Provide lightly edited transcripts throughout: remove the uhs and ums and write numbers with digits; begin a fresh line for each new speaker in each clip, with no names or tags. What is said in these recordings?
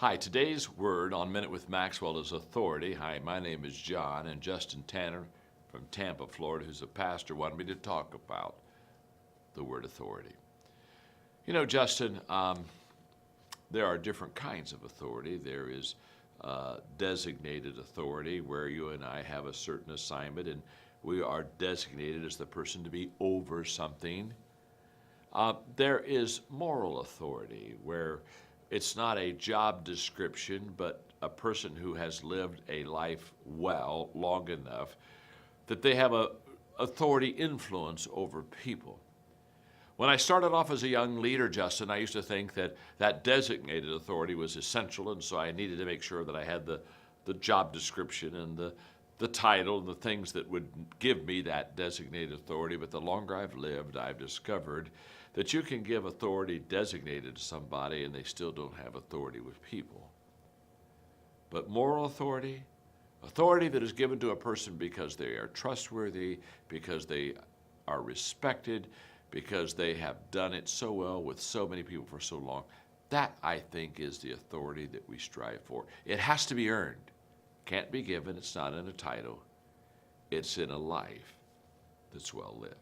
Hi, today's word on Minute with Maxwell is authority. Hi, my name is John, and Justin Tanner from Tampa, Florida, who's a pastor, wanted me to talk about the word authority. You know, Justin, there are different kinds of authority. There is designated authority where you and I have a certain assignment and we are designated as the person to be over something. There is moral authority where it's not a job description, but a person who has lived a life well, long enough, that they have a authority influence over people. When I started off as a young leader, Justin, I used to think that that designated authority was essential, and so I needed to make sure that I had the job description and the title and the things that would give me that designated authority. But the longer I've lived, I've discovered that you can give authority designated to somebody and they still don't have authority with people. But moral authority, authority that is given to a person because they are trustworthy, because they are respected, because they have done it so well with so many people for so long, that I think is the authority that we strive for. It has to be earned. Can't be given. It's not in a title. It's in a life that's well lived.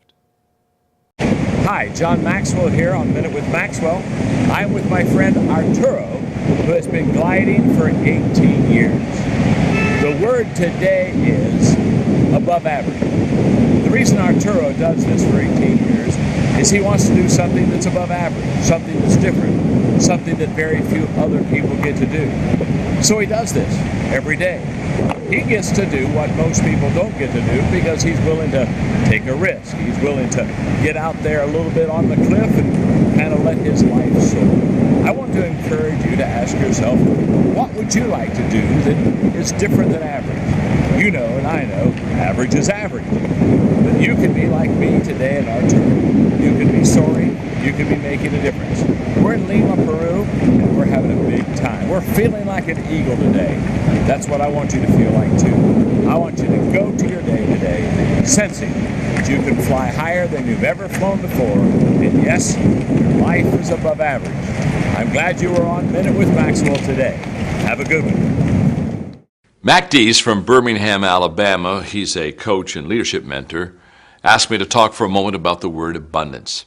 Hi, John Maxwell here on Minute with Maxwell. I'm with my friend Arturo, who has been gliding for 18 years. The word today is above average. The reason Arturo does this for 18 years is he wants to do something that's above average, something that's different, something that very few other people get to do. So he does this every day. He gets to do what most people don't get to do because he's willing to take a risk. He's willing to get out there a little bit on the cliff and kind of let his life soar. I want to encourage you to ask yourself, what would you like to do that is different than average? You know, and I know, average is average. But you can be like me today at our church. You can be soaring. You can be making a difference. We're in Lima, Peru, and we're having a big time. We're feeling like an eagle today. That's what I want you to feel like too. I want you to go to your day today sensing that you can fly higher than you've ever flown before. And yes, life is above average. I'm glad you were on Minute with Maxwell today. Have a good one.
Mac Dees from Birmingham, Alabama, he's a coach and leadership mentor, asked me to talk for a moment about the word abundance.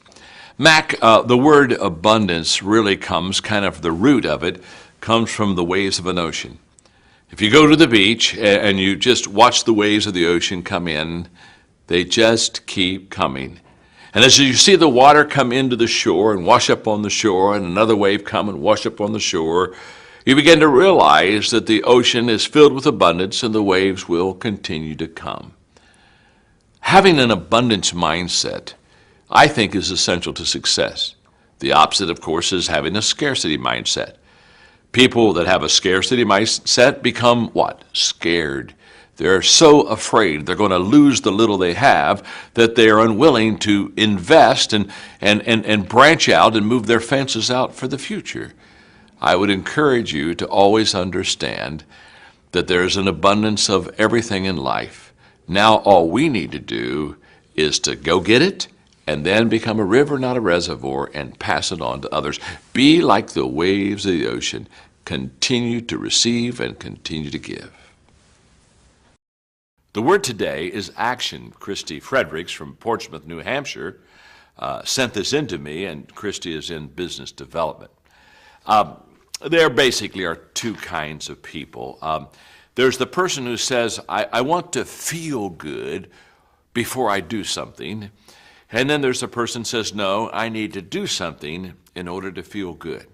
Mac, the word abundance really comes, kind of the root of it, comes from the waves of an ocean. If you go to the beach and you just watch the waves of the ocean come in, they just keep coming. And as you see the water come into the shore and wash up on the shore, and another wave come and wash up on the shore, you begin to realize that the ocean is filled with abundance and the waves will continue to come. Having an abundance mindset, I think, is essential to success. The opposite, of course, is having a scarcity mindset. People that have a scarcity mindset become what? Scared. They're so afraid they're going to lose the little they have that they are unwilling to invest and branch out and move their fences out for the future. I would encourage you to always understand that there's an abundance of everything in life. Now all we need to do is to go get it and then become a river, not a reservoir, and pass it on to others. Be like the waves of the ocean. Continue to receive and continue to give. The word today is action. Christy Fredericks from Portsmouth, New Hampshire, sent this in to me, and Christy is in business development. There basically are two kinds of people. There's the person who says, I want to feel good before I do something. And then there's the person who says, no, I need to do something in order to feel good.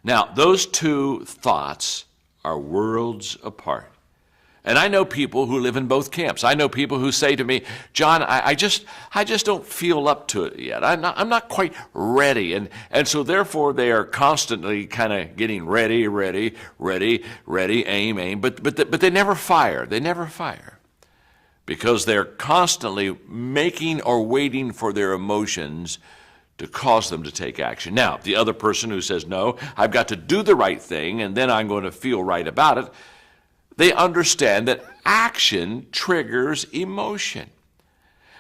Now, those two thoughts are worlds apart. And I know people who live in both camps. I know people who say to me, John, I just don't feel up to it yet. I'm not quite ready. And so therefore they are constantly kind of getting ready, aim. But they never fire. They never fire. Because they're constantly making or waiting for their emotions to cause them to take action. Now, the other person who says, no, I've got to do the right thing and then I'm going to feel right about it, they understand that action triggers emotion.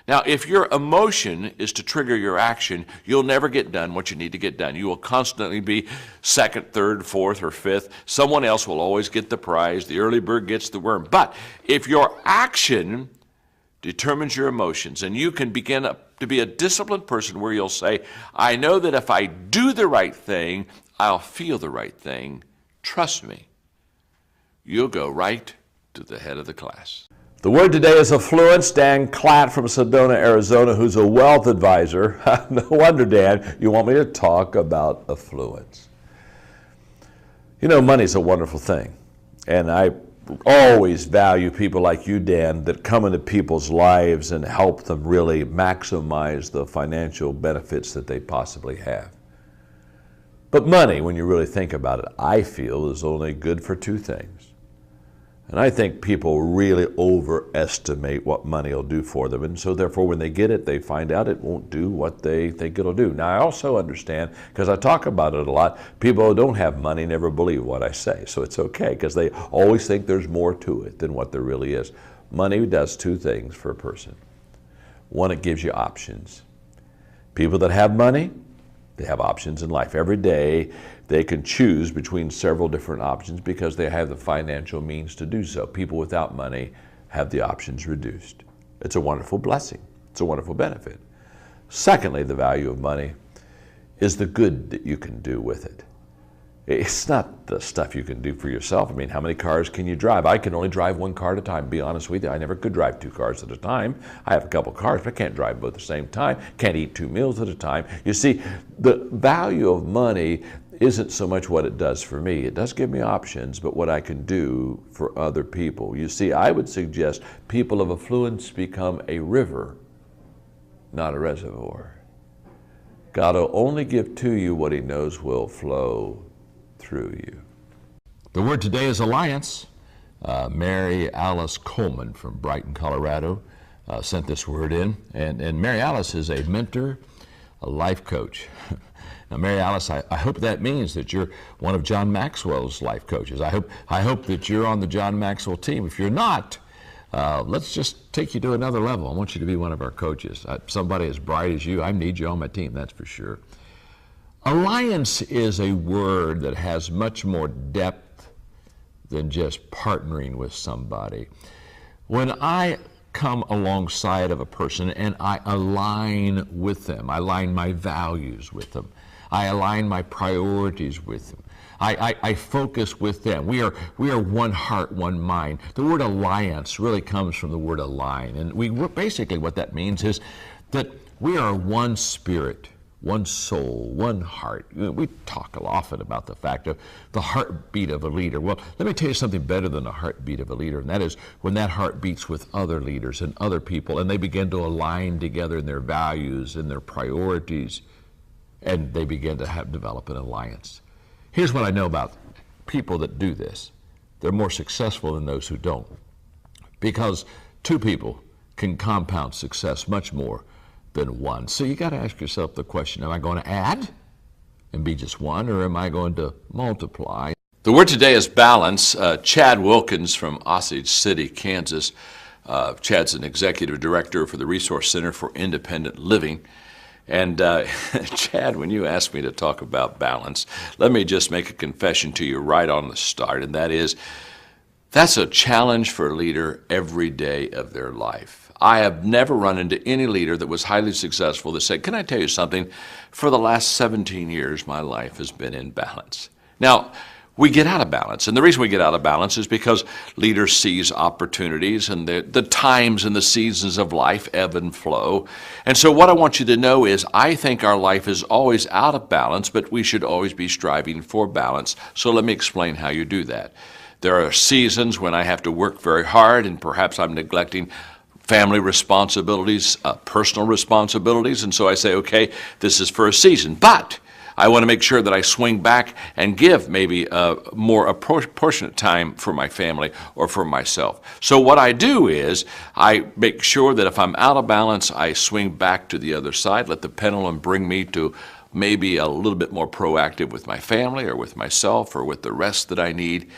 Now, if your emotion is to trigger your action, you'll never get done what you need to get done. You will constantly be second, third, fourth, or fifth. Someone else will always get the prize. The early bird gets the worm. But if your action determines your emotions, and you can begin to be a disciplined person where you'll say, I know that if I do the right thing, I'll feel the right thing. Trust me, you'll go right to the head of the class.
The word today is affluence. Dan Klatt from Sedona, Arizona, who's a wealth advisor. No wonder, Dan, you want me to talk about affluence. You know, money's a wonderful thing. And I always value people like you, Dan, that come into people's lives and help them really maximize the financial benefits that they possibly have. But money, when you really think about it, I feel is only good for two things. And I think people really overestimate what money will do for them. And so therefore, when they get it, they find out it won't do what they think it'll do. Now, I also understand, because I talk about it a lot, people who don't have money never believe what I say. So it's okay, because they always think there's more to it than what there really is. Money does two things for a person. One, it gives you options. People that have money, they have options in life. Every day, they can choose between several different options because they have the financial means to do so. People without money have the options reduced. It's a wonderful blessing. It's a wonderful benefit. Secondly, the value of money is the good that you can do with it. It's not the stuff you can do for yourself. I mean, how many cars can you drive? I can only drive one car at a time, to be honest with you. I never could drive two cars at a time. I have a couple cars, but I can't drive both at the same time. Can't eat two meals at a time. You see, the value of money isn't so much what it does for me. It does give me options, but what I can do for other people. You see, I would suggest people of affluence become a river, not a reservoir. God will only give to you what he knows will flow through you. The word today is alliance. Mary Alice Coleman from Brighton, Colorado sent this word in. And Mary Alice is a mentor, a life coach. Now, Mary Alice, I hope that means that you're one of John Maxwell's life coaches. I hope that you're on the John Maxwell team. If you're not, let's just take you to another level. I want you to be one of our coaches. Somebody as bright as you, I need you on my team, that's for sure. Alliance is a word that has much more depth than just partnering with somebody. When I come alongside of a person and I align with them, I align my values with them, I align my priorities with them, I focus with them. We are one heart, one mind. The word alliance really comes from the word align. And basically what that means is that we are one spirit, one soul, one heart. We talk often about the fact of the heartbeat of a leader. Well, let me tell you something better than the heartbeat of a leader, and that is when that heart beats with other leaders and other people, and they begin to align together in their values and their priorities, and they begin to develop an alliance. Here's what I know about people that do this. They're more successful than those who don't, because two people can compound success much more than one. So you got to ask yourself the question, am I going to add and be just one, or am I going to multiply?
The word today is balance. Chad Wilkins from Osage City, Kansas. Chad's an executive director for the Resource Center for Independent Living. And Chad, when you asked me to talk about balance, let me just make a confession to you right on the start, and that is, that's a challenge for a leader every day of their life. I have never run into any leader that was highly successful that said, can I tell you something? For the last 17 years, my life has been in balance. Now, we get out of balance. And the reason we get out of balance is because leaders seize opportunities, and the times and the seasons of life ebb and flow. And so what I want you to know is I think our life is always out of balance, but we should always be striving for balance. So let me explain how you do that. There are seasons when I have to work very hard, and perhaps I'm neglecting family responsibilities, personal responsibilities, and so I say, okay, this is for a season, but I want to make sure that I swing back and give maybe more apportionate time for my family or for myself. So what I do is I make sure that if I'm out of balance, I swing back to the other side, let the pendulum bring me to maybe a little bit more proactive with my family or with myself or with the rest that I need.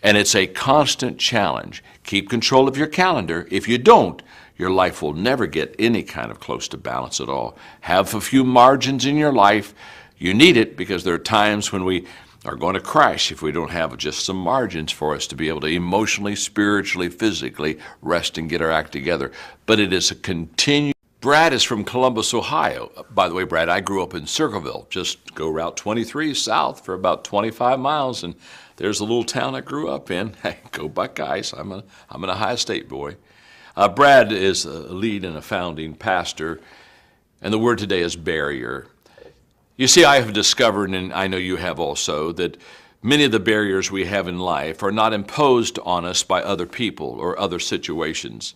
And it's a constant challenge. Keep control of your calendar. If you don't, your life will never get any kind of close to balance at all. Have a few margins in your life. You need it because there are times when we are going to crash if we don't have just some margins for us to be able to emotionally, spiritually, physically rest and get our act together. But it is a continued. Brad is from Columbus, Ohio. By the way, Brad, I grew up in Circleville. Just go Route 23 south for about 25 miles, and there's a little town I grew up in. Hey, go Buckeyes. I'm an Ohio State boy. Brad is a lead and a founding pastor, and the word today is barrier. You see, I have discovered, and I know you have also, that many of the barriers we have in life are not imposed on us by other people or other situations.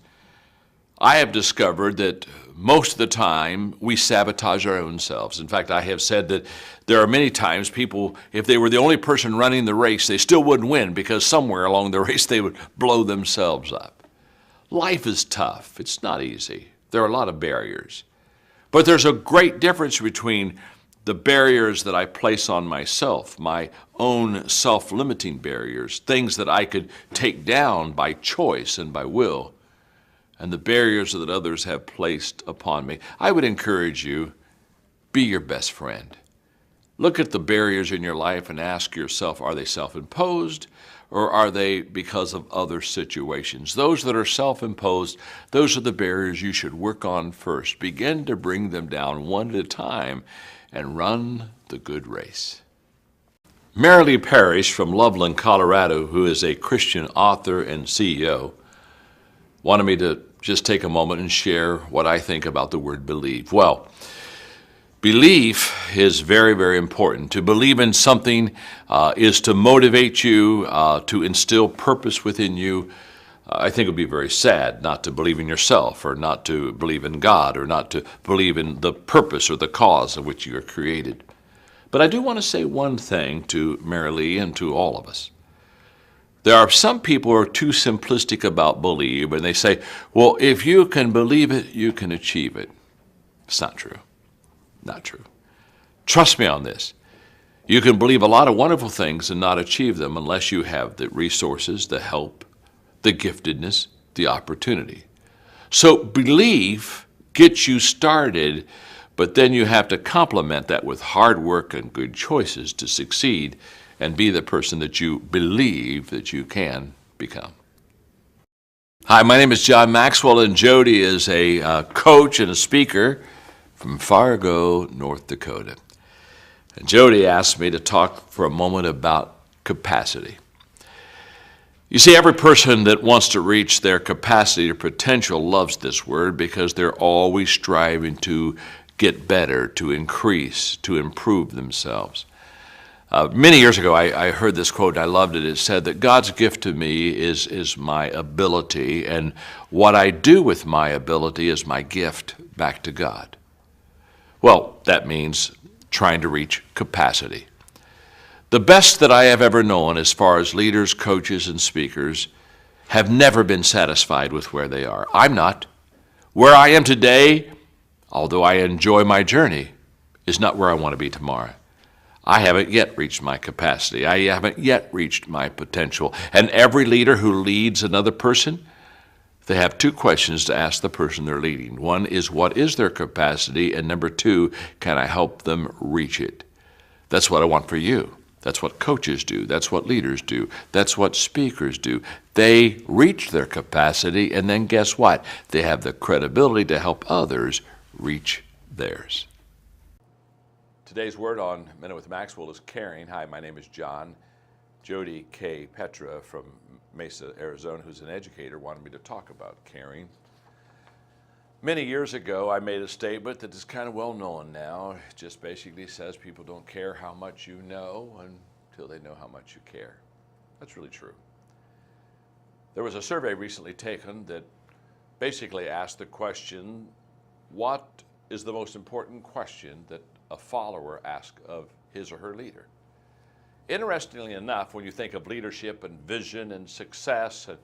I have discovered that most of the time we sabotage our own selves. In fact, I have said that there are many times people, if they were the only person running the race, they still wouldn't win because somewhere along the race they would blow themselves up. Life is tough. It's not easy. There are a lot of barriers. But there's a great difference between the barriers that I place on myself, my own self-limiting barriers, things that I could take down by choice and by will, and the barriers that others have placed upon me. I would encourage you, be your best friend. Look at the barriers in your life and ask yourself, are they self-imposed or are they because of other situations? Those that are self-imposed, those are the barriers you should work on first. Begin to bring them down one at a time and run the good race. Marilee Parrish from Loveland, Colorado, who is a Christian author and CEO, wanted me to just take a moment and share what I think about the word believe. Well, belief is very, very important. To believe in something is to motivate you, to instill purpose within you. I think it would be very sad not to believe in yourself or not to believe in God or not to believe in the purpose or the cause of which you are created. But I do want to say one thing to Marilee and to all of us. There are some people who are too simplistic about believe, and they say, well, if you can believe it, you can achieve it. It's not true. Not true. Trust me on this. You can believe a lot of wonderful things and not achieve them unless you have the resources, the help, the giftedness, the opportunity. So belief gets you started, but then you have to complement that with hard work and good choices to succeed and be the person that you believe that you can become. Hi, my name is John Maxwell, and Jody is a coach and a speaker from Fargo, North Dakota. And Jody asked me to talk for a moment about capacity. You see, every person that wants to reach their capacity or potential loves this word because they're always striving to get better, to increase, to improve themselves. Many years ago, I heard this quote, and I loved it. It said that God's gift to me is my ability, and what I do with my ability is my gift back to God. Well, that means trying to reach capacity. The best that I have ever known as far as leaders, coaches, and speakers have never been satisfied with where they are. I'm not. Where I am today, although I enjoy my journey, is not where I want to be tomorrow. I haven't yet reached my capacity. I haven't yet reached my potential. And every leader who leads another person, they have two questions to ask the person they're leading. One is, what is their capacity? And number two, can I help them reach it? That's what I want for you. That's what coaches do. That's what leaders do. That's what speakers do. They reach their capacity, and then guess what? They have the credibility to help others reach theirs. Today's word on Minute with Maxwell is caring. Hi, my name is John. Jody K. Petra from Mesa, Arizona, who's an educator, wanted me to talk about caring. Many years ago, I made a statement that is kind of well known now. It just basically says people don't care how much you know until they know how much you care. That's really true. There was a survey recently taken that basically asked the question, what is the most important question that a follower asks of his or her leader? Interestingly enough, when you think of leadership and vision and success and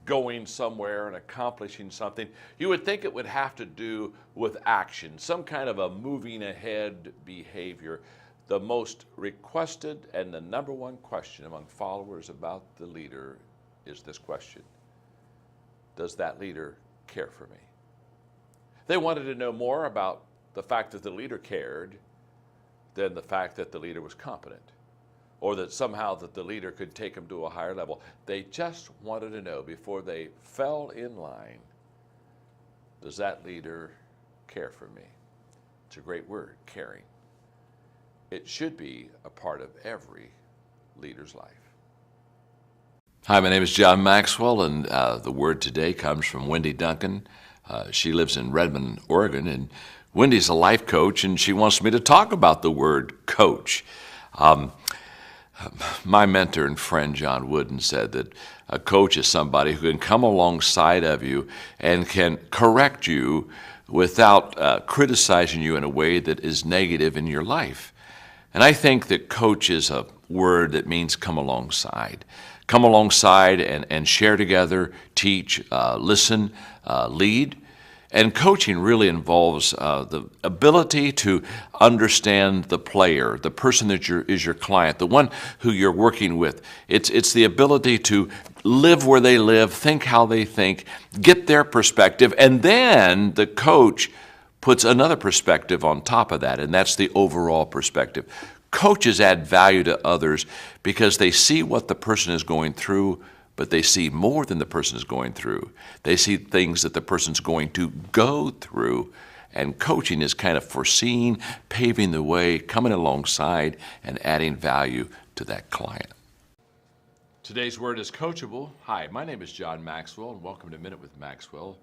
going somewhere and accomplishing something, you would think it would have to do with action, some kind of a moving ahead behavior. The most requested and the number one question among followers about the leader is this question: does that leader care for me? They wanted to know more about the fact that the leader cared than the fact that the leader was competent, or that somehow that the leader could take them to a higher level. They just wanted to know before they fell in line, does that leader care for me? It's a great word, caring. It should be a part of every leader's life. Hi, my name is John Maxwell, and the word today comes from Wendy Duncan. She lives in Redmond, Oregon, and Wendy's a life coach, and she wants me to talk about the word coach. My mentor and friend John Wooden said that a coach is somebody who can come alongside of you and can correct you without criticizing you in a way that is negative in your life. And I think that coach is a word that means come alongside. Come alongside and share together, teach, listen, lead. And coaching really involves the ability to understand the player, the person that is your client, the one who you're working with. It's the ability to live where they live, think how they think, get their perspective, and then the coach puts another perspective on top of that, and that's the overall perspective. Coaches add value to others because they see what the person is going through, but they see more than the person is going through. They see things that the person's going to go through, and coaching is kind of foreseeing, paving the way, coming alongside, and adding value to that client. Today's word is coachable. Hi, my name is John Maxwell, and welcome to Minute with Maxwell.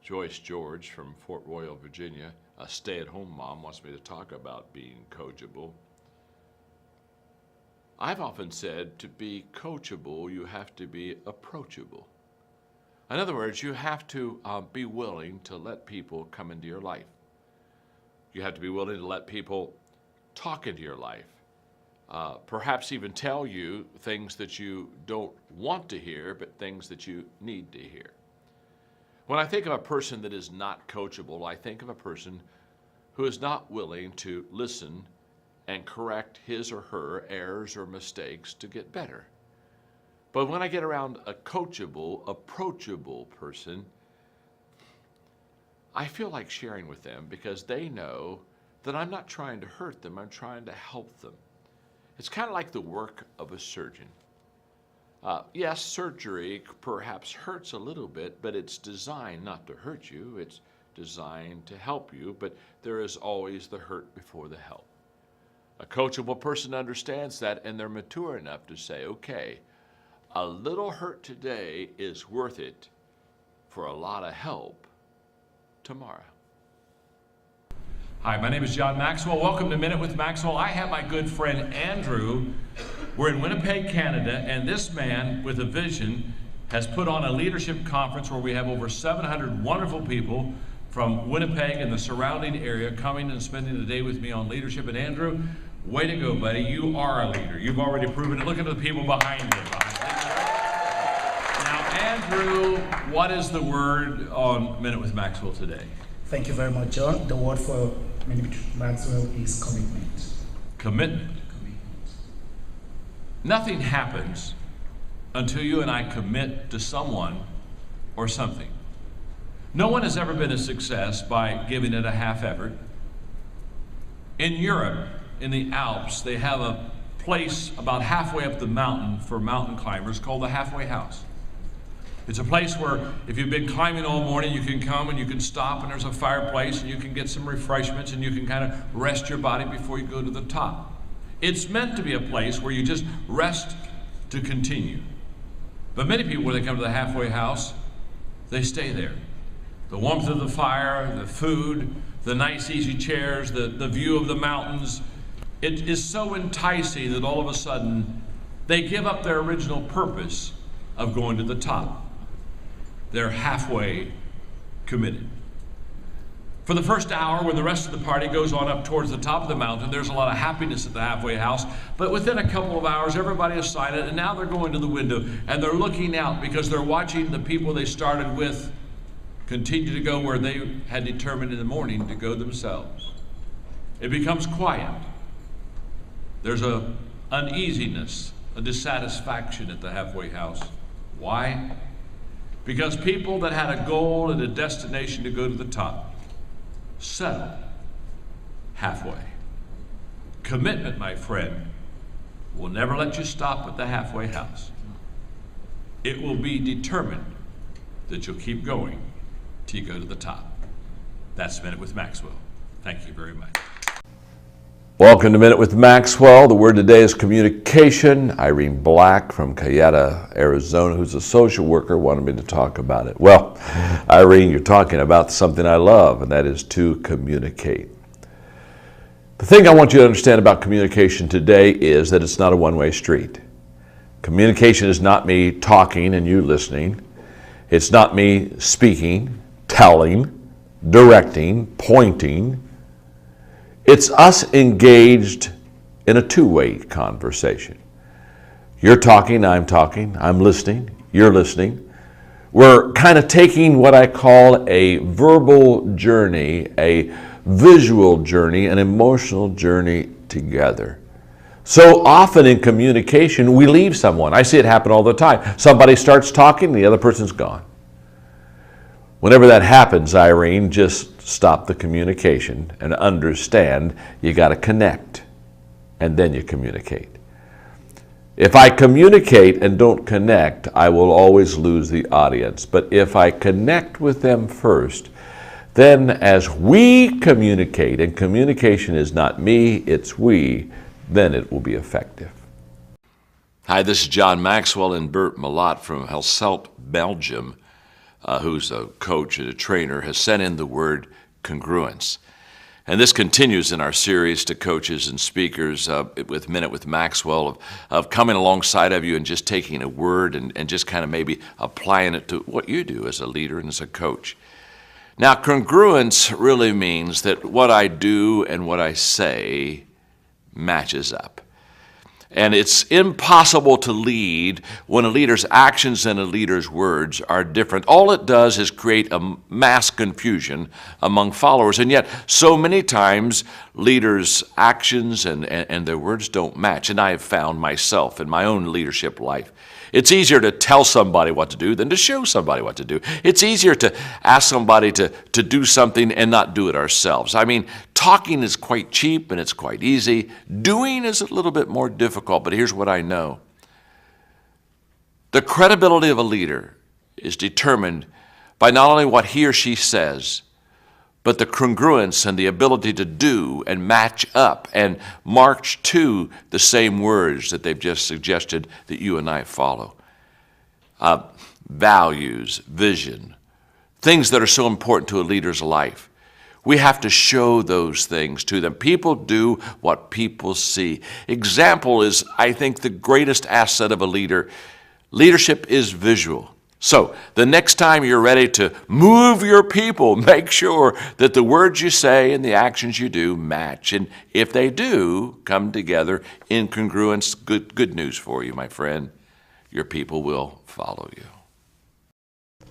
Joyce George from Fort Royal, Virginia, a stay-at-home mom, wants me to talk about being coachable. I've often said to be coachable, you have to be approachable. In other words, you have to be willing to let people come into your life. You have to be willing to let people talk into your life, perhaps even tell you things that you don't want to hear, but things that you need to hear. When I think of a person that is not coachable, I think of a person who is not willing to listen and correct his or her errors or mistakes to get better. But when I get around a coachable, approachable person, I feel like sharing with them because they know that I'm not trying to hurt them, I'm trying to help them. It's kind of like the work of a surgeon. Yes, surgery perhaps hurts a little bit, but it's designed not to hurt you. It's designed to help you, but there is always the hurt before the help. A coachable person understands that, and they're mature enough to say, okay, a little hurt today is worth it for a lot of help tomorrow.
Hi, my name is John Maxwell. Welcome to Minute with Maxwell. I have my good friend Andrew. We're in Winnipeg, Canada, and this man with a vision has put on a leadership conference where we have over 700 wonderful people from Winnipeg and the surrounding area coming and spending the day with me on leadership. And Andrew, way to go, buddy. You are a leader. You've already proven it. Look at the people behind you. Now, Andrew, what is the word on Minute with Maxwell today?
Thank you very much, John. The word for Minute with Maxwell is commitment.
Commitment. Nothing happens until you and I commit to someone or something. No one has ever been a success by giving it a half effort. In Europe, in the Alps, they have a place about halfway up the mountain for mountain climbers called the halfway house. It's a place where if you've been climbing all morning, you can come and you can stop and there's a fireplace and you can get some refreshments and you can kind of rest your body before you go to the top. It's meant to be a place where you just rest to continue. But many people, when they come to the halfway house, they stay there. The warmth of the fire, the food, the nice easy chairs, the view of the mountains, it is so enticing that all of a sudden they give up their original purpose of going to the top. They're halfway committed. For the first hour, when the rest of the party goes on up towards the top of the mountain, there's a lot of happiness at the halfway house. But within a couple of hours, everybody is silent, and now they're going to the window, and they're looking out because they're watching the people they started with continue to go where they had determined in the morning to go themselves. It becomes quiet. There's an uneasiness, a dissatisfaction at the halfway house. Why? Because people that had a goal and a destination to go to the top
settle halfway. Commitment, my friend, will never let you stop at the halfway house. It will be determined that you'll keep going till you go to the top. That's Minute with Maxwell. Thank you very much.
Welcome to Minute with Maxwell. The word today is communication. Irene Black from Cayeta, Arizona, who's a social worker, wanted me to talk about it. Well, Irene, you're talking about something I love, and that is to communicate. The thing I want you to understand about communication today is that it's not a one-way street. Communication is not me talking and you listening. It's not me speaking, telling, directing, pointing. It's us engaged in a two-way conversation. You're talking, I'm listening, you're listening. We're kind of taking what I call a verbal journey, a visual journey, an emotional journey together. So often in communication, we leave someone. I see it happen all the time. Somebody starts talking, the other person's gone. Whenever that happens, Irene, just stop the communication and understand you got to connect, and then you communicate. If I communicate and don't connect, I will always lose the audience. But if I connect with them first, then as we communicate, and communication is not me, it's we, then it will be effective.
Hi, this is John Maxwell, and Bert Malott from Helselt, Belgium, who's a coach and a trainer, has sent in the word congruence. And this continues in our series to coaches and speakers with Minute with Maxwell of coming alongside of you and just taking a word and just kind of maybe applying it to what you do as a leader and as a coach. Now, congruence really means that what I do and what I say matches up. And it's impossible to lead when a leader's actions and a leader's words are different. All it does is create a mass confusion among followers. And yet, so many times, leaders' actions and their words don't match. And I have found myself in my own leadership life, it's easier to tell somebody what to do than to show somebody what to do. It's easier to ask somebody to do something and not do it ourselves. I mean, talking is quite cheap and it's quite easy. Doing is a little bit more difficult, but here's what I know. The credibility of a leader is determined by not only what he or she says, but the congruence and the ability to do and match up and march to the same words that they've just suggested that you and I follow. Values, vision, things that are so important to a leader's life. We have to show those things to them. People do what people see. Example is, I think, the greatest asset of a leader. Leadership is visual. So the next time you're ready to move your people, make sure that the words you say and the actions you do match. And if they do come together in congruence, good news for you, my friend. Your people will follow you.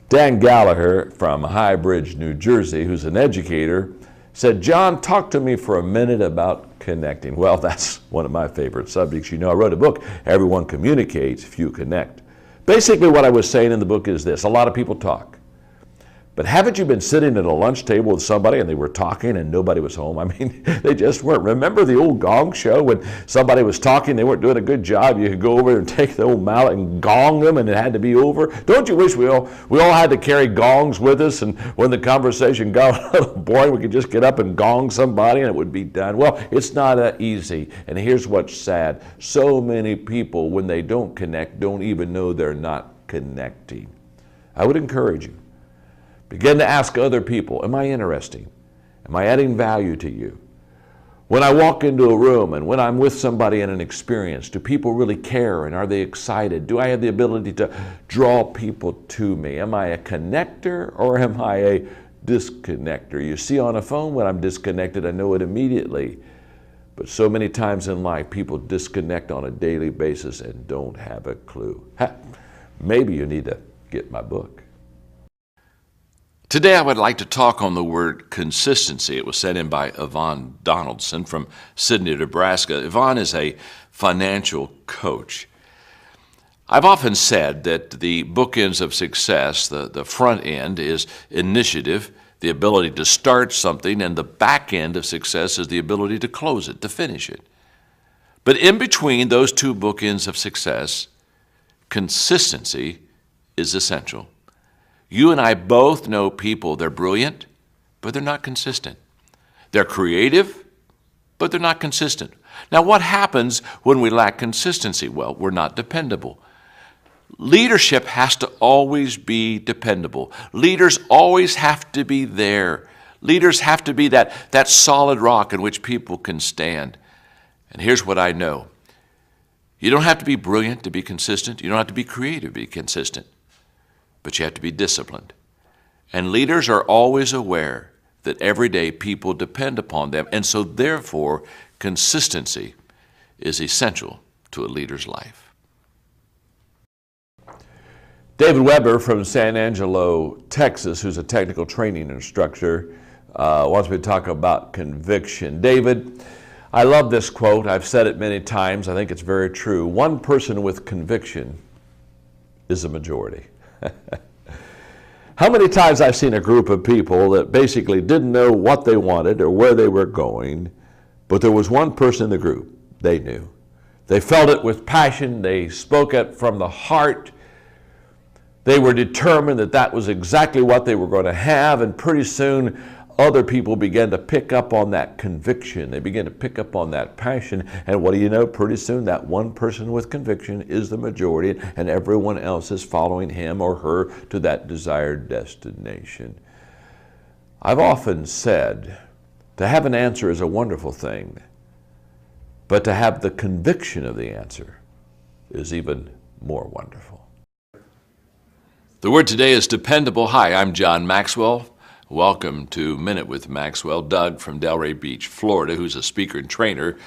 Dan Gallagher from High Bridge, New Jersey, who's an educator, said, John, talk to me for a minute about connecting. Well, that's one of my favorite subjects. You know, I wrote a book, Everyone Communicates, Few Connect. Basically what I was saying in the book is this: a lot of people talk. But haven't you been sitting at a lunch table with somebody and they were talking and nobody was home? I mean, they just weren't. Remember the old gong show when somebody was talking, they weren't doing a good job, you could go over and take the old mallet and gong them and it had to be over? Don't you wish we all had to carry gongs with us, and when the conversation got a little boring, we could just get up and gong somebody and it would be done? Well, it's not that easy. And here's what's sad. So many people, when they don't connect, don't even know they're not connecting. I would encourage you, begin to ask other people, am I interesting? Am I adding value to you? When I walk into a room and when I'm with somebody in an experience, do people really care and are they excited? Do I have the ability to draw people to me? Am I a connector or am I a disconnector? You see, on a phone, when I'm disconnected, I know it immediately. But so many times in life, people disconnect on a daily basis and don't have a clue. Maybe you need to get my book.
Today I would like to talk on the word consistency. It was sent in by Yvonne Donaldson from Sydney, Nebraska. Yvonne is a financial coach. I've often said that the bookends of success, the front end is initiative, the ability to start something, and the back end of success is the ability to close it, to finish it. But in between those two bookends of success, consistency is essential. You and I both know people, they're brilliant, but they're not consistent. They're creative, but they're not consistent. Now, what happens when we lack consistency? Well, we're not dependable. Leadership has to always be dependable. Leaders always have to be there. Leaders have to be that solid rock in which people can stand. And here's what I know. You don't have to be brilliant to be consistent. You don't have to be creative to be consistent. But you have to be disciplined. And leaders are always aware that every day people depend upon them. And so therefore, consistency is essential to a leader's life.
David Weber from San Angelo, Texas, who's a technical training instructor, wants me to talk about conviction. David, I love this quote. I've said it many times. I think it's very true. One person with conviction is a majority. How many times I've seen a group of people that basically didn't know what they wanted or where they were going, but there was one person in the group, they knew. They felt it with passion. They spoke it from the heart. They were determined that that was exactly what they were going to have, and pretty soon other people began to pick up on that conviction. They began to pick up on that passion, and what do you know? Pretty soon that one person with conviction is the majority, and everyone else is following him or her to that desired destination. I've often said, to have an answer is a wonderful thing, but to have the conviction of the answer is even more wonderful.
The word today is dependable. Hi, I'm John Maxwell. Welcome to Minute with Maxwell. Doug from Delray Beach, Florida, who's a speaker and trainer,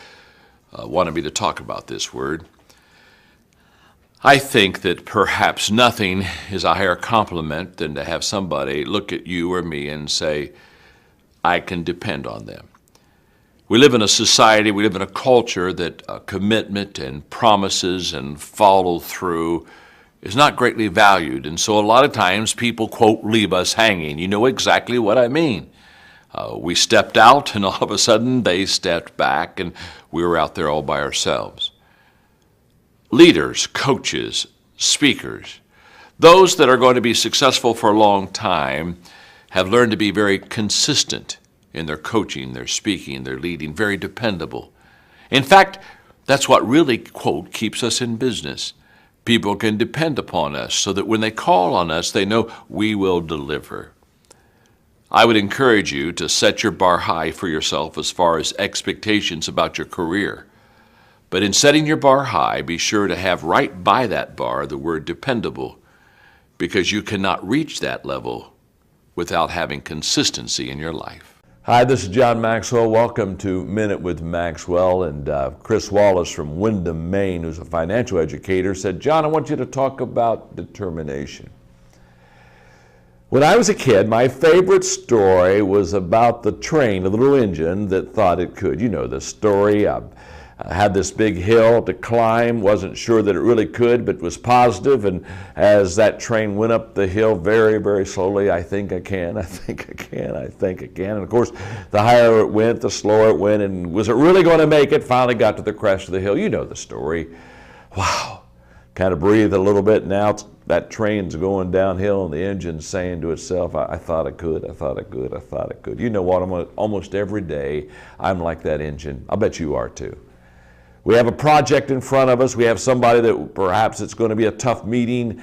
wanted me to talk about this word. I think that perhaps nothing is a higher compliment than to have somebody look at you or me and say, I can depend on them. We live in a society, we live in a culture that commitment and promises and follow through is not greatly valued. And so a lot of times people, quote, leave us hanging. You know exactly what I mean. We stepped out and all of a sudden they stepped back and we were out there all by ourselves. Leaders, coaches, speakers, those that are going to be successful for a long time have learned to be very consistent in their coaching, their speaking, their leading, very dependable. In fact, that's what really, quote, keeps us in business. People can depend upon us so that when they call on us, they know we will deliver. I would encourage you to set your bar high for yourself as far as expectations about your career. But in setting your bar high, be sure to have right by that bar the word dependable, because you cannot reach that level without having consistency in your life.
Hi, this is John Maxwell. Welcome to Minute with Maxwell. And Chris Wallace from Windham, Maine, who's a financial educator, said, John, I want you to talk about determination. When I was a kid, my favorite story was about the train, a little engine that thought it could. You know the story. I had this big hill to climb, wasn't sure that it really could, but was positive. And as that train went up the hill very, very slowly, I think I can, I think I can, I think I can. And of course, the higher it went, the slower it went. And was it really going to make it? Finally got to the crest of the hill. You know the story. Wow. Kind of breathe a little bit. Now that train's going downhill and the engine's saying to itself, I thought I could, I thought I could, I thought I could. You know what? Almost every day I'm like that engine. I'll bet you are too. We have a project in front of us. We have somebody that perhaps it's going to be a tough meeting,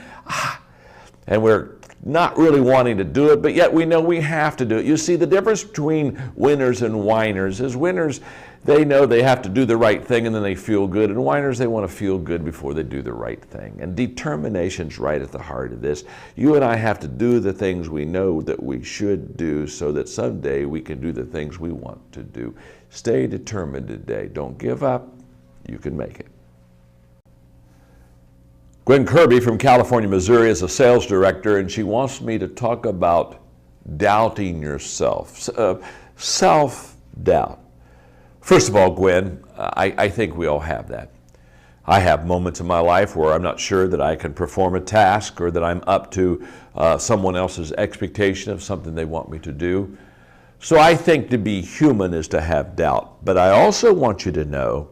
and we're not really wanting to do it, but yet we know we have to do it. You see, the difference between winners and whiners is winners, they know they have to do the right thing and then they feel good, and whiners, they want to feel good before they do the right thing. And determination's right at the heart of this. You and I have to do the things we know that we should do so that someday we can do the things we want to do. Stay determined today. Don't give up. You can make it. Gwen Kirby from California, Missouri is a sales director, and she wants me to talk about doubting yourself, self-doubt. First of all, Gwen, I think we all have that. I have moments in my life where I'm not sure that I can perform a task or that I'm up to someone else's expectation of something they want me to do. So I think to be human is to have doubt. But I also want you to know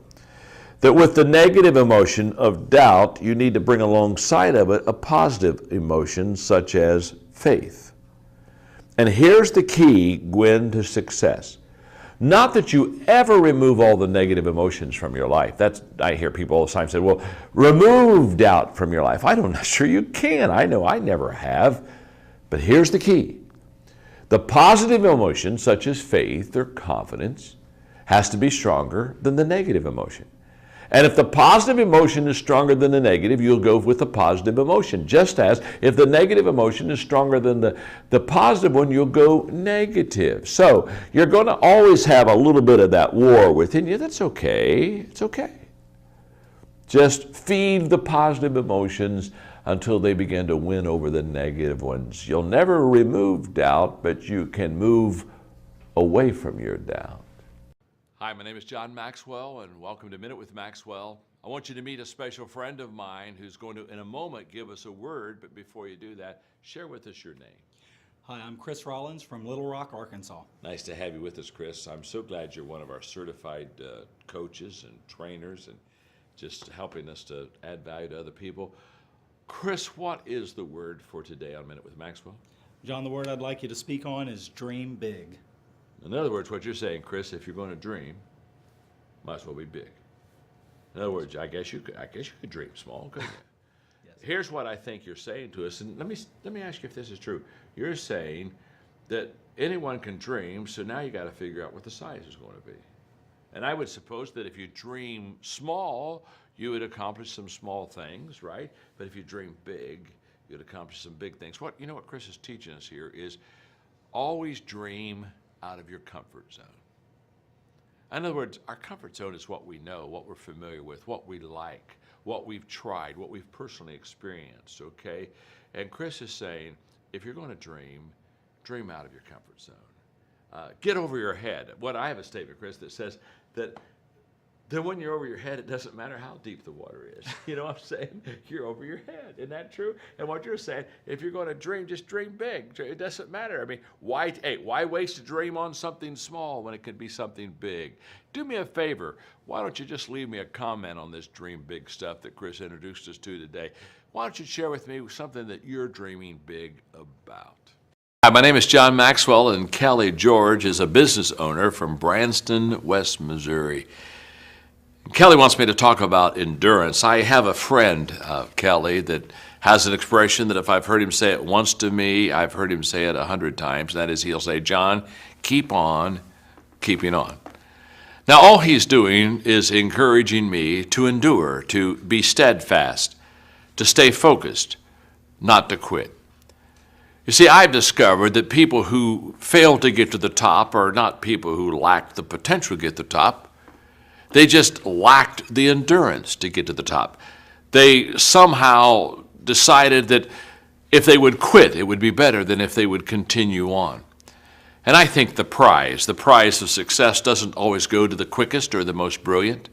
that with the negative emotion of doubt, you need to bring alongside of it a positive emotion such as faith. And here's the key, Gwen, to success. Not that you ever remove all the negative emotions from your life. I hear people all the time say, well, remove doubt from your life. I'm not sure you can. I know I never have. But here's the key. The positive emotion, such as faith or confidence, has to be stronger than the negative emotion. And if the positive emotion is stronger than the negative, you'll go with the positive emotion. Just as if the negative emotion is stronger than the positive one, you'll go negative. So you're going to always have a little bit of that war within you. That's okay. It's okay. Just feed the positive emotions until they begin to win over the negative ones. You'll never remove doubt, but you can move away from your doubt.
Hi, my name is John Maxwell, and welcome to Minute with Maxwell. I want you to meet a special friend of mine who's going to, in a moment, give us a word. But before you do that, share with us your name.
Hi, I'm Chris Rollins from Little Rock, Arkansas.
Nice to have you with us, Chris. I'm so glad you're one of our certified coaches and trainers and just helping us to add value to other people. Chris, what is the word for today on Minute with Maxwell?
John, the word I'd like you to speak on is dream big.
In other words, what you're saying, Chris, if you're going to dream, might as well be big. In other words, I guess you could dream small, couldn't you?
Yes.
Here's what I think you're saying to us, and let me ask you if this is true. You're saying that anyone can dream, so now you got to figure out what the size is going to be. And I would suppose that if you dream small, you would accomplish some small things, right? But if you dream big, you'd accomplish some big things. What Chris is teaching us here is always dream out of your comfort zone. In other words, our comfort zone is what we know, what we're familiar with, what we like, what we've tried, what we've personally experienced, okay? And Chris is saying, if you're going to dream out of your comfort zone. Get over your head. I have a statement, Chris, that says that when you're over your head, it doesn't matter how deep the water is. You know what I'm saying? You're over your head. Isn't that true? And what you're saying, if you're going to dream, just dream big. It doesn't matter. I mean, why waste a dream on something small when it could be something big? Do me a favor. Why don't you just leave me a comment on this dream big stuff that Chris introduced us to today? Why don't you share with me something that you're dreaming big about? Hi, my name is John Maxwell, and Kelly George is a business owner from Branston, West Missouri. Kelly wants me to talk about endurance. I have a friend, Kelly, that has an expression that if I've heard him say it once to me, I've heard him say it 100 times. That is, he'll say, John, keep on keeping on. Now, all he's doing is encouraging me to endure, to be steadfast, to stay focused, not to quit. You see, I've discovered that people who fail to get to the top are not people who lack the potential to get to the top. They just lacked the endurance to get to the top. They somehow decided that if they would quit, it would be better than if they would continue on. And I think the prize of success doesn't always go to the quickest or the most brilliant,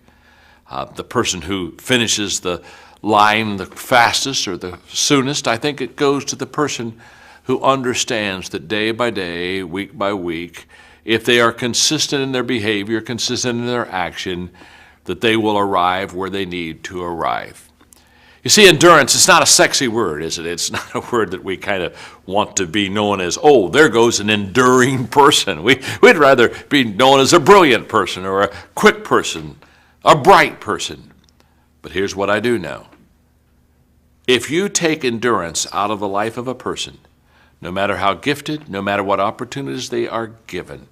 the person who finishes the line the fastest or the soonest. I think it goes to the person who understands that day by day, week by week, if they are consistent in their behavior, consistent in their action, that they will arrive where they need to arrive. You see, endurance, it's not a sexy word, is it? It's not a word that we kind of want to be known as, oh, there goes an enduring person. We'd rather be known as a brilliant person or a quick person, a bright person. But here's what I do know. If you take endurance out of the life of a person, no matter how gifted, no matter what opportunities they are given,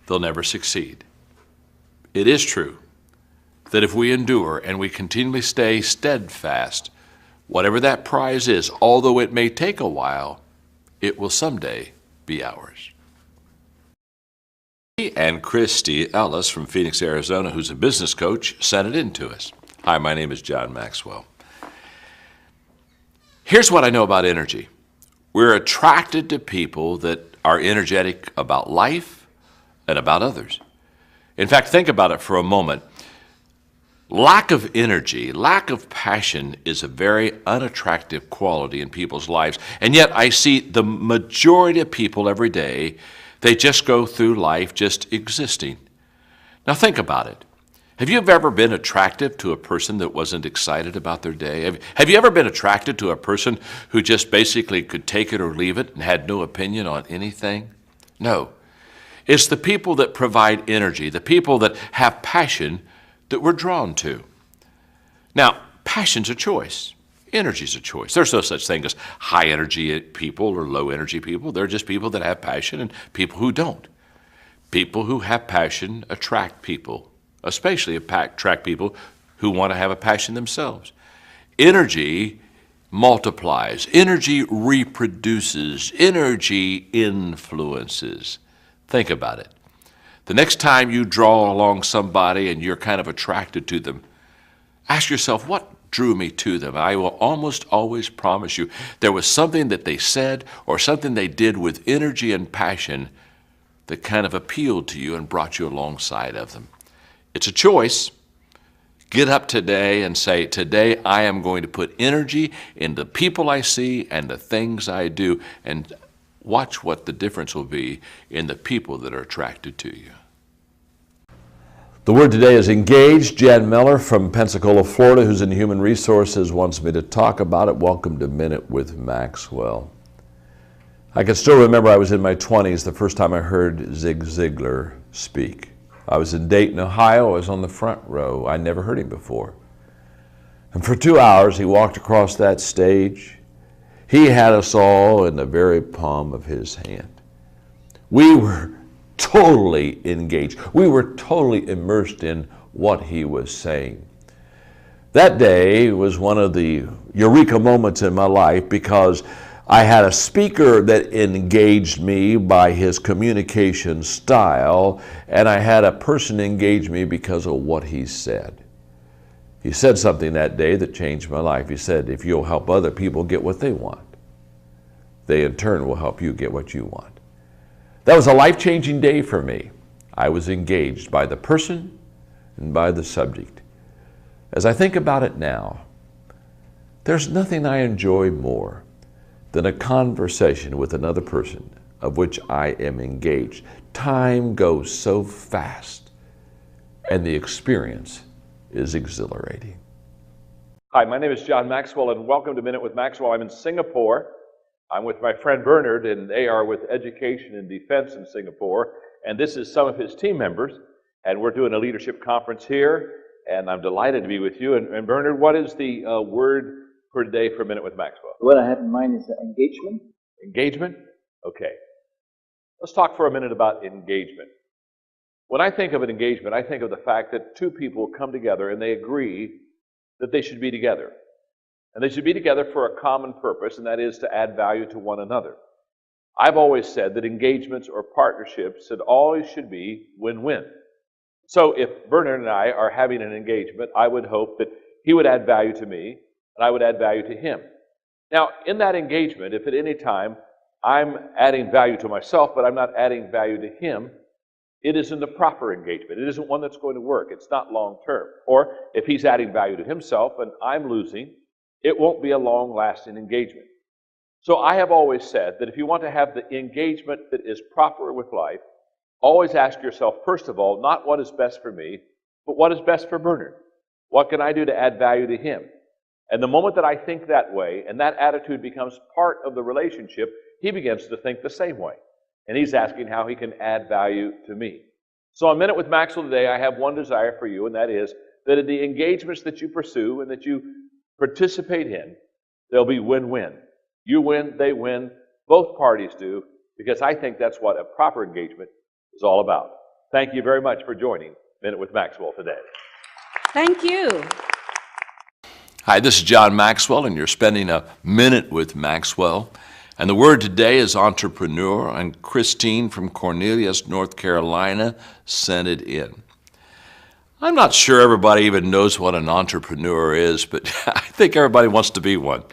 they'll never succeed. It is true that if we endure and we continually stay steadfast, whatever that prize is, although it may take a while, it will someday be ours. And Christy Ellis from Phoenix, Arizona, who's a business coach, sent it in to us. Hi, my name is John Maxwell. Here's what I know about energy. We're attracted to people that are energetic about life and about others. In fact, think about it for a moment. Lack of energy, lack of passion is a very unattractive quality in people's lives. And yet I see the majority of people every day, they just go through life just existing. Now think about it. Have you ever been attracted to a person that wasn't excited about their day? Have you ever been attracted to a person who just basically could take it or leave it and had no opinion on anything? No. It's the people that provide energy, the people that have passion that we're drawn to. Now, passion's a choice. Energy's a choice. There's no such thing as high energy people or low energy people. They're just people that have passion and people who don't. People who have passion attract people, especially attract people who want to have a passion themselves. Energy multiplies. Energy reproduces. Energy influences. Think about it. The next time you draw along somebody and you're kind of attracted to them, ask yourself, what drew me to them? I will almost always promise you there was something that they said or something they did with energy and passion that kind of appealed to you and brought you alongside of them. It's a choice. Get up today and say, today I am going to put energy in the people I see and the things I do, and watch what the difference will be in the people that are attracted to you. The word today is engaged. Jan Miller from Pensacola, Florida, who's in Human Resources, wants me to talk about it. Welcome to Minute with Maxwell. I can still remember I was in my 20s the first time I heard Zig Ziglar speak. I was in Dayton, Ohio. I was on the front row. I never heard him before. And for 2 hours, he walked across that stage. He had us all in the very palm of his hand. We were totally engaged. We were totally immersed in what he was saying. That day was one of the eureka moments in my life because I had a speaker that engaged me by his communication style, and I had a person engage me because of what he said. He said something that day that changed my life. He said, if you'll help other people get what they want, they in turn will help you get what you want. That was a life-changing day for me. I was engaged by the person and by the subject. As I think about it now, there's nothing I enjoy more than a conversation with another person of which I am engaged. Time goes so fast, and the experience is exhilarating. Hi, my name is John Maxwell, and welcome to Minute with Maxwell. I'm in Singapore. I'm with my friend Bernard, and they are with Education and Defense in Singapore, and this is some of his team members, and we're doing a leadership conference here, and I'm delighted to be with you. And Bernard, what is the word for today for Minute with Maxwell?
What I have in mind is engagement.
Engagement? Okay. Let's talk for a minute about engagement. When I think of an engagement, I think of the fact that two people come together and they agree that they should be together. And they should be together for a common purpose, and that is to add value to one another. I've always said that engagements or partnerships should be win-win. So if Bernard and I are having an engagement, I would hope that he would add value to me, and I would add value to him. Now, in that engagement, if at any time I'm adding value to myself, but I'm not adding value to him, it isn't the proper engagement. It isn't one that's going to work. It's not long-term. Or if he's adding value to himself and I'm losing, it won't be a long-lasting engagement. So I have always said that if you want to have the engagement that is proper with life, always ask yourself, first of all, not what is best for me, but what is best for Bernard? What can I do to add value to him? And the moment that I think that way, and that attitude becomes part of the relationship, he begins to think the same way. And he's asking how he can add value to me. So on Minute with Maxwell today, I have one desire for you, and that is that in the engagements that you pursue and that you participate in, there'll be win-win. You win, they win, both parties do, because I think that's what a proper engagement is all about. Thank you very much for joining Minute with Maxwell today.
Thank you.
Hi, this is John Maxwell, and you're spending a minute with Maxwell. And the word today is entrepreneur, and Christine from Cornelius, North Carolina, sent it in. I'm not sure everybody even knows what an entrepreneur is, but I think everybody wants to be one.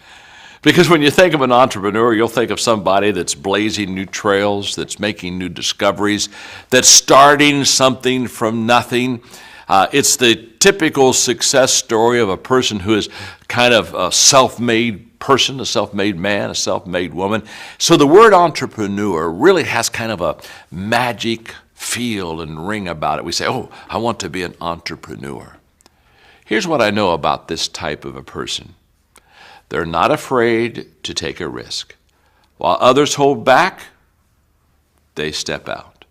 Because when you think of an entrepreneur, you'll think of somebody that's blazing new trails, that's making new discoveries, that's starting something from nothing. It's the typical success story of a person who is kind of a self-made person, a self-made man, a self-made woman. So the word entrepreneur really has kind of a magic feel and ring about it. We say, oh, I want to be an entrepreneur. Here's what I know about this type of a person. They're not afraid to take a risk. While others hold back, they step out.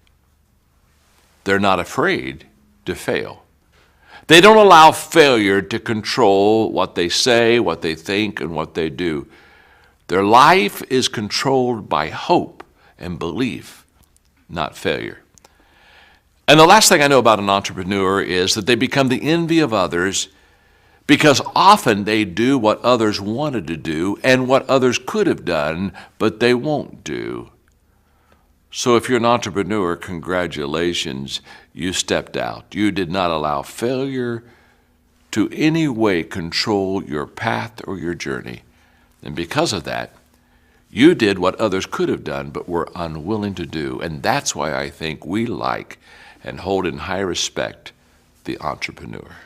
They're not afraid to fail. They don't allow failure to control what they say, what they think, and what they do. Their life is controlled by hope and belief, not failure. And the last thing I know about an entrepreneur is that they become the envy of others because often they do what others wanted to do and what others could have done, but they won't do. So if you're an entrepreneur, congratulations, you stepped out. You did not allow failure to any way control your path or your journey. And because of that, you did what others could have done but were unwilling to do. And that's why I think we like and hold in high respect the entrepreneur.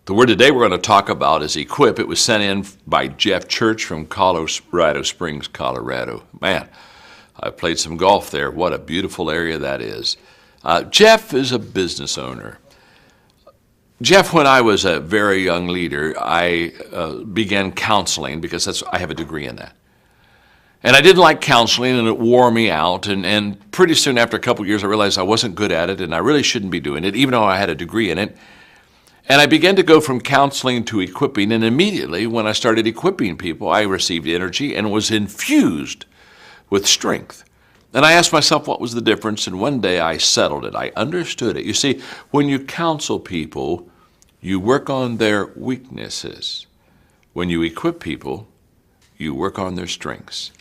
The word today we're going to talk about is equip. It was sent in by Jeff Church from Colorado Springs, Colorado. Man, I played some golf there. What a beautiful area that is. Jeff is a business owner. Jeff, when I was a very young leader, I began counseling because I have a degree in that. And I didn't like counseling, and it wore me out. And pretty soon after a couple of years, I realized I wasn't good at it, and I really shouldn't be doing it, even though I had a degree in it. And I began to go from counseling to equipping, and immediately when I started equipping people, I received energy and was infused with strength. And I asked myself what was the difference, and one day I settled it. I understood it. You see, when you counsel people, you work on their weaknesses. When you equip people, you work on their strengths.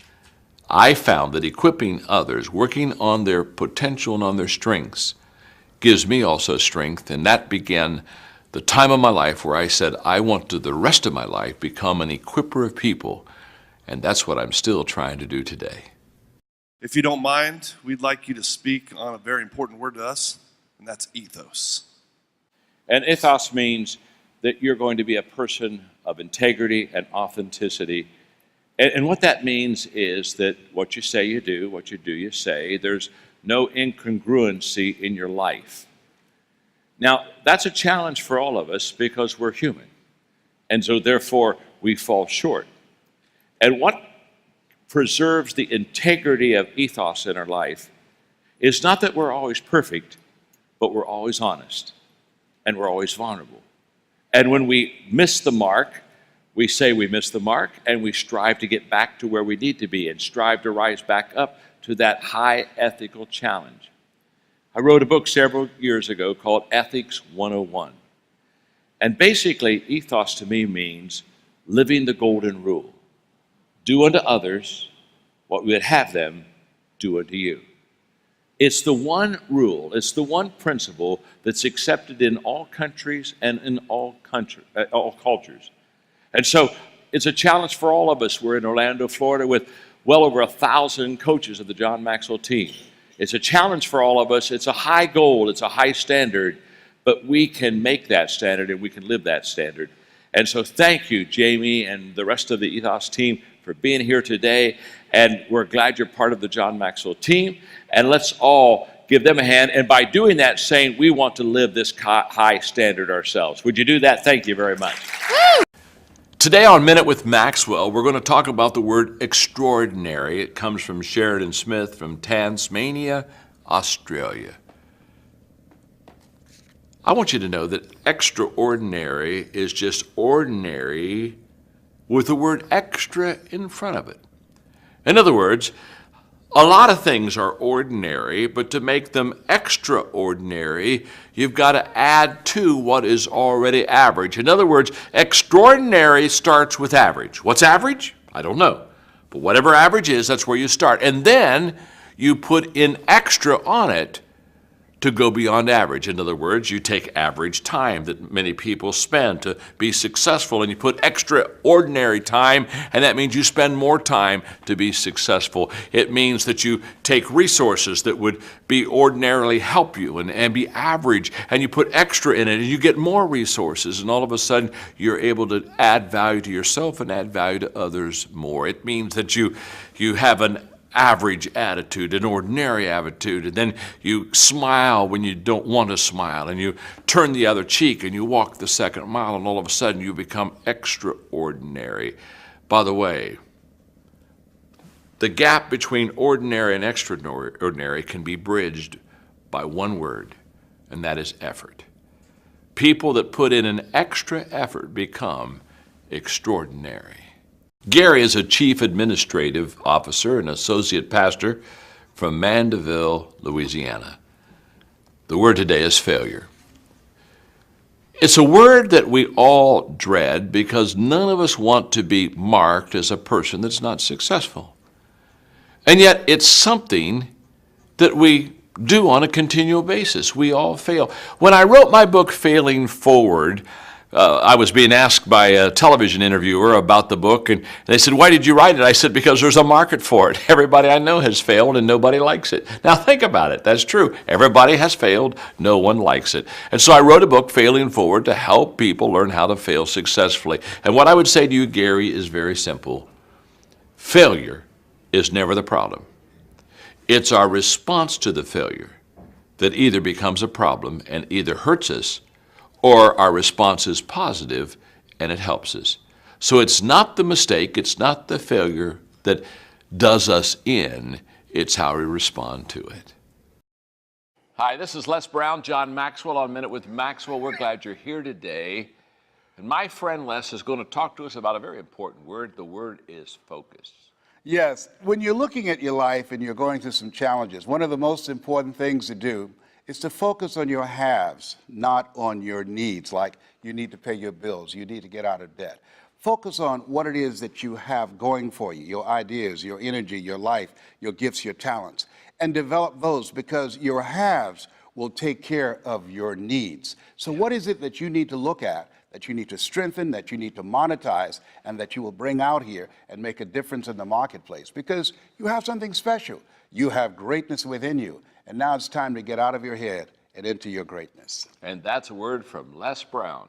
I found that equipping others, working on their potential and on their strengths, gives me also strength, and that began the time of my life where I said, I want to the rest of my life become an equipper of people, and that's what I'm still trying to do today.
If you don't mind, we'd like you to speak on a very important word to us, and that's ethos.
And ethos means that you're going to be a person of integrity and authenticity. And what that means is that what you say you do, what you do you say. There's no incongruency in your life. Now, that's a challenge for all of us because we're human. And so therefore, we fall short. And what preserves the integrity of ethos in our life is not that we're always perfect, but we're always honest and we're always vulnerable. And when we miss the mark, we say we missed the mark and we strive to get back to where we need to be and strive to rise back up to that high ethical challenge. I wrote a book several years ago called Ethics 101. And basically, ethos to me means living the golden rule. Do unto others what we would have them do unto you. It's the one rule, it's the one principle that's accepted in all countries and in all cultures. And so it's a challenge for all of us. We're in Orlando, Florida with well over 1,000 coaches of the John Maxwell team. It's a challenge for all of us. It's a high goal. It's a high standard, but we can make that standard and we can live that standard. And so thank you, Jamie, and the rest of the Ethos team for being here today. And we're glad you're part of the John Maxwell team. And let's all give them a hand. And by doing that, saying we want to live this high standard ourselves. Would you do that? Thank you very much.
Today on Minute with Maxwell, we're going to talk about the word extraordinary. It comes from Sheridan Smith from Tasmania, Australia. I want you to know that extraordinary is just ordinary with the word extra in front of it. In other words, a lot of things are ordinary, but to make them extraordinary, you've got to add to what is already average. In other words, extraordinary starts with average. What's average? I don't know. But whatever average is, that's where you start. And then you put in extra on it to go beyond average. In other words, you take average time that many people spend to be successful, and you put extraordinary time, and that means you spend more time to be successful. It means that you take resources that would be ordinarily help you and be average, and you put extra in it, and you get more resources, and all of a sudden you're able to add value to yourself and add value to others more. It means that you have an average attitude, an ordinary attitude, and then you smile when you don't want to smile, and you turn the other cheek, and you walk the second mile, and all of a sudden you become extraordinary. By the way, the gap between ordinary and extraordinary can be bridged by one word, and that is effort. People that put in an extra effort become extraordinary. Gary is a chief administrative officer and associate pastor from Mandeville, Louisiana. The word today is failure. It's a word that we all dread because none of us want to be marked as a person that's not successful. And yet it's something that we do on a continual basis. We all fail. When I wrote my book, Failing Forward, I was being asked by a television interviewer about the book, and they said, "Why did you write it?" I said, "Because there's a market for it. Everybody I know has failed, and nobody likes it." Now think about it. That's true. Everybody has failed. No one likes it. And so I wrote a book, Failing Forward, to help people learn how to fail successfully. And what I would say to you, Gary, is very simple. Failure is never the problem. It's our response to the failure that either becomes a problem and either hurts us, or our response is positive and it helps us. So it's not the mistake, it's not the failure that does us in, it's how we respond to it. Hi, this is Les Brown, John Maxwell on Minute with Maxwell. We're glad you're here today. And my friend Les is going to talk to us about a very important word. The word is focus.
Yes, when you're looking at your life and you're going through some challenges, one of the most important things to do is to focus on your haves, not on your needs, like you need to pay your bills, you need to get out of debt. Focus on what it is that you have going for you, your ideas, your energy, your life, your gifts, your talents, and develop those, because your haves will take care of your needs. So what is it that you need to look at, that you need to strengthen, that you need to monetize, and that you will bring out here and make a difference in the marketplace? Because you have something special. You have greatness within you. And now it's time to get out of your head and into your greatness.
And that's a word from Les Brown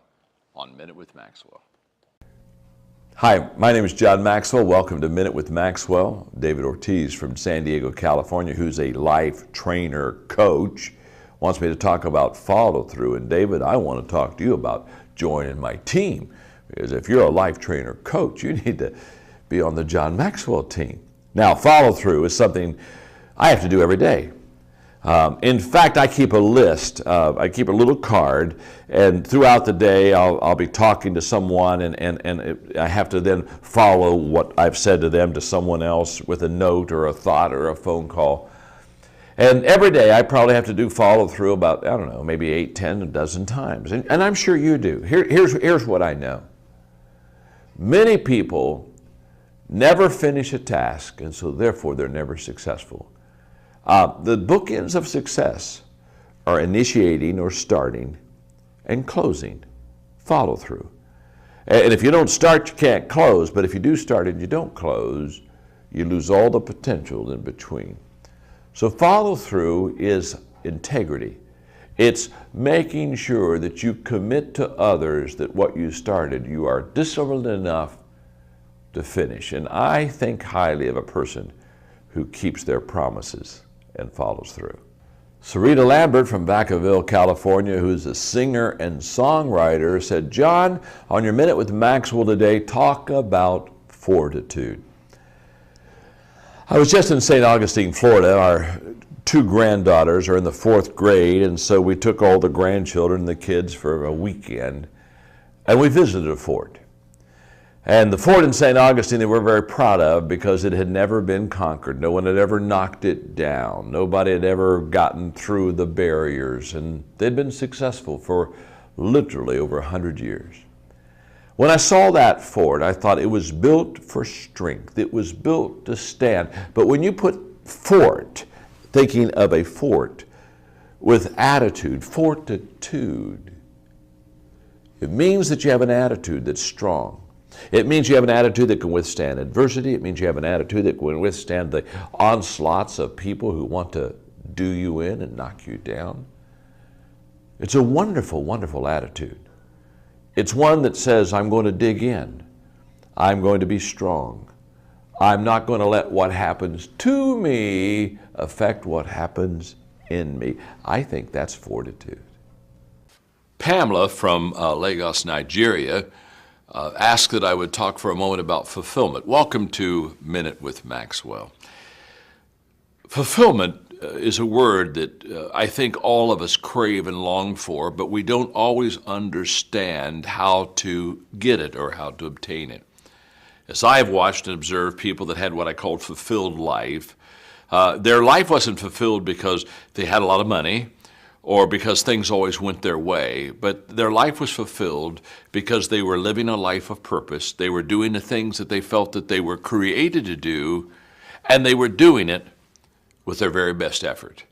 on Minute with Maxwell.
Hi, my name is John Maxwell. Welcome to Minute with Maxwell. David Ortiz from San Diego, California, who's a life trainer coach, wants me to talk about follow through. And David, I want to talk to you about joining my team. Because if you're a life trainer coach, you need to be on the John Maxwell team. Now, follow through is something I have to do every day. In fact, I keep a list. I keep a little card, and throughout the day, I'll be talking to someone, and I have to then follow what I've said to them to someone else with a note or a thought or a phone call. And every day, I probably have to do follow through about, I don't know, maybe 8, 10, a dozen times. And I'm sure you do. Here's what I know. Many people never finish a task, and so therefore they're never successful. The bookends of success are initiating or starting and closing, follow through. And if you don't start, you can't close, but if you do start and you don't close, you lose all the potential in between. So follow through is integrity. It's making sure that you commit to others that what you started, you are disciplined enough to finish. And I think highly of a person who keeps their promises and follows through. Sarita Lambert from Vacaville, California, who's a singer and songwriter, said, "John, on your Minute with Maxwell today, talk about fortitude." I was just in St. Augustine, Florida. Our 2 granddaughters are in the 4th grade, and so we took all the grandchildren and the kids for a weekend, and we visited a fort. And the fort in St. Augustine they were very proud of because it had never been conquered. No one had ever knocked it down. Nobody had ever gotten through the barriers, and they'd been successful for literally over 100 years. When I saw that fort, I thought it was built for strength. It was built to stand. But when you put fort, thinking of a fort,
with attitude, fortitude. It means that you have an attitude that's strong. It means you have an attitude that can withstand adversity. It means you have an attitude that can withstand the onslaughts of people who want to do you in and knock you down. It's a wonderful, wonderful attitude. It's one that says, I'm going to dig in. I'm going to be strong. I'm not going to let what happens to me affect what happens in me. I think that's fortitude. Pamela from Lagos, Nigeria, asked that I would talk for a moment about fulfillment. Welcome to Minute with Maxwell. Fulfillment is a word that I think all of us crave and long for, but we don't always understand how to get it or how to obtain it. As I've watched and observed people that had what I called fulfilled life, their life wasn't fulfilled because they had a lot of money or because things always went their way, but their life was fulfilled because they were living a life of purpose. They were doing the things that they felt that they were created to do, and they were doing it with their very best effort.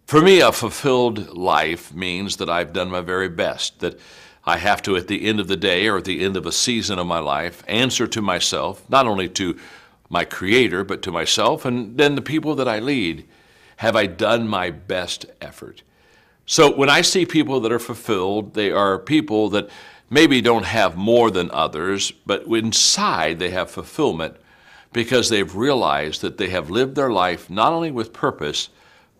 For me, a fulfilled life means that I've done my very best, that I have to, at the end of the day or at the end of a season of my life, answer to myself, not only to my Creator, but to myself and then the people that I lead. Have I done my best effort? So when I see people that are fulfilled, they are people that maybe don't have more than others, but inside they have fulfillment because they've realized that they have lived their life not only with purpose,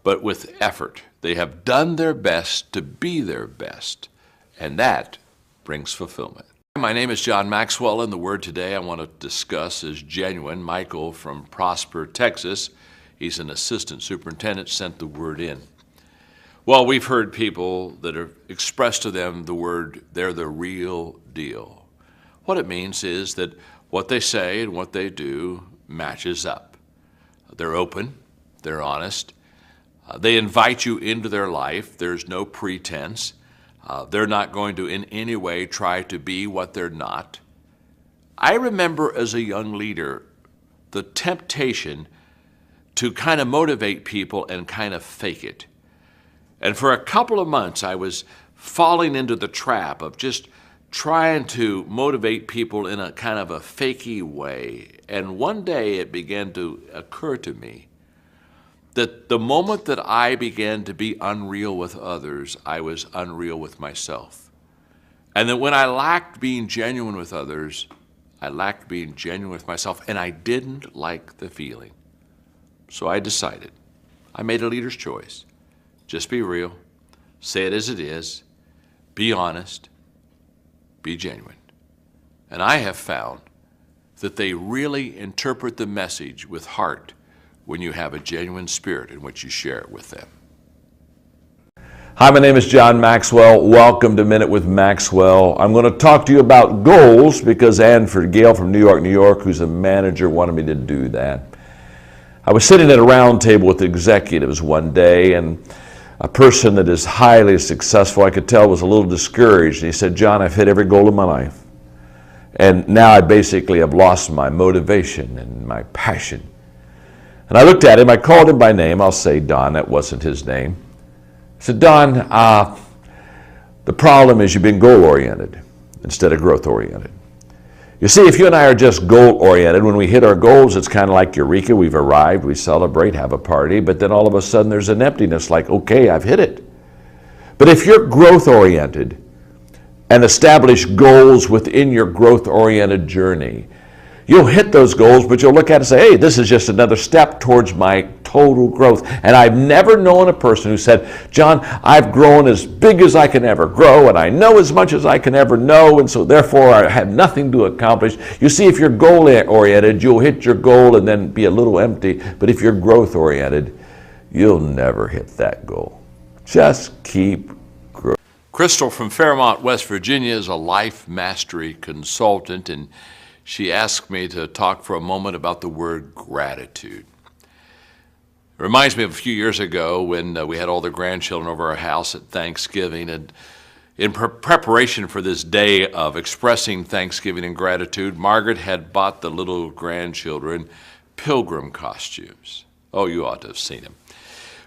but with effort. They have done their best to be their best. And that brings fulfillment. My name is John Maxwell, and the word today I want to discuss is genuine. Michael from Prosper, Texas, he's an assistant superintendent, sent the word in. Well, we've heard people that have expressed to them the word, they're the real deal. What it means is that what they say and what they do matches up. They're open, they're honest, they invite you into their life, there's no pretense. They're not going to in any way try to be what they're not. I remember as a young leader the temptation to kind of motivate people and kind of fake it. And for a couple of months I was falling into the trap of just trying to motivate people in a kind of a fakey way. And one day it began to occur to me that the moment that I began to be unreal with others, I was unreal with myself. And that when I lacked being genuine with others, I lacked being genuine with myself, and I didn't like the feeling. So I decided, I made a leader's choice. Just be real, say it as it is, be honest, be genuine. And I have found that they really interpret the message with heart when you have a genuine spirit in which you share it with them. Hi, my name is John Maxwell. Welcome to Minute with Maxwell. I'm going to talk to you about goals because Anford Gale from New York, who's a manager, wanted me to do that. I was sitting at a round table with executives one day, and a person that is highly successful, I could tell, was a little discouraged. And he said, John, I've hit every goal of my life. And now I basically have lost my motivation and my passion. And I looked at him, I called him by name. I'll say Don, that wasn't his name. I said, Don, the problem is you've been goal-oriented instead of growth-oriented. You see, if you and I are just goal-oriented, when we hit our goals, it's kind of like Eureka, we've arrived, we celebrate, have a party, but then all of a sudden there's an emptiness like, okay, I've hit it. But if you're growth-oriented and establish goals within your growth-oriented journey, you'll hit those goals, but you'll look at it and say, hey, this is just another step towards my total growth. And I've never known a person who said, John, I've grown as big as I can ever grow, and I know as much as I can ever know, and so therefore I have nothing to accomplish. You see, if you're goal-oriented, you'll hit your goal and then be a little empty. But if you're growth-oriented, you'll never hit that goal. Just keep growing. Crystal from Fairmont, West Virginia is a life mastery consultant, and she asked me to talk for a moment about the word gratitude. It reminds me of a few years ago when we had all the grandchildren over our house at Thanksgiving, and in preparation for this day of expressing thanksgiving and gratitude, Margaret had bought the little grandchildren pilgrim costumes. Oh, you ought to have seen them.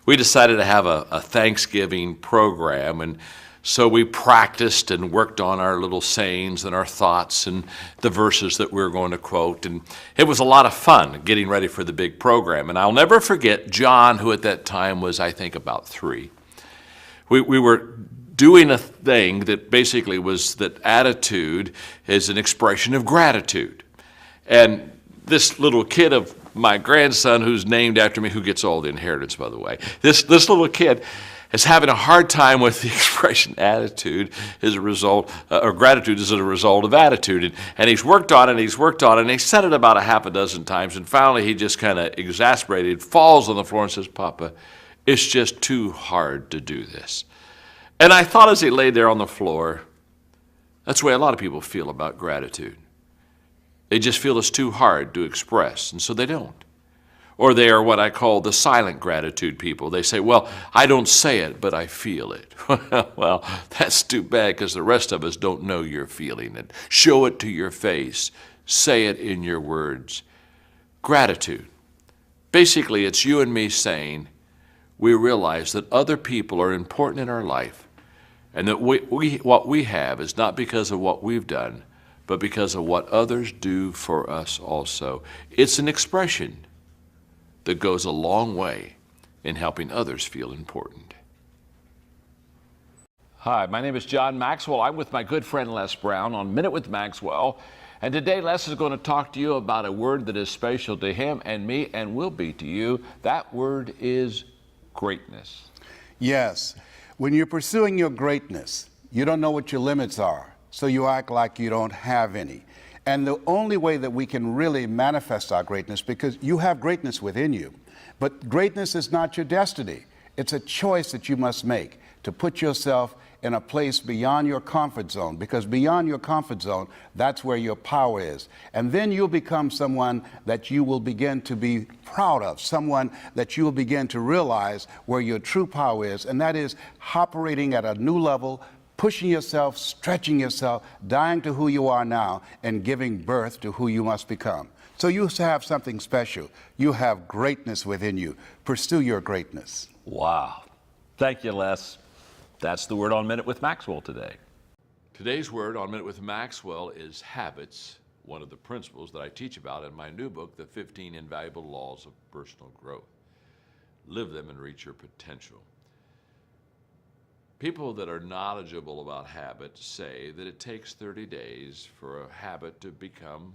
we decided to have a Thanksgiving program, and so we practiced and worked on our little sayings and our thoughts and the verses that we were going to quote, and it was a lot of fun getting ready for the big program. And I'll never forget John, who at that time was, I think, about 3. We were doing a thing that basically was that attitude is an expression of gratitude. And this little kid of my grandson, who's named after me, who gets all the inheritance, by the way, this little kid is having a hard time with the expression attitude as a result, or gratitude as a result of attitude. And he's worked on it, and he's worked on it, and he said it about a half a dozen times, and finally he just kind of exasperated, falls on the floor and says, "Papa, it's just too hard to do this." And I thought as he laid there on the floor, that's the way a lot of people feel about gratitude. They just feel it's too hard to express, and so they don't. Or they are what I call the silent gratitude people. They say, "Well, I don't say it, but I feel it." Well, that's too bad, because the rest of us don't know you're feeling it. Show it to your face. Say it in your words. Gratitude. Basically, it's you and me saying we realize that other people are important in our life, and that what we have is not because of what we've done, but because of what others do for us also. It's an expression that goes a long way in helping others feel important. Hi, my name is John Maxwell. I'm with my good friend Les Brown on Minute with Maxwell. And today Les is going to talk to you about a word that is special to him and me and will be to you. That word is greatness.
Yes. When you're pursuing your greatness, you don't know what your limits are, so you act like you don't have any. And the only way that we can really manifest our greatness, because you have greatness within you, but greatness is not your destiny. It's a choice that you must make to put yourself in a place beyond your comfort zone, because beyond your comfort zone, that's where your power is. And then you'll become someone that you will begin to be proud of, someone that you will begin to realize where your true power is, and that is operating at a new level, pushing yourself, stretching yourself, dying to who you are now, and giving birth to who you must become. So you have something special. You have greatness within you. Pursue your greatness.
Wow. Thank you, Les. That's the word on Minute with Maxwell today.
Today's word on Minute with Maxwell is habits, one of the principles that I teach about in my new book, The 15 Invaluable Laws of Personal Growth. Live them and reach your potential. People that are knowledgeable about habits say that it takes 30 days for a habit to become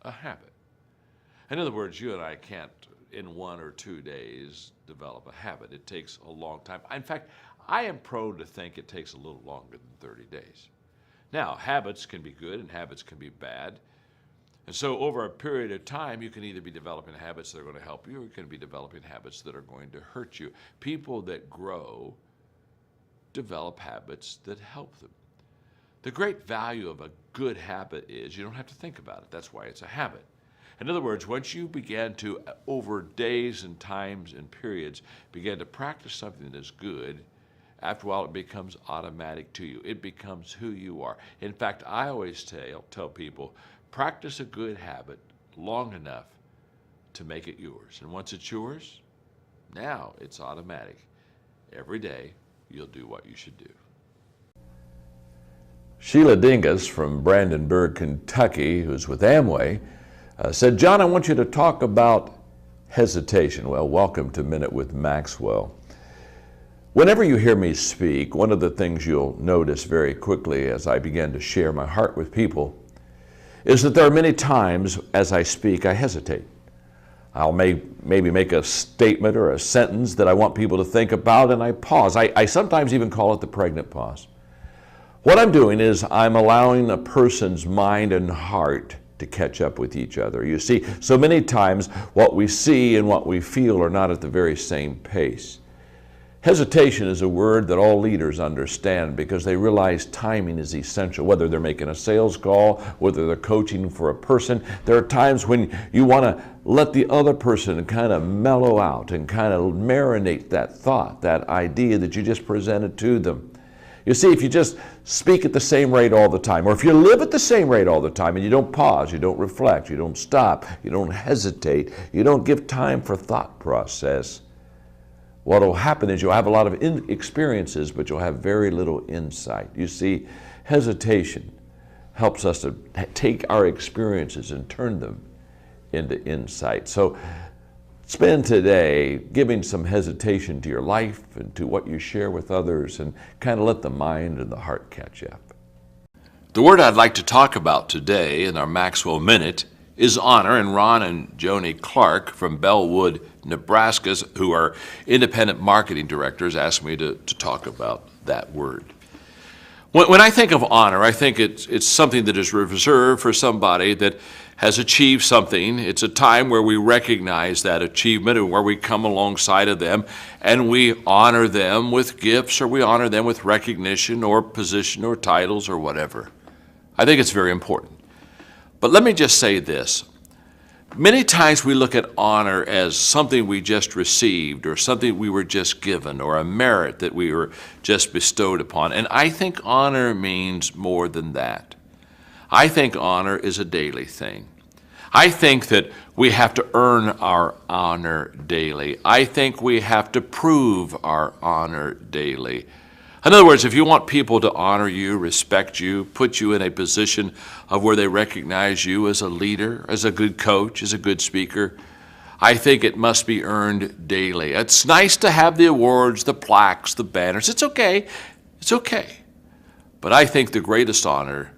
a habit. In other words, you and I can't, in 1 or 2 days, develop a habit. It takes a long time. In fact, I am prone to think it takes a little longer than 30 days. Now, habits can be good and habits can be bad. And so over a period of time, you can either be developing habits that are going to help you, or you can be developing habits that are going to hurt you. People that grow develop habits that help them. The great value of a good habit is you don't have to think about it. That's why it's a habit. In other words, once you begin to, over days and times and periods, begin to practice something that is good, after a while it becomes automatic to you. It becomes who you are. In fact, I always tell people, practice a good habit long enough to make it yours. And once it's yours, now it's automatic. Every day, you'll do what you should do.
Sheila Dingus from Brandenburg, Kentucky, who's with Amway, said, "John, I want you to talk about hesitation." Well, welcome to Minute with Maxwell. Whenever you hear me speak, one of the things you'll notice very quickly as I begin to share my heart with people is that there are many times as I speak, I hesitate. I'll maybe make a statement or a sentence that I want people to think about, and I pause. I sometimes even call it the pregnant pause. What I'm doing is I'm allowing a person's mind and heart to catch up with each other. You see, so many times what we see and what we feel are not at the very same pace. Hesitation is a word that all leaders understand because they realize timing is essential. Whether they're making a sales call, whether they're coaching for a person, there are times when you want to let the other person kind of mellow out and kind of marinate that thought, that idea that you just presented to them. You see, if you just speak at the same rate all the time, or if you live at the same rate all the time and you don't pause, you don't reflect, you don't stop, you don't hesitate, you don't give time for thought process,
what will happen is you'll have a lot of experiences, but you'll have very little insight. You see, hesitation helps us to take our experiences and turn them into insight. So spend today giving some hesitation to your life and to what you share with others, and kind of let the mind and the heart catch up. The word I'd like to talk about today in our Maxwell Minute is honor, and Ron and Joni Clark from Bellwood, Nebraska, who are independent marketing directors, asked me to talk about that word. When I think of honor, I think it's something that is reserved for somebody that has achieved something. It's a time where we recognize that achievement and where we come alongside of them and we honor them with gifts, or we honor them with recognition or position or titles or whatever. I think it's very important. But let me just say this. Many times we look at honor as something we just received, or something we were just given, or a merit that we were just bestowed upon. And I think honor means more than that. I think honor is a daily thing. I think that we have to earn our honor daily. I think we have to prove our honor daily. In other words, if you want people to honor you, respect you, put you in a position of where they recognize you as a leader, as a good coach, as a good speaker, I think it must be earned daily. It's nice to have the awards, the plaques, the banners. It's okay. It's okay. But I think the greatest honor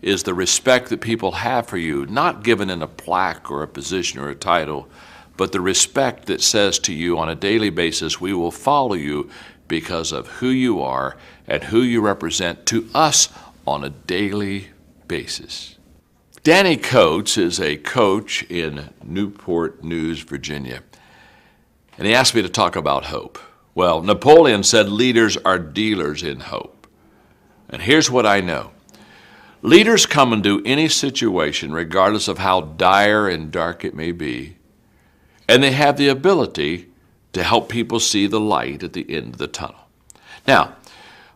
is the respect that people have for you, not given in a plaque or a position or a title, but the respect that says to you on a daily basis, we will follow you because of who you are and who you represent to us on a daily basis. Danny Coates is a coach in Newport News, Virginia, and he asked me to talk about hope. Well, Napoleon said leaders are dealers in hope. And here's what I know. Leaders come into any situation, regardless of how dire and dark it may be, and they have the ability to help people see the light at the end of the tunnel. Now,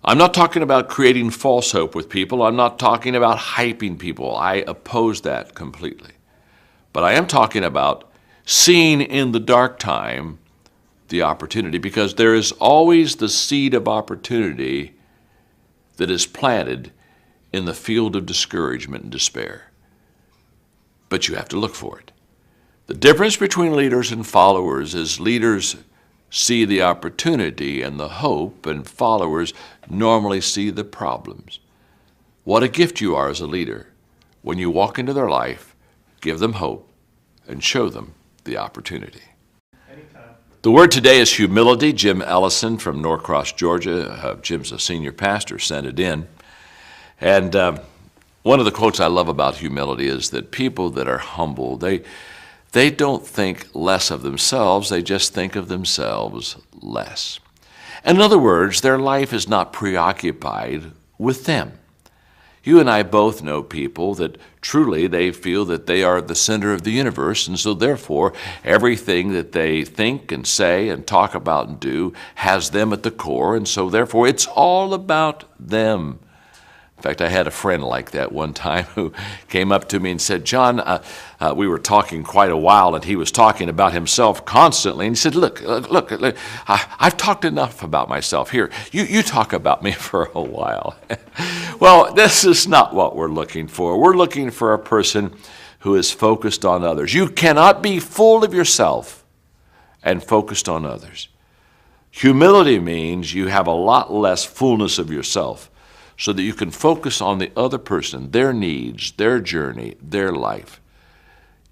I'm not talking about creating false hope with people. I'm not talking about hyping people. I oppose that completely. But I am talking about seeing in the dark time the opportunity, because there is always the seed of opportunity that is planted in the field of discouragement and despair. But you have to look for it. The difference between leaders and followers is leaders see the opportunity and the hope, and followers normally see the problems. What a gift you are as a leader when you walk into their life, give them hope, and show them the opportunity. The word today is humility. Jim Ellison from Norcross, Georgia. Jim's a senior pastor, sent it in. And one of the quotes I love about humility is that people that are humble, they don't think less of themselves, they just think of themselves less. In other words, their life is not preoccupied with them. You and I both know people that truly they feel that they are the center of the universe, and so therefore everything that they think and say and talk about and do has them at the core, and so therefore it's all about them. In fact, I had a friend like that one time who came up to me and said, John, we were talking quite a while, and he was talking about himself constantly. And he said, look, I've talked enough about myself. Here, you talk about me for a while. Well, this is not what we're looking for. We're looking for a person who is focused on others. You cannot be full of yourself and focused on others. Humility means you have a lot less fullness of yourself, so that you can focus on the other person, their needs, their journey, their life.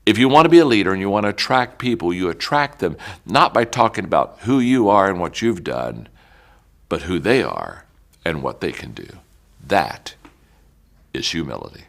If you want to be a leader and you want to attract people, you attract them not by talking about who you are and what you've done, but who they are and what they can do. That is humility.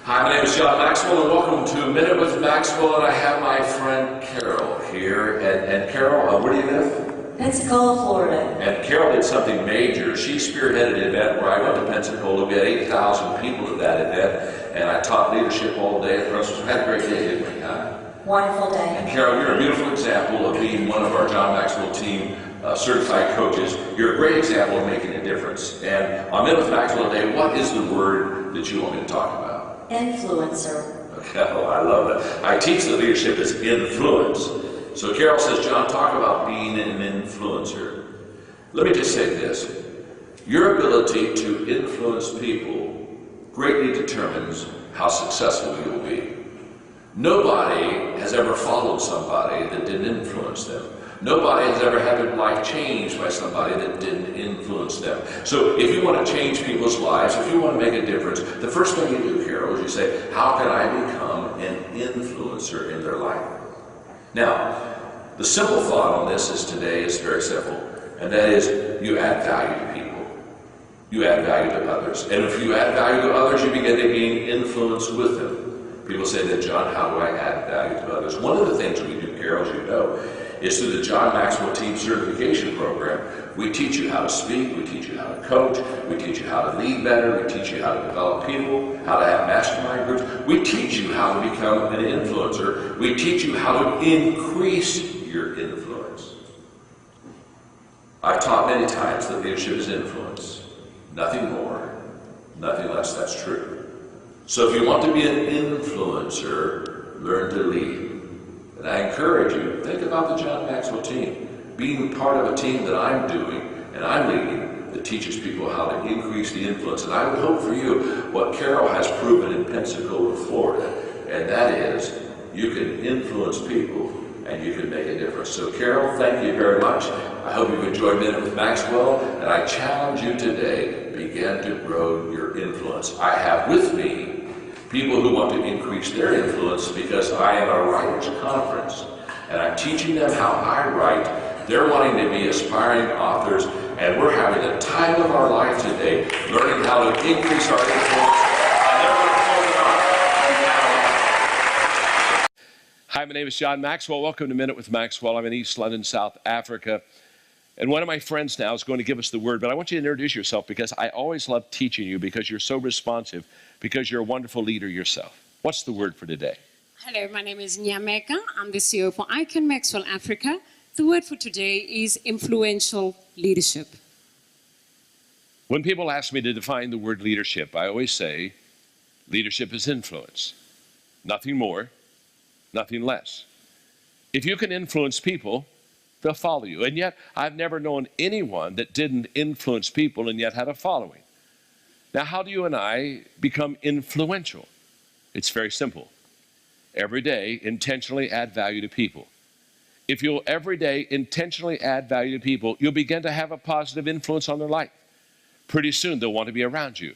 Hi, my name is John Maxwell, and welcome to A Minute with Maxwell, and I have my friend Carol here. And Carol, where do you live?
Pensacola, Florida.
And Carol did something major. She spearheaded an event where I went to Pensacola. We had 8,000 people at that event, and I taught leadership all day at Brussels. We had a great day, didn't we?
Wonderful day.
And Carol, you're a beautiful example of being one of our John Maxwell team certified coaches. You're a great example of making a difference. And on Minute with Maxwell today, what is the word that you want me to talk about?
Influencer.
Okay, oh, I love that. I teach that leadership is influence. So Carol says, John, talk about being an influencer. Let me just say this. Your ability to influence people greatly determines how successful you will be. Nobody has ever followed somebody that didn't influence them. Nobody has ever had their life changed by somebody that didn't influence them. So if you want to change people's lives, if you want to make a difference, the first thing you do, Carol, is you say, how can I become an influencer in their life? Now, the simple thought on this is today is very simple, and that is you add value to people. You add value to others. And if you add value to others, you begin to gain influence with them. People say that, John, how do I add value to others? One of the things we do, Carol, as you know, is through the John Maxwell Team Certification Program. We teach you how to speak, we teach you how to coach, we teach you how to lead better, we teach you how to develop people, how to have mastermind groups. We teach you how to become an influencer. We teach you how to increase your influence. I've taught many times that leadership is influence. Nothing more, nothing less. That's true. So if you want to be an influencer, learn to lead. And I encourage you, think about the John Maxwell team. Being part of a team that I'm doing and I'm leading that teaches people how to increase the influence. And I would hope for you what Carol has proven in Pensacola, Florida, and that is you can influence people and you can make a difference. So Carol, thank you very much. I hope you've enjoyed Minute with Maxwell, and I challenge you today, begin to grow your influence. I have with me people who want to increase their influence because I am at a writers' conference, and I'm teaching them how I write. They're wanting to be aspiring authors, and we're having the time of our life today, learning how to increase our influence, and they're going to pull it off.
Hi, my name is John Maxwell. Welcome to Minute with Maxwell. I'm in East London, South Africa. And one of my friends now is going to give us the word, but I want you to introduce yourself because I always love teaching you because you're so responsive, because you're a wonderful leader yourself. What's the word for today?
Hello, my name is Nyameka. I'm the CEO for Icon Maxwell Africa. The word for today is influential leadership.
When people ask me to define the word leadership, I always say leadership is influence. Nothing more, nothing less. If you can influence people, they'll follow you. And yet, I've never known anyone that didn't influence people and yet had a following. Now, how do you and I become influential? It's very simple. Every day, intentionally add value to people. If you'll every day intentionally add value to people, you'll begin to have a positive influence on their life. Pretty soon, they'll want to be around you.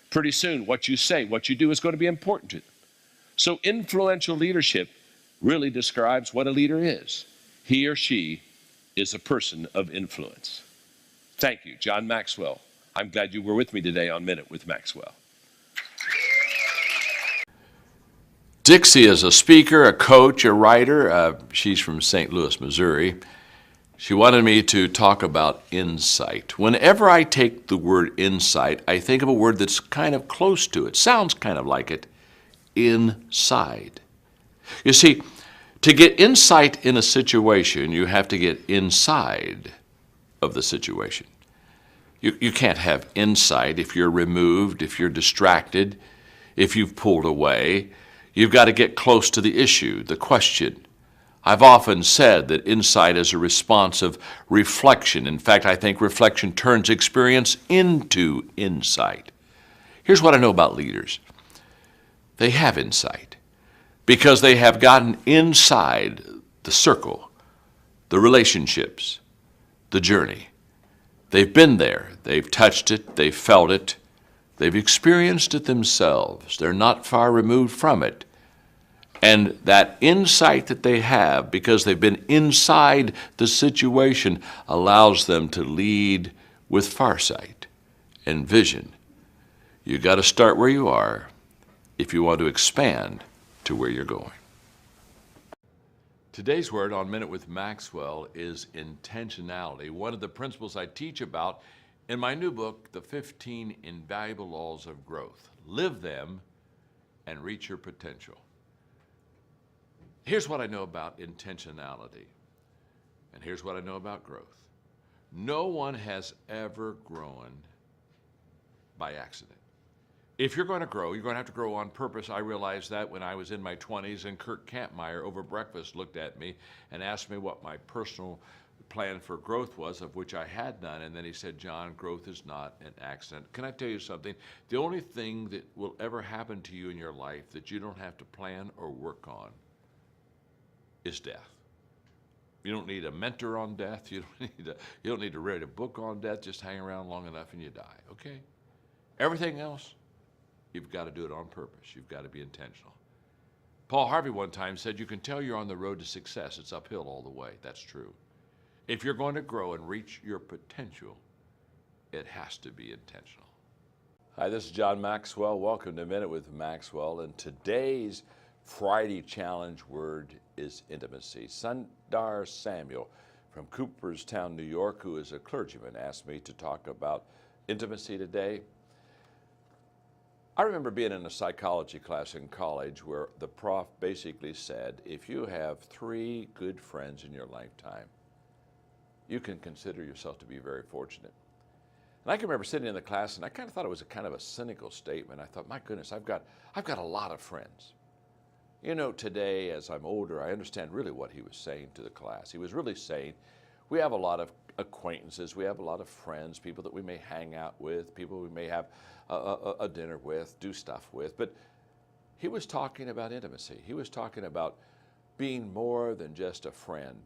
Pretty soon, what you say, what you do is going to be important to them. So influential leadership really describes what a leader is. He or she is a person of influence. Thank you, John Maxwell. I'm glad you were with me today on Minute with Maxwell.
Dixie is a speaker, a coach, a writer. She's from St. Louis, Missouri. She wanted me to talk about insight. Whenever I take the word insight, I think of a word that's kind of close to it, sounds kind of like it, inside. You see, to get insight in a situation, you have to get inside of the situation. You can't have insight if you're removed, if you're distracted, if you've pulled away. You've got to get close to the issue, the question. I've often said that insight is a response of reflection. In fact, I think reflection turns experience into insight. Here's what I know about leaders. They have insight because they have gotten inside the circle, the relationships, the journey. They've been there. They've touched it. They've felt it. They've experienced it themselves. They're not far removed from it. And that insight that they have, because they've been inside the situation, allows them to lead with farsight and vision. You've got to start where you are if you want to expand to where you're going. Today's word on Minute with Maxwell is intentionality, one of the principles I teach about in my new book, The 15 Invaluable Laws of Growth. Live them and reach your potential. Here's what I know about intentionality, and here's what I know about growth. No one has ever grown by accident. If you're going to grow, you're going to have to grow on purpose. I realized that when I was in my 20s, and Kirk Campmeyer over breakfast looked at me and asked me what my personal plan for growth was, of which I had none. And then he said, John, growth is not an accident. Can I tell you something? The only thing that will ever happen to you in your life that you don't have to plan or work on is death. You don't need a mentor on death. You don't need to read a book on death. Just hang around long enough and you die, okay? Everything else, you've got to do it on purpose. You've got to be intentional. Paul Harvey one time said, you can tell you're on the road to success. It's uphill all the way. That's true. If you're going to grow and reach your potential, it has to be intentional. Hi, this is John Maxwell. Welcome to Minute with Maxwell. And today's Friday challenge word is intimacy. Sundar Samuel from Cooperstown, New York, who is a clergyman, asked me to talk about intimacy today. I remember being in a psychology class in college where the prof basically said, if you have 3 good friends in your lifetime, you can consider yourself to be very fortunate. And I can remember sitting in the class and I kind of thought it was a kind of a cynical statement. I thought, my goodness, I've got a lot of friends. You know, today as I'm older, I understand really what he was saying to the class. He was really saying, we have a lot of acquaintances, we have a lot of friends, people that we may hang out with, people we may have a dinner with, do stuff with. But he was talking about intimacy. He was talking about being more than just a friend,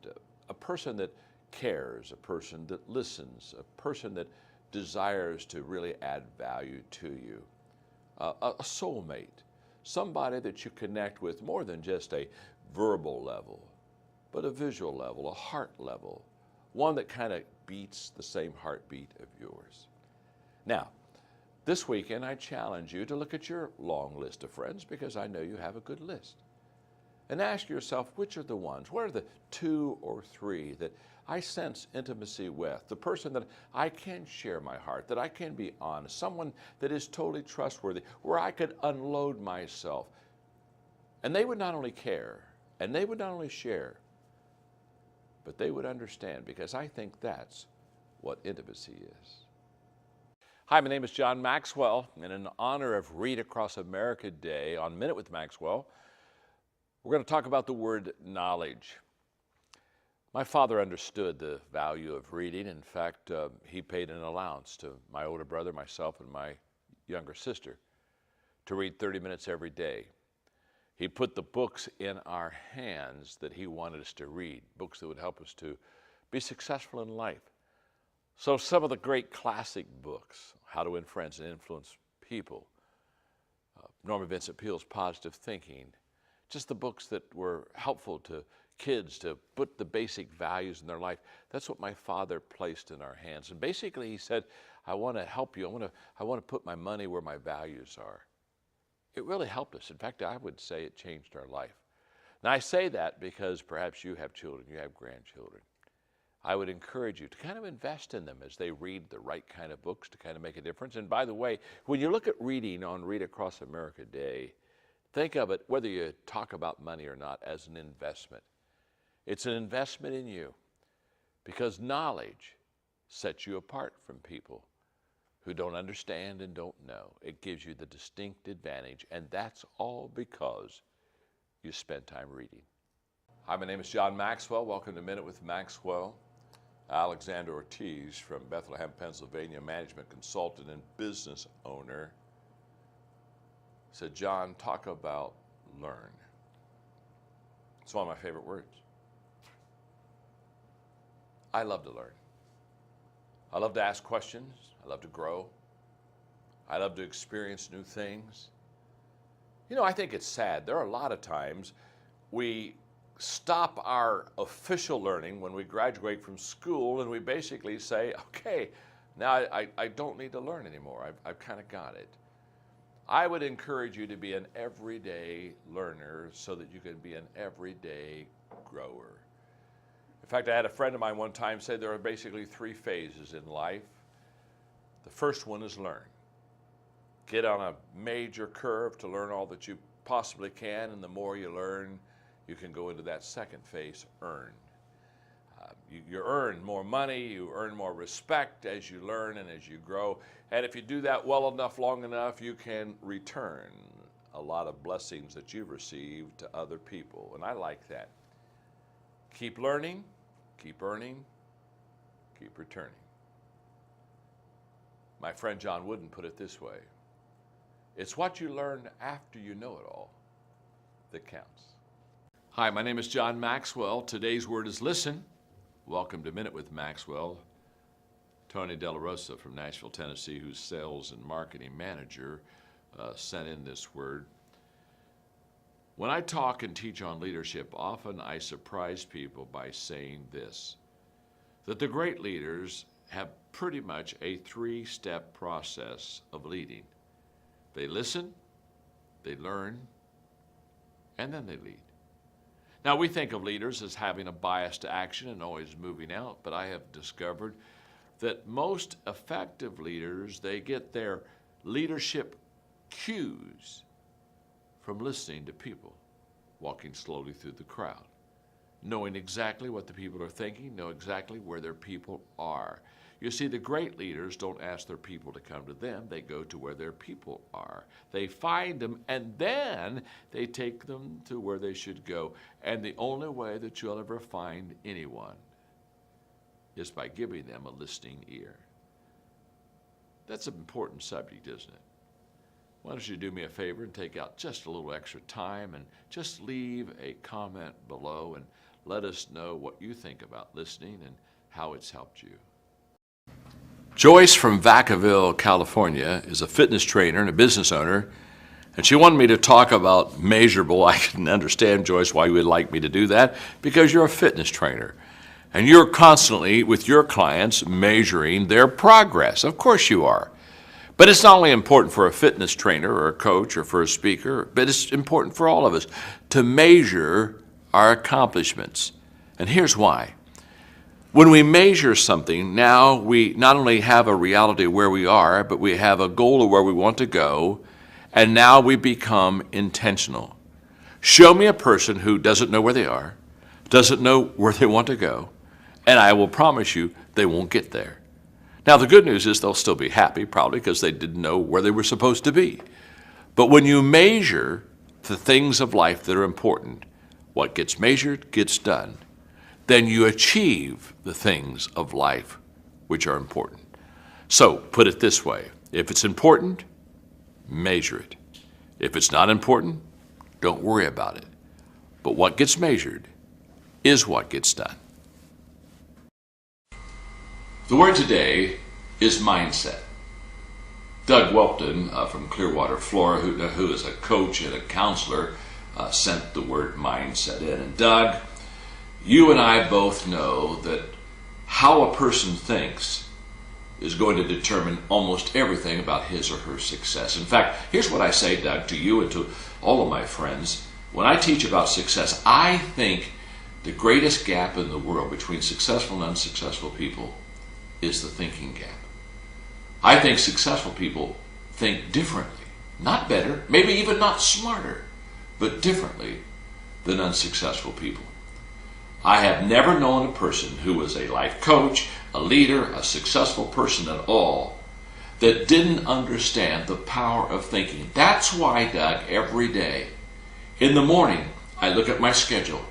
a person that cares, a person that listens, a person that desires to really add value to you, a soulmate, somebody that you connect with more than just a verbal level, but a visual level, a heart level, one that kind of beats the same heartbeat of yours. Now, this weekend I challenge you to look at your long list of friends, because I know you have a good list, and ask yourself, which are the ones, what are the 2 or 3 that I sense intimacy with, the person that I can share my heart, that I can be honest, someone that is totally trustworthy, where I could unload myself. And they would not only care, and they would not only share, but they would understand, because I think that's what intimacy is. Hi, my name is John Maxwell, and in honor of Read Across America Day on Minute with Maxwell, we're going to talk about the word knowledge. My father understood the value of reading. In fact, he paid an allowance to my older brother, myself, and my younger sister to read 30 minutes every day. He put the books in our hands that he wanted us to read, books that would help us to be successful in life. So some of the great classic books, How to Win Friends and Influence People, Norman Vincent Peale's Positive Thinking, just the books that were helpful to kids to put the basic values in their life. That's what my father placed in our hands. And basically he said, I want to help you. I want to put my money where my values are. It really helped us. In fact, I would say it changed our life. Now I say that because perhaps you have children, you have grandchildren. I would encourage you to kind of invest in them as they read the right kind of books to kind of make a difference. And by the way, when you look at reading on Read Across America Day, think of it, whether you talk about money or not, as an investment. It's an investment in you, because knowledge sets you apart from people who don't understand and don't know. It gives you the distinct advantage, and that's all because you spend time reading. Hi, my name is John Maxwell. Welcome to Minute with Maxwell. Alexander Ortiz from Bethlehem, Pennsylvania, management consultant and business owner, said, John, talk about learn. It's one of my favorite words. I love to learn. I love to ask questions. I love to grow. I love to experience new things. You know, I think it's sad. There are a lot of times we stop our official learning when we graduate from school and we basically say, okay, now I don't need to learn anymore. I've kind of got it. I would encourage you to be an everyday learner so that you can be an everyday grower. In fact, I had a friend of mine one time say there are basically 3 phases in life. The first one is learn. Get on a major curve to learn all that you possibly can, and the more you learn, you can go into that second phase, earn. You earn more money, you earn more respect as you learn and as you grow. And if you do that well enough, long enough, you can return a lot of blessings that you've received to other people. And I like that. Keep learning, keep earning, keep returning. My friend John Wooden put it this way: it's what you learn after you know it all that counts. Hi, my name is John Maxwell. Today's word is listen. Welcome to Minute with Maxwell. Tony De La Rosa from Nashville, Tennessee, who's sales and marketing manager, sent in this word. When I talk and teach on leadership, often I surprise people by saying this, that the great leaders have pretty much a three-step process of leading. They listen, they learn, and then they lead. Now, we think of leaders as having a bias to action and always moving out, but I have discovered that most effective leaders, they get their leadership cues from listening to people, walking slowly through the crowd, knowing exactly what the people are thinking, know exactly where their people are. You see, the great leaders don't ask their people to come to them. They go to where their people are. They find them, and then they take them to where they should go. And the only way that you'll ever find anyone is by giving them a listening ear. That's an important subject, isn't it? Why don't you do me a favor and take out just a little extra time and just leave a comment below and let us know what you think about listening and how it's helped you. Joyce from Vacaville, California, is a fitness trainer and a business owner, and she wanted me to talk about measurable. I can understand, Joyce, why you would like me to do that, because you're a fitness trainer, and you're constantly, with your clients, measuring their progress. Of course you are. But it's not only important for a fitness trainer or a coach or for a speaker, but it's important for all of us to measure our accomplishments. And here's why. When we measure something, now we not only have a reality of where we are, but we have a goal of where we want to go, and now we become intentional. Show me a person who doesn't know where they are, doesn't know where they want to go, and I will promise you they won't get there. Now, the good news is they'll still be happy, probably because they didn't know where they were supposed to be. But when you measure the things of life that are important, what gets measured gets done. Then you achieve the things of life which are important. So, put it this way. If it's important, measure it. If it's not important, don't worry about it. But what gets measured is what gets done. The word today is mindset. Doug Welton from Clearwater, Florida, who is a coach and a counselor, sent the word mindset in. And Doug, you and I both know that how a person thinks is going to determine almost everything about his or her success. In fact, here's what I say, Doug, to you and to all of my friends. When I teach about success, I think the greatest gap in the world between successful and unsuccessful people is the thinking gap. I think successful people think differently, not better, maybe even not smarter, but differently than unsuccessful people. I have never known a person who was a life coach, a leader, a successful person at all, that didn't understand the power of thinking. That's why, Doug, every day, in the morning, I look at my schedule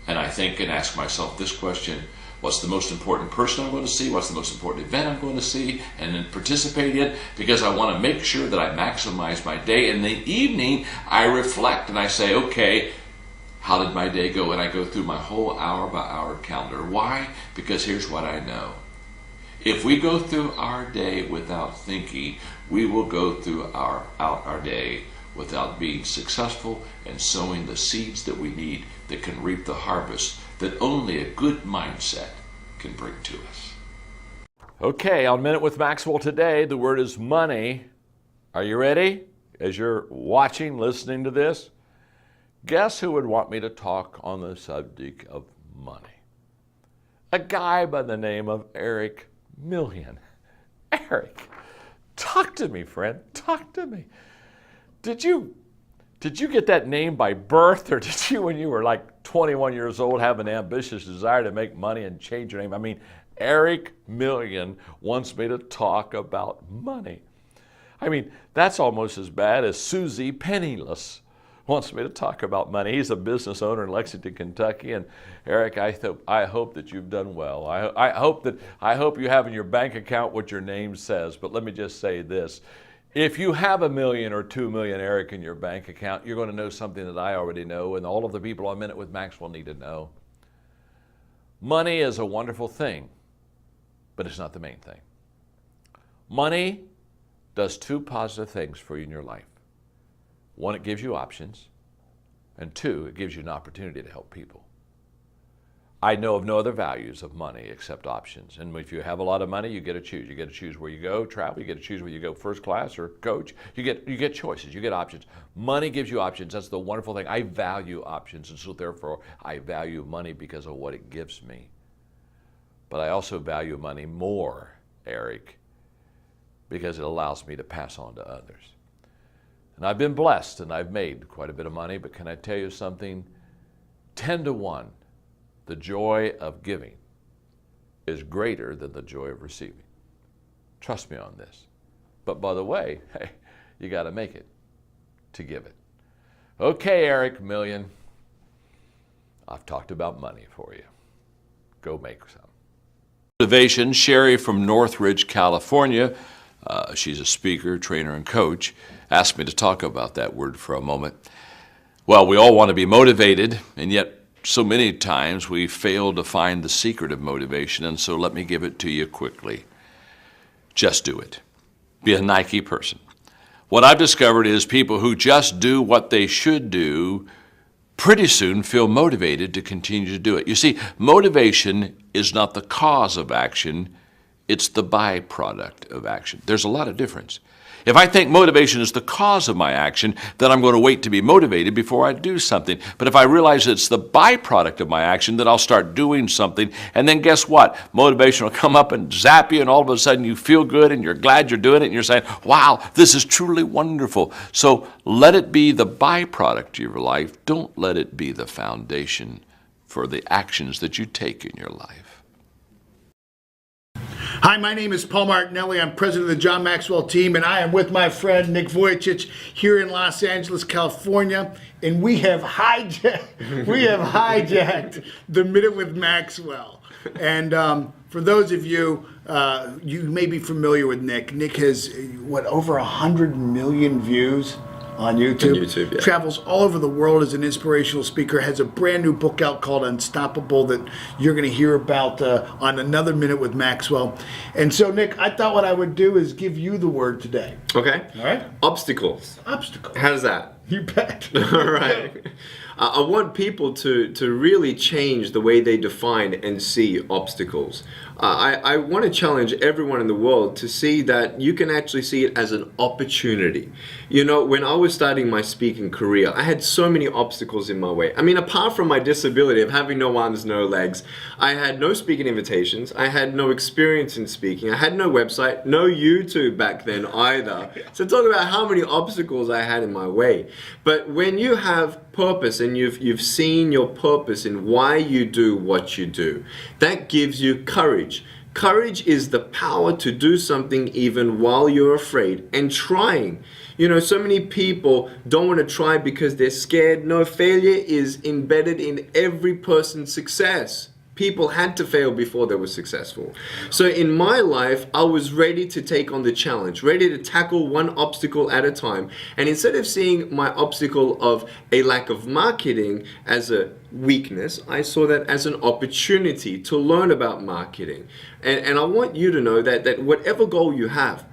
and I think and ask myself this question: what's the most important person I'm going to see? What's the most important event I'm going to see and then participate in? Because I want to make sure that I maximize my day. In the evening, I reflect and I say, okay, how did my day go? And I go through my whole hour-by-hour calendar. Why? Because here's what I know. If we go through our day without thinking, we will go through our day without being successful and sowing the seeds that we need that can reap the harvest that only a good mindset can bring to us. Okay, on Minute with Maxwell today, the word is money. Are you ready? As you're watching, listening to this, guess who would want me to talk on the subject of money? A guy by the name of Eric Million. Eric, talk to me, friend. Talk to me. Did you get that name by birth, or did you when you were like 21 years old, have an ambitious desire to make money and change your name. I mean, Eric Million wants me to talk about money. I mean, that's almost as bad as Susie Penniless wants me to talk about money. He's a business owner in Lexington, Kentucky. And Eric, I hope that you've done well. I hope you have in your bank account what your name says. But let me just say this. If you have $1 million or $2 million, Eric, in your bank account, you're going to know something that I already know and all of the people on Minute with Maxwell need to know. Money is a wonderful thing, but it's not the main thing. Money does two positive things for you in your life. One, it gives you options, and two, it gives you an opportunity to help people. I know of no other values of money except options. And if you have a lot of money, you get to choose. You get to choose where you go, travel. You get to choose where you go, first class or coach. You get choices. You get options. Money gives you options. That's the wonderful thing. I value options, and so therefore I value money because of what it gives me. But I also value money more, Eric, because it allows me to pass on to others. And I've been blessed, and I've made quite a bit of money, but can I tell you something? 10 to 1, the joy of giving is greater than the joy of receiving. Trust me on this. But by the way, hey, you got to make it to give it. Okay, Eric Million, I've talked about money for you. Go make some. Motivation, Sherry from Northridge, California. She's a speaker, trainer, and coach. Asked me to talk about that word for a moment. Well, we all want to be motivated, and yet so many times we fail to find the secret of motivation, and so let me give it to you quickly. Just do it. Be a Nike person. What I've discovered is people who just do what they should do pretty soon feel motivated to continue to do it. You see, motivation is not the cause of action, it's the byproduct of action. There's a lot of difference. If I think motivation is the cause of my action, then I'm going to wait to be motivated before I do something. But if I realize it's the byproduct of my action, then I'll start doing something. And then guess what? Motivation will come up and zap you, and all of a sudden you feel good and you're glad you're doing it, and you're saying, wow, this is truly wonderful. So let it be the byproduct of your life. Don't let it be the foundation for the actions that you take in your life.
Hi, my name is Paul Martinelli. I'm president of the John Maxwell team, and I am with my friend Nick Vujicic here in Los Angeles, California, and we have hijacked the Minute with Maxwell. And for those of you, you may be familiar with Nick. Nick has, over 100 million views on YouTube.
Yeah.
Travels all over the world as an inspirational speaker. Has a brand new book out called Unstoppable that you're going to hear about on another Minute with Maxwell. And so, Nick, I thought what I would do is give you the word today.
Okay.
All right.
Obstacles.
Obstacles.
How's that?
You bet.
All right. I want people to really change the way they define and see obstacles. I want to challenge everyone in the world to see that you can actually see it as an opportunity. You know, when I was starting my speaking career, I had so many obstacles in my way. I mean, apart from my disability of having no arms, no legs, I had no speaking invitations. I had no experience in speaking. I had no website, no YouTube back then either. So talk about how many obstacles I had in my way. But when you have purpose and you've seen your purpose in why you do what you do, that gives you courage. Courage is the power to do something even while you're afraid and trying. You know, so many people don't want to try because they're scared. No, failure is embedded in every person's success. People had to fail before they were successful. So in my life, I was ready to take on the challenge, ready to tackle one obstacle at a time. And instead of seeing my obstacle of a lack of marketing as a weakness, I saw that as an opportunity to learn about marketing. And I want you to know that whatever goal you have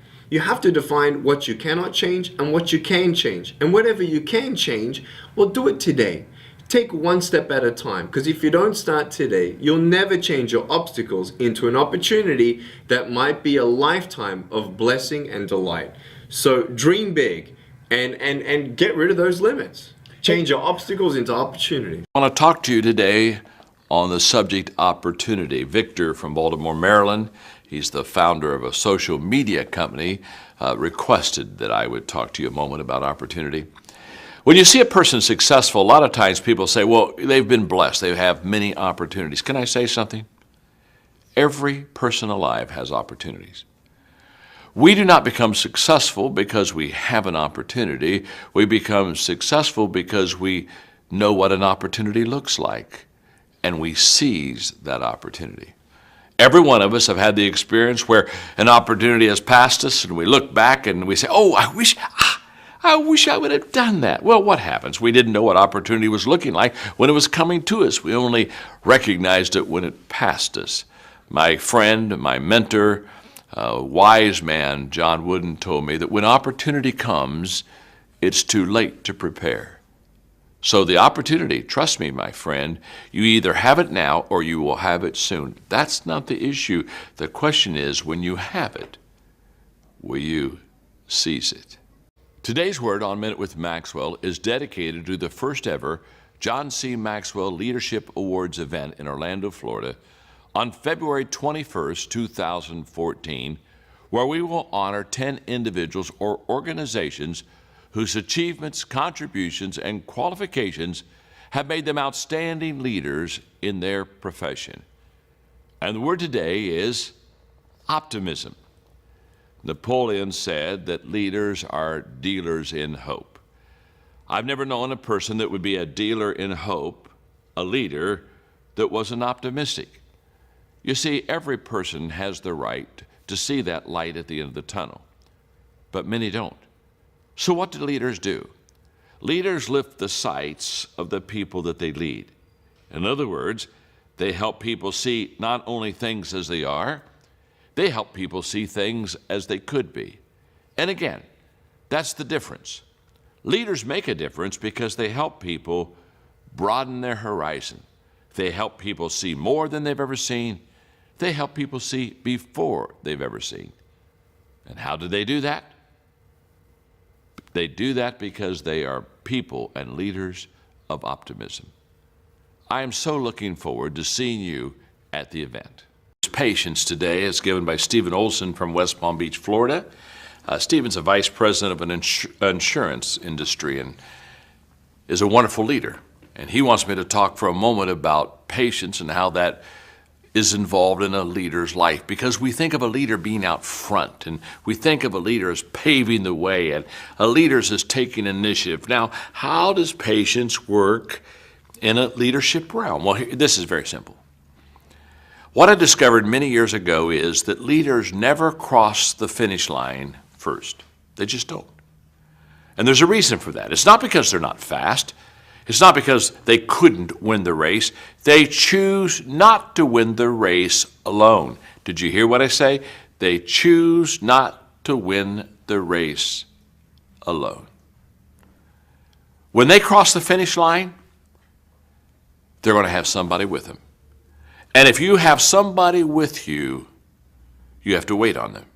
to define what you cannot change and what you can change. And whatever you can change, well, do it today. Take one step at a time, because if you don't start today, you'll never change your obstacles into an opportunity that might be a lifetime of blessing and delight. So dream big and get rid of those limits. Change your obstacles into opportunity.
I want to talk to you today on the subject opportunity. Victor from Baltimore, Maryland, he's the founder of a social media company, requested that I would talk to you a moment about opportunity. When you see a person successful, a lot of times people say, well, they've been blessed. They have many opportunities. Can I say something? Every person alive has opportunities. We do not become successful because we have an opportunity. We become successful because we know what an opportunity looks like, and we seize that opportunity. Every one of us have had the experience where an opportunity has passed us, and we look back and we say, oh, I wish I would have done that. Well, what happens? We didn't know what opportunity was looking like when it was coming to us. We only recognized it when it passed us. My friend, my mentor, wise man, John Wooden, told me that when opportunity comes, it's too late to prepare. So the opportunity, trust me, my friend, you either have it now or you will have it soon. That's not the issue. The question is, when you have it, will you seize it? Today's Word on Minute with Maxwell is dedicated to the first ever John C. Maxwell Leadership Awards event in Orlando, Florida, on February 21st, 2014, where we will honor 10 individuals or organizations whose achievements, contributions, and qualifications have made them outstanding leaders in their profession. And the word today is optimism. Napoleon said that leaders are dealers in hope. I've never known a person that would be a dealer in hope, a leader that wasn't optimistic. You see, every person has the right to see that light at the end of the tunnel, but many don't. So what do leaders do? Leaders lift the sights of the people that they lead. In other words, they help people see not only things as they are, they help people see things as they could be. And again, that's the difference. Leaders make a difference because they help people broaden their horizon. They help people see more than they've ever seen. They help people see before they've ever seen. And how do they do that? They do that because they are people and leaders of optimism. I am so looking forward to seeing you at the event. Patience today is given by Stephen Olson from West Palm Beach, Florida. Stephen's a vice president of an insurance industry and is a wonderful leader. And he wants me to talk for a moment about patience and how that is involved in a leader's life, because we think of a leader being out front, and we think of a leader as paving the way, and a leader as taking initiative. Now, how does patience work in a leadership realm? Well, this is very simple. What I discovered many years ago is that leaders never cross the finish line first. They just don't. And there's a reason for that. It's not because they're not fast. It's not because they couldn't win the race. They choose not to win the race alone. Did you hear what I say? They choose not to win the race alone. When they cross the finish line, they're going to have somebody with them. And if you have somebody with you, you have to wait on them.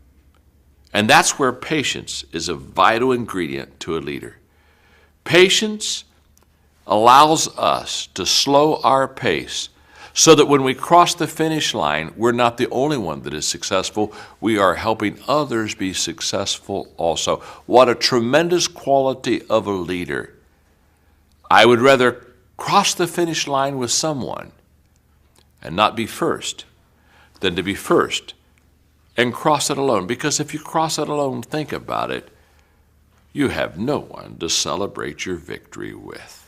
And that's where patience is a vital ingredient to a leader. Patience allows us to slow our pace so that when we cross the finish line, we're not the only one that is successful. We are helping others be successful also. What a tremendous quality of a leader. I would rather cross the finish line with someone and not be first than to be first and cross it alone. Because if you cross it alone, think about it, you have no one to celebrate your victory with.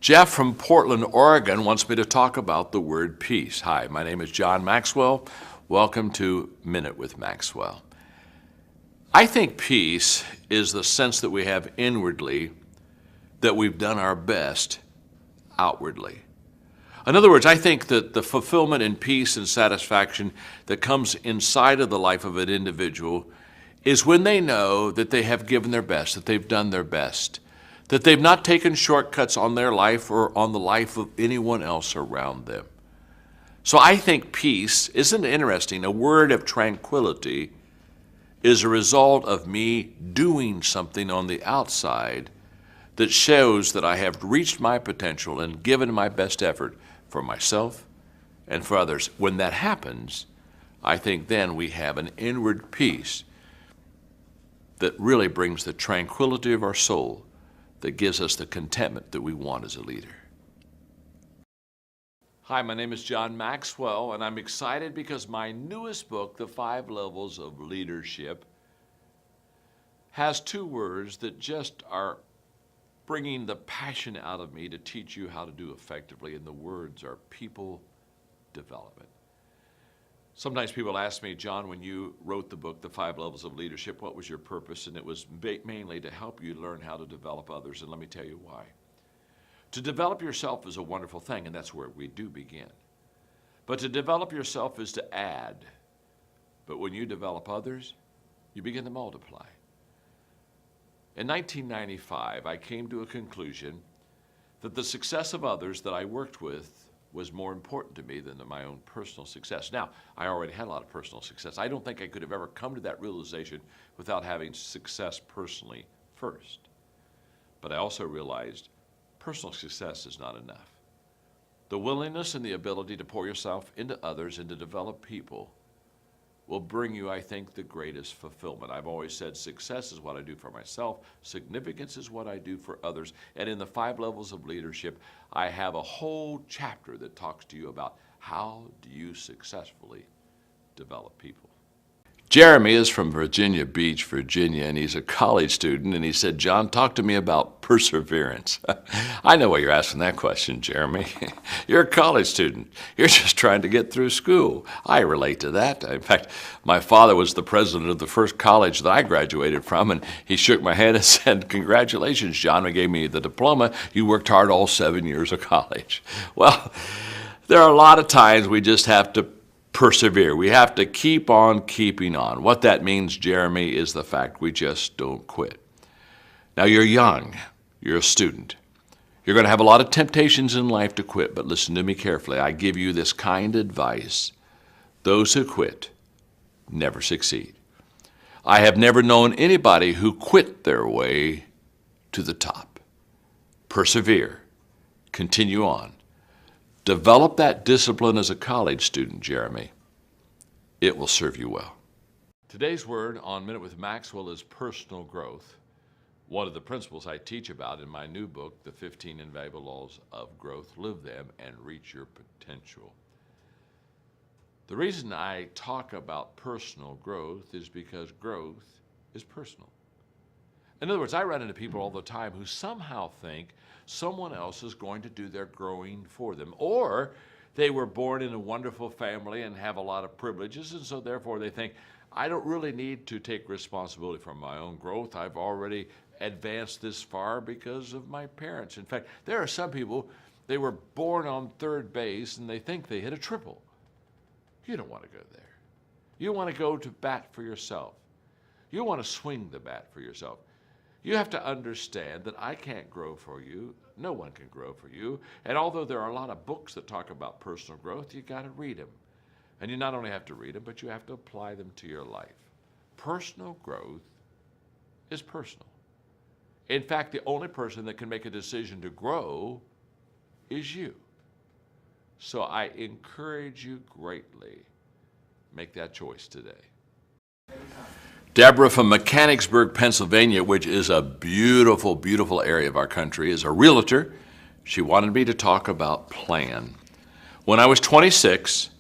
Jeff from Portland, Oregon wants me to talk about the word peace. Hi, my name is John Maxwell. Welcome to Minute with Maxwell. I think peace is the sense that we have inwardly that we've done our best outwardly. In other words, I think that the fulfillment and peace and satisfaction that comes inside of the life of an individual is when they know that they have given their best, that they've done their best, that they've not taken shortcuts on their life or on the life of anyone else around them. So I think peace, isn't it interesting? A word of tranquility is a result of me doing something on the outside that shows that I have reached my potential and given my best effort for myself and for others. When that happens, I think then we have an inward peace. that really brings the tranquility of our soul, that gives us the contentment that we want as a leader. Hi, my name is John Maxwell, and I'm excited because my newest book, The 5 Levels of Leadership, has 2 words that just are bringing the passion out of me to teach you how to do effectively, and the words are people development. Sometimes people ask me, John, when you wrote the book, The 5 Levels of Leadership, what was your purpose? And it was mainly to help you learn how to develop others, and let me tell you why. To develop yourself is a wonderful thing, and that's where we do begin. But to develop yourself is to add. But when you develop others, you begin to multiply. In 1995, I came to a conclusion that the success of others that I worked with was more important to me than my own personal success. Now, I already had a lot of personal success. I don't think I could have ever come to that realization without having success personally first. But I also realized personal success is not enough. The willingness and the ability to pour yourself into others and to develop people will bring you, I think, the greatest fulfillment. I've always said success is what I do for myself, significance is what I do for others, and in the 5 levels of leadership, I have a whole chapter that talks to you about how do you successfully develop people. Jeremy is from Virginia Beach, Virginia, and he's a college student, and he said, John, talk to me about perseverance. I know why you're asking that question, Jeremy. You're a college student. You're just trying to get through school. I relate to that. In fact, my father was the president of the first college that I graduated from, and he shook my hand and said, congratulations, John, and gave me the diploma. You worked hard all 7 years of college. Well, there are a lot of times we just have to persevere. We have to keep on keeping on. What that means, Jeremy, is the fact we just don't quit. Now, you're young. You're a student. You're going to have a lot of temptations in life to quit, but listen to me carefully. I give you this kind advice. Those who quit never succeed. I have never known anybody who quit their way to the top. Persevere. Continue on. Develop that discipline as a college student, Jeremy. It will serve you well. Today's word on Minute with Maxwell is personal growth. One of the principles I teach about in my new book, The 15 Invaluable Laws of Growth. Live them and reach your potential. The reason I talk about personal growth is because growth is personal. In other words, I run into people all the time who somehow think someone else is going to do their growing for them. Or they were born in a wonderful family and have a lot of privileges, and so therefore they think, I don't really need to take responsibility for my own growth. I've already advanced this far because of my parents. In fact, there are some people, they were born on third base and they think they hit a triple. You don't want to go there. You want to go to bat for yourself. You want to swing the bat for yourself. You have to understand that I can't grow for you. No one can grow for you. And although there are a lot of books that talk about personal growth, you got to read them. And you not only have to read them, but you have to apply them to your life. Personal growth is personal. In fact, the only person that can make a decision to grow is you. So I encourage you greatly, make that choice today. Deborah from Mechanicsburg, Pennsylvania, which is a beautiful, beautiful area of our country, is a realtor. She wanted me to talk about plan. When I was 26,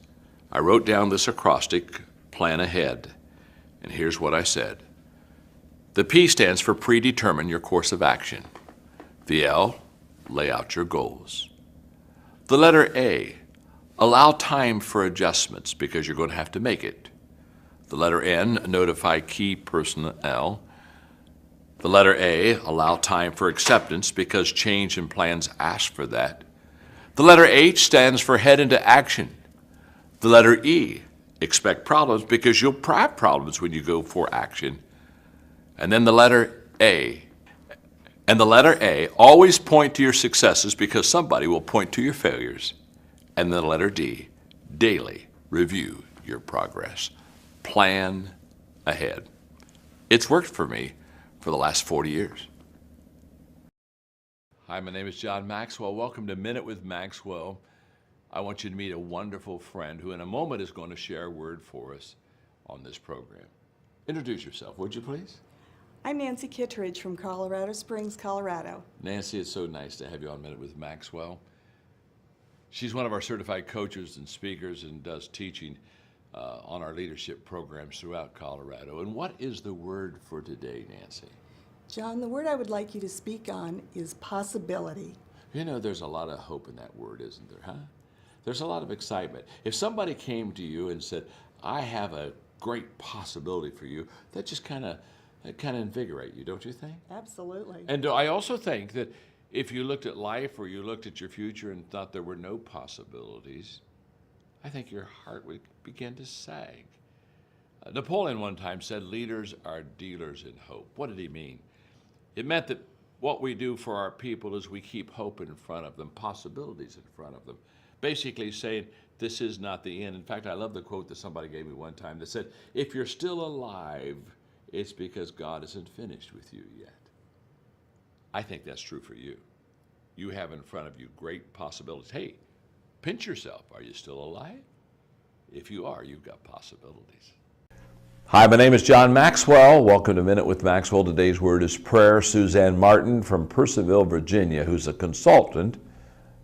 I wrote down this acrostic, plan ahead. And here's what I said. The P stands for predetermine your course of action. The L, lay out your goals. The letter A, allow time for adjustments because you're going to have to make it. The letter N, notify key personnel. The letter A, allow time for acceptance because change and plans ask for that. The letter H stands for head into action. The letter E, expect problems because you'll have problems when you go for action. And then the letter A. And the letter A, always point to your successes because somebody will point to your failures. And then the letter D, daily review your progress. Plan ahead. It's worked for me for the last 40 years. Hi, my name is John Maxwell. Welcome to Minute with Maxwell. I want you to meet a wonderful friend who in a moment is going to share a word for us on this program. Introduce yourself, would you please?
I'm Nancy Kittredge from Colorado Springs, Colorado.
Nancy, it's so nice to have you on Minute with Maxwell. She's one of our certified coaches and speakers and does teaching on our leadership programs throughout Colorado. And what is the word for today, Nancy?
John, the word I would like you to speak on is possibility.
You know, there's a lot of hope in that word, isn't there, huh? There's a lot of excitement. If somebody came to you and said, I have a great possibility for you, that just kind of invigorate you, don't you think?
Absolutely.
And I also think that if you looked at life or you looked at your future and thought there were no possibilities, I think your heart would begin to sag. Napoleon one time said, leaders are dealers in hope. What did he mean? It meant that what we do for our people is we keep hope in front of them, possibilities in front of them. Basically saying, this is not the end. In fact, I love the quote that somebody gave me one time that said, if you're still alive, it's because God isn't finished with you yet. I think that's true for you. You have in front of you great possibilities. Hey, pinch yourself. Are you still alive? If you are, you've got possibilities. Hi, my name is John Maxwell. Welcome to Minute with Maxwell. Today's word is prayer. Suzanne Martin from Purcellville, Virginia, who's a consultant,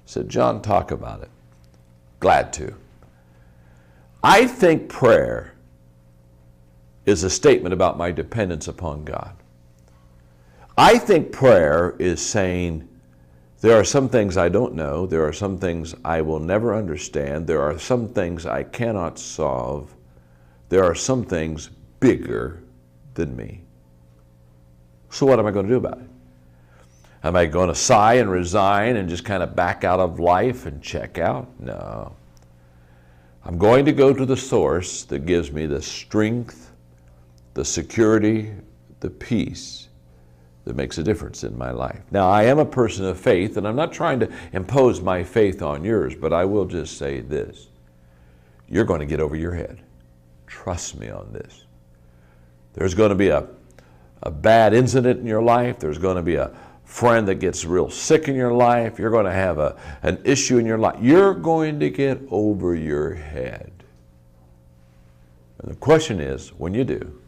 said, John, talk about it. Glad to. I think prayer is a statement about my dependence upon God. I think prayer is saying, there are some things I don't know, there are some things I will never understand, there are some things I cannot solve, there are some things bigger than me. So what am I going to do about it? Am I going to sigh and resign and just kind of back out of life and check out? No. I'm going to go to the source that gives me the strength, the security, the peace that makes a difference in my life. Now, I am a person of faith, and I'm not trying to impose my faith on yours, but I will just say this. You're going to get over your head. Trust me on this. There's going to be a bad incident in your life. There's going to be a friend that gets real sick in your life. You're going to have an issue in your life. You're going to get over your head. And the question is, when you do,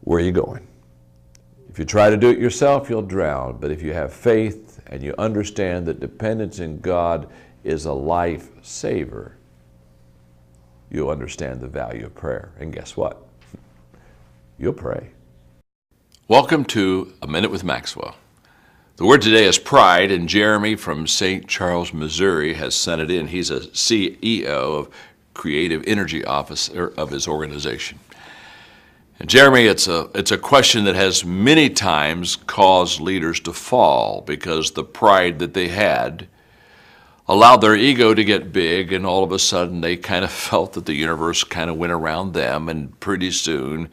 where are you going? If you try to do it yourself, you'll drown. But if you have faith and you understand that dependence in God is a life saver, you'll understand the value of prayer. And guess what? You'll pray. Welcome to A Minute with Maxwell. The word today is pride, and Jeremy from St. Charles, Missouri has sent it in. He's a CEO of Creative Energy Officer of his organization. And Jeremy, it's a question that has many times caused leaders to fall because the pride that they had allowed their ego to get big, and all of a sudden they kind of felt that the universe kind of went around them, and pretty soon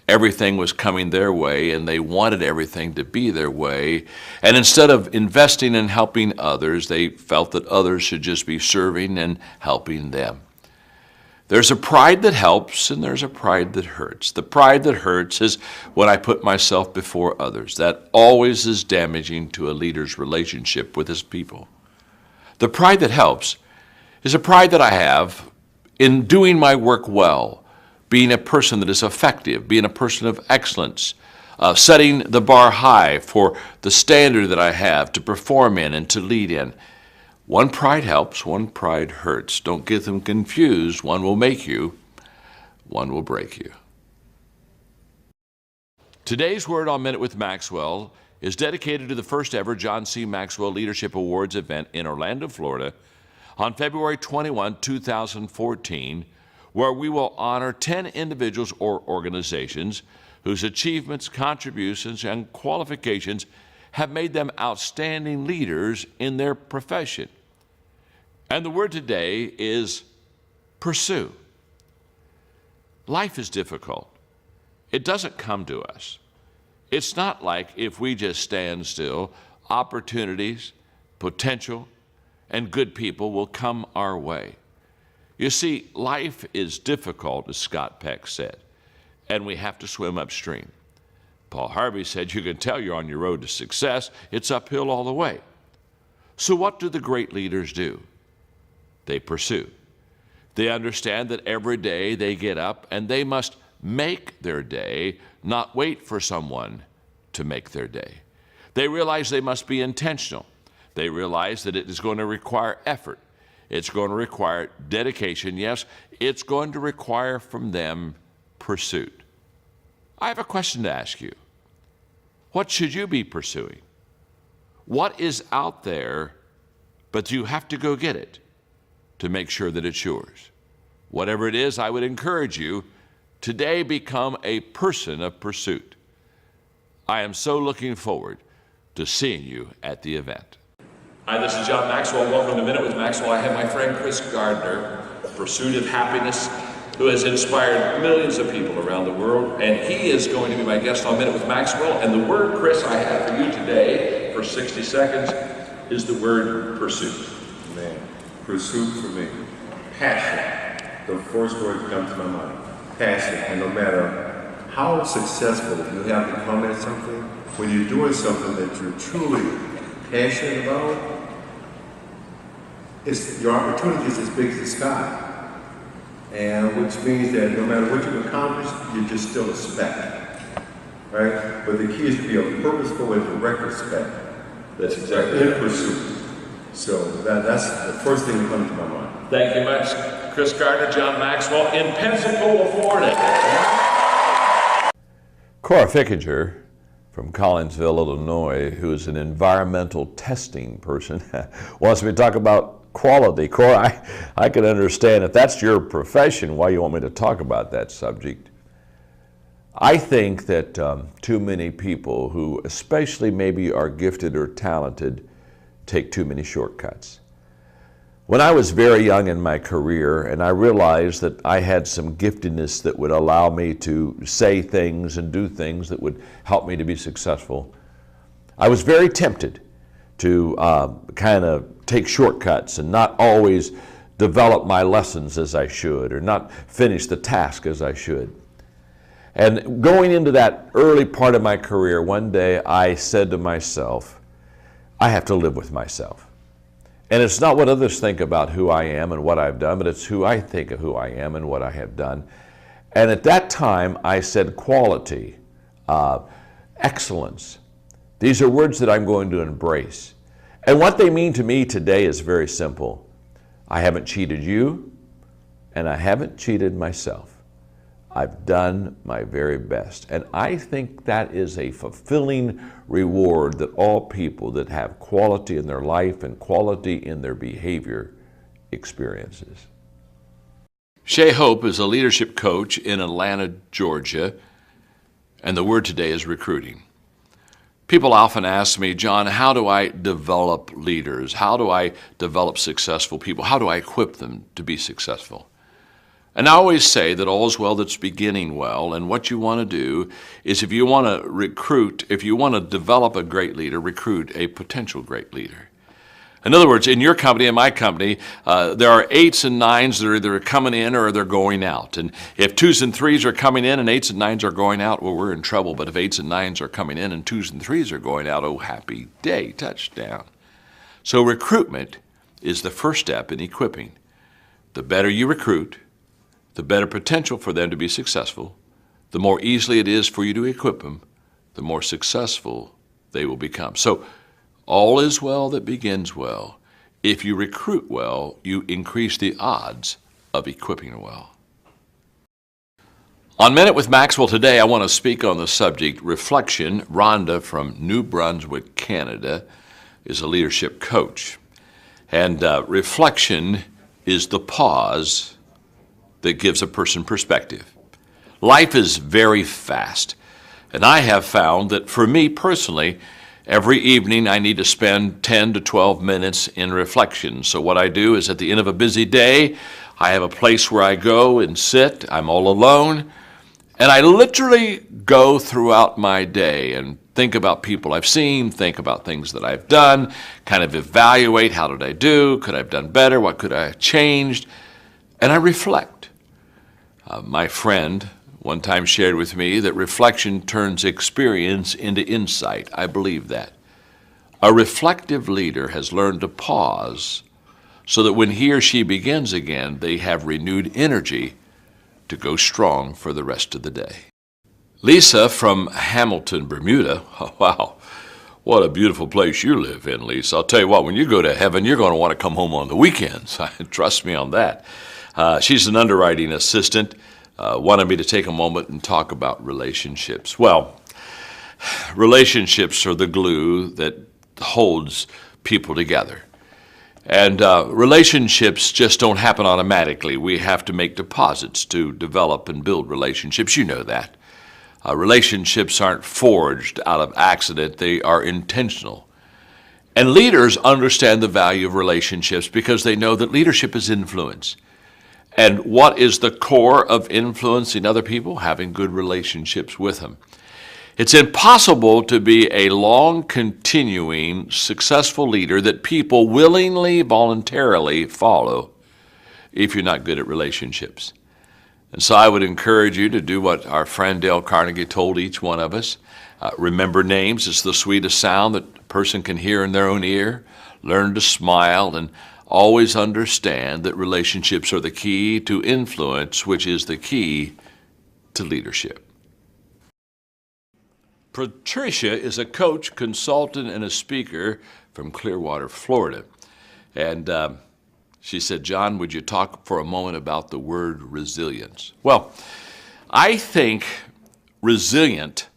everything was coming their way, and they wanted everything to be their way. And instead of investing in helping others, they felt that others should just be serving and helping them. There's a pride that helps, and there's a pride that hurts. The pride that hurts is when I put myself before others. That always is damaging to a leader's relationship with his people. The pride that helps is a pride that I have in doing my work well, being a person that is effective, being a person of excellence, setting the bar high for the standard that I have to perform in and to lead in. One pride helps, one pride hurts. Don't get them confused. One will make you, one will break you. Today's Word on Minute with Maxwell is dedicated to the first ever John C. Maxwell Leadership Awards event in Orlando, Florida on February 21, 2014, where we will honor 10 individuals or organizations whose achievements, contributions, and qualifications have made them outstanding leaders in their profession. And the word today is pursue. Life is difficult. It doesn't come to us. It's not like if we just stand still, opportunities, potential, and good people will come our way. You see, life is difficult, as Scott Peck said, and we have to swim upstream. Paul Harvey said, you can tell you're on your road to success. It's uphill all the way. So what do the great leaders do? They pursue. They understand that every day they get up and they must make their day, not wait for someone to make their day. They realize they must be intentional. They realize that it is going to require effort. It's going to require dedication. Yes, it's going to require from them pursuit. I have a question to ask you. What should you be pursuing? What is out there, but you have to go get it to make sure that it's yours? Whatever it is, I would encourage you, today become a person of pursuit. I am so looking forward to seeing you at the event. Hi, this is John Maxwell. Welcome to Minute with Maxwell. I have my friend Chris Gardner, Pursuit of Happiness, who has inspired millions of people around the world, and he is going to be my guest on Minute with Maxwell. And the word, Chris, I have for you today for 60 seconds is the word pursuit.
Man, pursuit for me. Passion. The first word that comes to my mind. Passion. And no matter how successful you have become at something, when you're doing something that you're truly passionate about, your opportunity is as big as the sky. And which means that no matter what you've accomplished, you're just still a speck. Right? But the key is to be a purposeful and direct speck.
That's exactly
in
it.
Pursuit. So that's the first thing that comes to my mind.
Thank you much, Chris Gardner, John Maxwell in Pensacola, Florida. Cora Fickinger from Collinsville, Illinois, who is an environmental testing person, wants me to talk about quality. Cora, I can understand if that's your profession, why you want me to talk about that subject. I think that too many people who especially maybe are gifted or talented take too many shortcuts. When I was very young in my career and I realized that I had some giftedness that would allow me to say things and do things that would help me to be successful, I was very tempted to kind of take shortcuts and not always develop my lessons as I should or not finish the task as I should. And going into that early part of my career, one day I said to myself, I have to live with myself. And it's not what others think about who I am and what I've done, but it's who I think of who I am and what I have done. And at that time, I said quality, excellence. These are words that I'm going to embrace. And what they mean to me today is very simple. I haven't cheated you, and I haven't cheated myself. I've done my very best. And I think that is a fulfilling reward that all people that have quality in their life and quality in their behavior experiences. Shay Hope is a leadership coach in Atlanta, Georgia, and the word today is recruiting. People often ask me, John, how do I develop leaders? How do I develop successful people? How do I equip them to be successful? And I always say that all's well that's beginning well, and what you want to do is if you want to recruit, if you want to develop a great leader, recruit a potential great leader. In other words, in your company and my company, there are 8s and 9s that are either coming in or they're going out. And if 2s and 3s are coming in and 8s and 9s are going out, well, we're in trouble. But if 8s and 9s are coming in and 2s and 3s are going out, oh, happy day, touchdown. So recruitment is the first step in equipping. The better you recruit, the better potential for them to be successful, the more easily it is for you to equip them, the more successful they will become. So all is well that begins well. If you recruit well, you increase the odds of equipping well. On Minute with Maxwell today, I want to speak on the subject reflection. Rhonda from New Brunswick, Canada, is a leadership coach. And reflection is the pause that gives a person perspective. Life is very fast, and I have found that for me personally, every evening I need to spend 10 to 12 minutes in reflection. So what I do is at the end of a busy day, I have a place where I go and sit. I'm all alone, and I literally go throughout my day and think about people I've seen, think about things that I've done, kind of evaluate how did I do, could I have done better, what could I have changed, and I reflect. My friend one time shared with me that reflection turns experience into insight. I believe that. A reflective leader has learned to pause so that when he or she begins again, they have renewed energy to go strong for the rest of the day. Lisa from Hamilton, Bermuda. Oh, wow, what a beautiful place you live in, Lisa. I'll tell you what, when you go to heaven, you're going to want to come home on the weekends. Trust me on that. She's an underwriting assistant. Wanted me to take a moment and talk about relationships. Well, relationships are the glue that holds people together. And relationships just don't happen automatically. We have to make deposits to develop and build relationships. You know that. Relationships aren't forged out of accident. They are intentional. And leaders understand the value of relationships because they know that leadership is influence. And what is the core of influencing other people? Having good relationships with them. It's impossible to be a long, continuing, successful leader that people willingly, voluntarily follow if you're not good at relationships. And so I would encourage you to do what our friend Dale Carnegie told each one of us. Remember names. It's the sweetest sound that a person can hear in their own ear. Learn to smile and always understand that relationships are the key to influence, which is the key to leadership. Patricia is a coach, consultant, and a speaker from Clearwater, Florida. And she said, John, would you talk for a moment about the word resilience? Well, I think resilient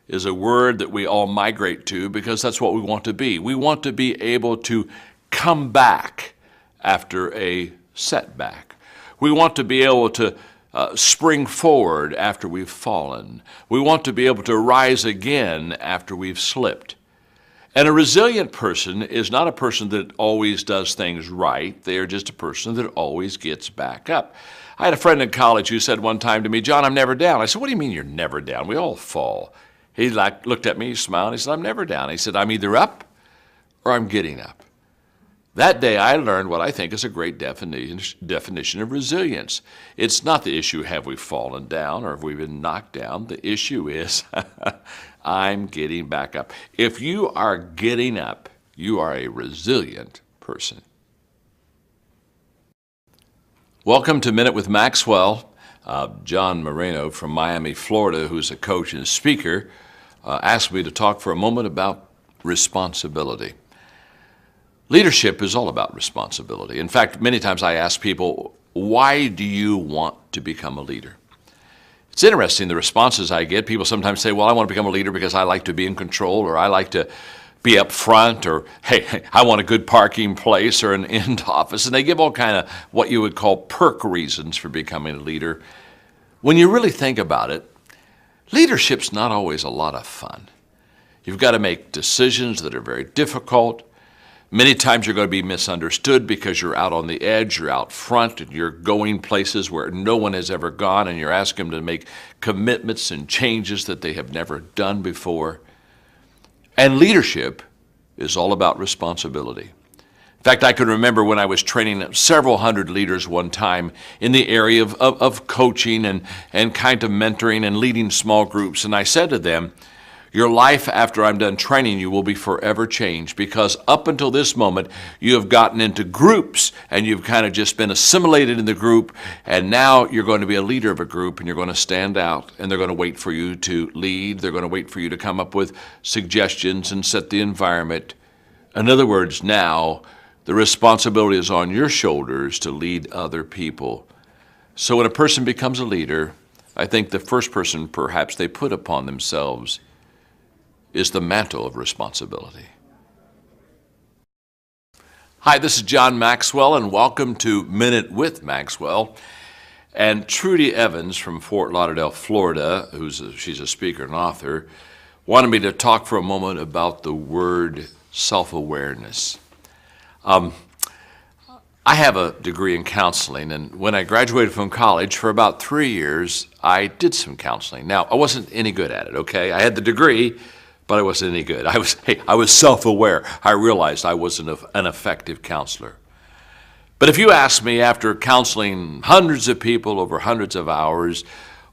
is a word that we all migrate to because that's what we want to be. We want to be able to come back after a setback. We want to be able to spring forward after we've fallen. We want to be able to rise again after we've slipped. And a resilient person is not a person that always does things right. They are just a person that always gets back up. I had a friend in college who said one time to me, John, I'm never down. I said, what do you mean you're never down? We all fall. He looked at me, he smiled, he said, I'm never down. He said, I'm either up or I'm getting up. That day I learned what I think is a great definition of resilience. It's not the issue, have we fallen down or have we been knocked down? The issue is, I'm getting back up. If you are getting up, you are a resilient person. Welcome to Minute with Maxwell. John Moreno from Miami, Florida, who's a coach and speaker, asked me to talk for a moment about responsibility. Leadership is all about responsibility. In fact, many times I ask people, why do you want to become a leader? It's interesting, the responses I get. People sometimes say, well, I want to become a leader because I like to be in control, or I like to be up front, or hey, I want a good parking place or an end office. And they give all kind of what you would call perk reasons for becoming a leader. When you really think about it, leadership's not always a lot of fun. You've got to make decisions that are very difficult. Many times you're going to be misunderstood because you're out on the edge, you're out front, and you're going places where no one has ever gone, and you're asking them to make commitments and changes that they have never done before. And leadership is all about responsibility. In fact, I can remember when I was training several hundred leaders one time in the area of coaching and kind of mentoring and leading small groups, and I said to them, your life after I'm done training you will be forever changed, because up until this moment you have gotten into groups and you've kind of just been assimilated in the group, and now you're going to be a leader of a group and you're going to stand out, and they're going to wait for you to lead. They're going to wait for you to come up with suggestions and set the environment. In other words, now the responsibility is on your shoulders to lead other people. So when a person becomes a leader, I think the first person perhaps they put upon themselves is the mantle of responsibility. Hi, this is John Maxwell, and welcome to Minute with Maxwell. And Trudy Evans from Fort Lauderdale, Florida, she's a speaker and author, wanted me to talk for a moment about the word self-awareness. I have a degree in counseling, and when I graduated from college, for about 3 years, I did some counseling. Now, I wasn't any good at it, okay? I had the degree, but I wasn't any good. I was self-aware. I realized I wasn't an effective counselor. But if you ask me, after counseling hundreds of people over hundreds of hours,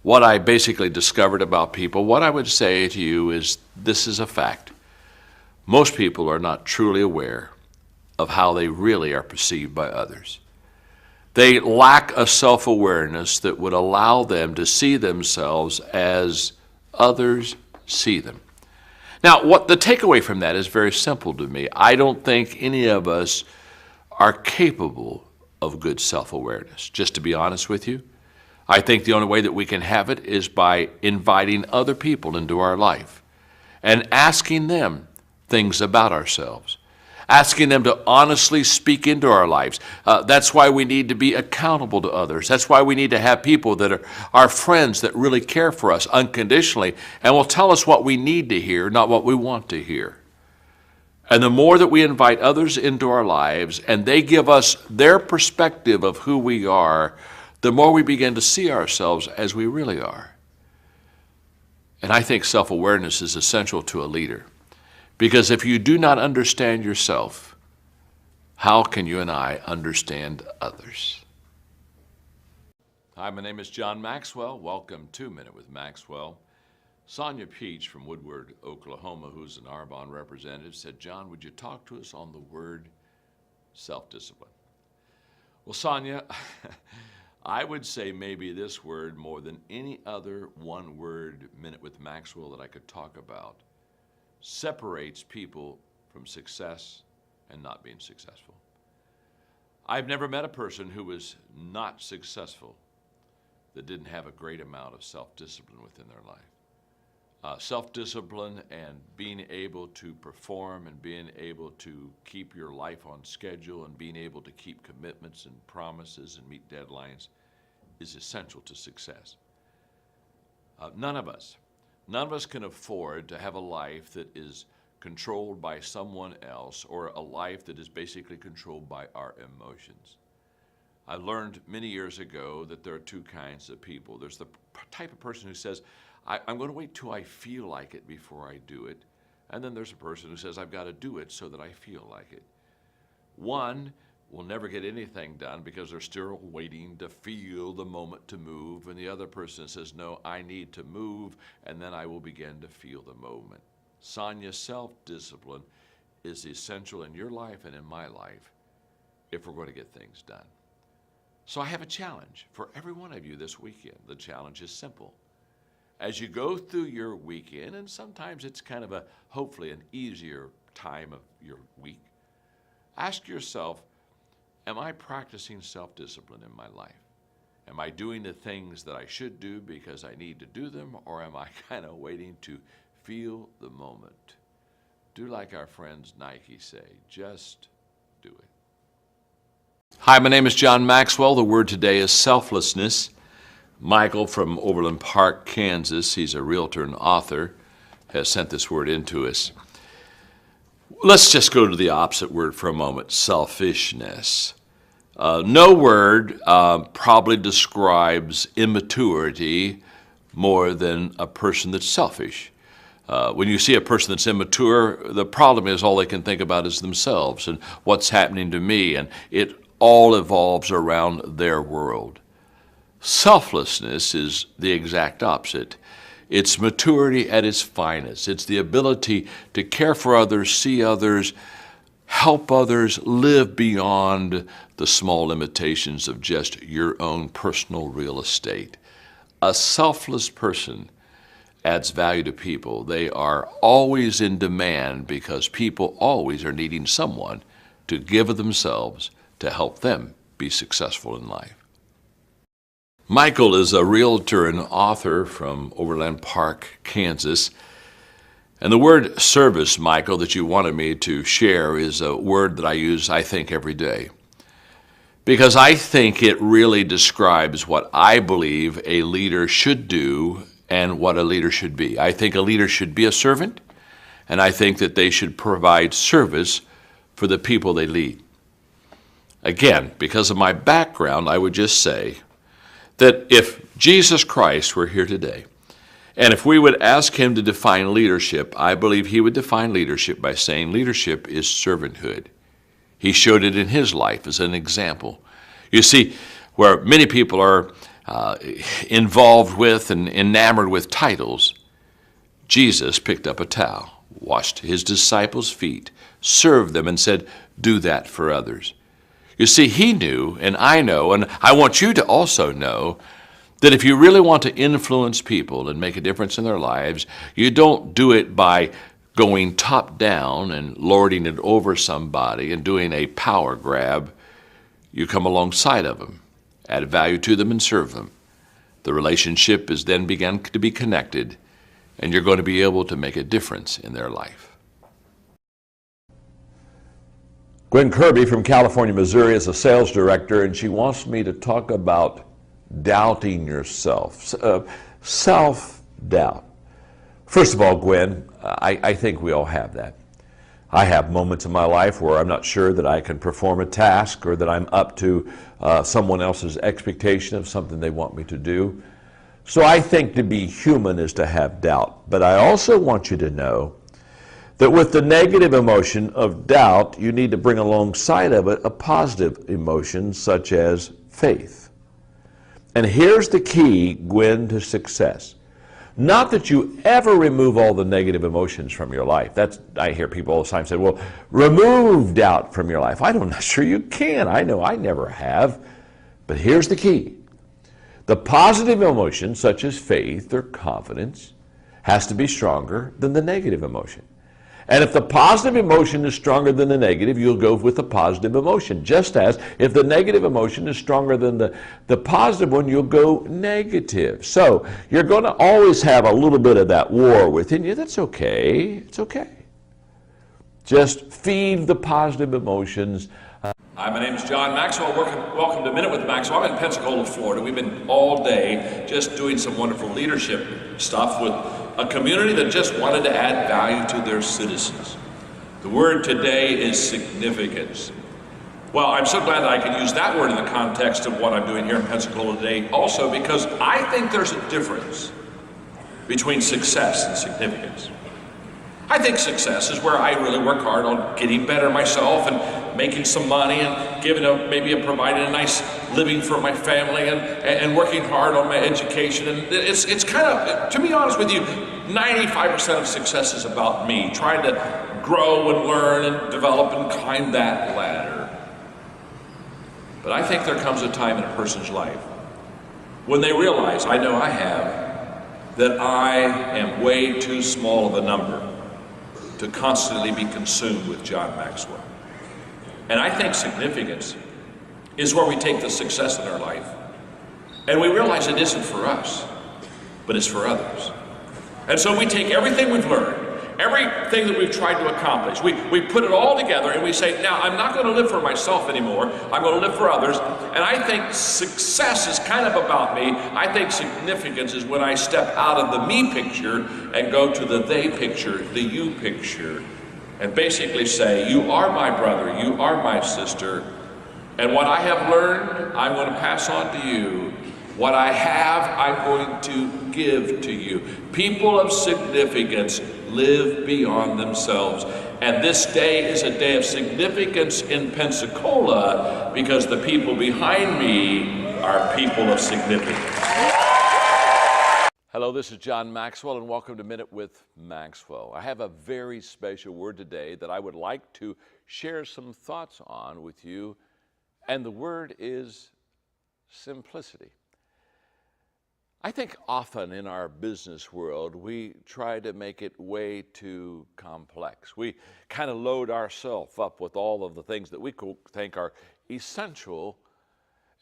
what I basically discovered about people, what I would say to you is this is a fact. Most people are not truly aware of how they really are perceived by others. They lack a self-awareness that would allow them to see themselves as others see them. Now, what the takeaway from that is very simple to me. I don't think any of us are capable of good self-awareness. Just to be honest with you, I think the only way that we can have it is by inviting other people into our life and asking them things about ourselves, asking them to honestly speak into our lives. That's why we need to be accountable to others. That's why we need to have people that are our friends that really care for us unconditionally and will tell us what we need to hear, not what we want to hear. And the more that we invite others into our lives and they give us their perspective of who we are, the more we begin to see ourselves as we really are. And I think self-awareness is essential to a leader. Because if you do not understand yourself, how can you and I understand others? Hi, my name is John Maxwell. Welcome to Minute with Maxwell. Sonia Peach from Woodward, Oklahoma, who's an Arbonne representative, said, John, would you talk to us on the word self-discipline? Well, Sonia, I would say maybe this word more than any other one-word Minute with Maxwell that I could talk about separates people from success and not being successful. I've never met a person who was not successful that didn't have a great amount of self-discipline within their life. Self-discipline and being able to perform and being able to keep your life on schedule and being able to keep commitments and promises and meet deadlines is essential to success. None of us can afford to have a life that is controlled by someone else or a life that is basically controlled by our emotions. I learned many years ago that there are two kinds of people. There's the type of person who says, I'm going to wait till I feel like it before I do it. And then there's a person who says, I've got to do it so that I feel like it. One will never get anything done because they're still waiting to feel the moment to move. And the other person says, no, I need to move, and then I will begin to feel the moment. Sonia, self-discipline is essential in your life and in my life if we're going to get things done. So I have a challenge for every one of you this weekend. The challenge is simple. As you go through your weekend, and sometimes it's kind of hopefully an easier time of your week, ask yourself, am I practicing self-discipline in my life? Am I doing the things that I should do because I need to do them, or am I kind of waiting to feel the moment? Do like our friends Nike say, just do it. Hi, my name is John Maxwell. The word today is selflessness. Michael from Overland Park, Kansas, he's a realtor and author, has sent this word in to us. Let's just go to the opposite word for a moment, selfishness. No word probably describes immaturity more than a person that's selfish. When you see a person that's immature, the problem is all they can think about is themselves and what's happening to me, and it all evolves around their world. Selflessness is the exact opposite. It's maturity at its finest. It's the ability to care for others, see others, help others, live beyond the small limitations of just your own personal real estate. A selfless person adds value to people. They are always in demand because people always are needing someone to give of themselves to help them be successful in life. Michael is a realtor and author from Overland Park, Kansas. And the word service, Michael, that you wanted me to share is a word that I use, I think, every day. Because I think it really describes what I believe a leader should do and what a leader should be. I think a leader should be a servant, and I think that they should provide service for the people they lead. Again, because of my background, I would just say that if Jesus Christ were here today, and if we would ask him to define leadership, I believe he would define leadership by saying leadership is servanthood. He showed it in his life as an example. You see, where many people are involved with and enamored with titles, Jesus picked up a towel, washed his disciples' feet, served them, and said, do that for others. You see, he knew, and I know, and I want you to also know, That if you really want to influence people and make a difference in their lives, you don't do it by going top down and lording it over somebody and doing a power grab. You come alongside of them, add value to them, and serve them. The relationship is then begun to be connected, and you're going to be able to make a difference in their life.
Gwen Kirby from California, Missouri is a sales director, and she wants me to talk about doubting yourself, self-doubt. First of all, Gwen, I think we all have that. I have moments in my life where I'm not sure that I can perform a task or that I'm up to someone else's expectation of something they want me to do. So I think to be human is to have doubt. But I also want you to know that with the negative emotion of doubt, you need to bring alongside of it a positive emotion such as faith. And here's the key, Gwen, to success. Not that you ever remove all the negative emotions from your life. I hear people all the time say, well, remove doubt from your life. I'm not sure you can. I know I never have. But here's the key. The positive emotion, such as faith or confidence, has to be stronger than the negative emotion. And if the positive emotion is stronger than the negative, you'll go with the positive emotion. Just as if the negative emotion is stronger than the positive one, you'll go negative. So you're going to always have a little bit of that war within you. That's okay. It's okay. Just feed the positive emotions.
Hi, my name is John Maxwell. Welcome to Minute with Maxwell. I'm in Pensacola, Florida. We've been all day just doing some wonderful leadership stuff with a community that just wanted to add value to their citizens. The word today is significance. Well, I'm so glad that I can use that word in the context of what I'm doing here in Pensacola today also, because I think there's a difference between success and significance. I think success is where I really work hard on getting better myself and making some money and providing a nice living for my family and working hard on my education. And it's kind of, to be honest with you, 95% of success is about me, trying to grow and learn and develop and climb that ladder. But I think there comes a time in a person's life when they realize, I know I have, that I am way too small of a number to constantly be consumed with John Maxwell. And I think significance is where we take the success in our life and we realize it isn't for us, but it's for others. And so we take everything we've learned, everything that we've tried to accomplish, we put it all together and we say, now I'm not going to live for myself anymore, I'm going to live for others. And I think success is kind of about me. I think significance is when I step out of the me picture and go to the they picture, the you picture, and basically say, you are my brother, you are my sister, and what I have learned, I'm going to pass on to you. What I have, I'm going to give to you. People of significance live beyond themselves. And this day is a day of significance in Pensacola because the people behind me are people of significance.
Hello, this is John Maxwell, and welcome to Minute with Maxwell. I have a very special word today that I would like to share some thoughts on with you, and the word is simplicity. I think often in our business world, we try to make it way too complex. We kind of load ourselves up with all of the things that we think are essential,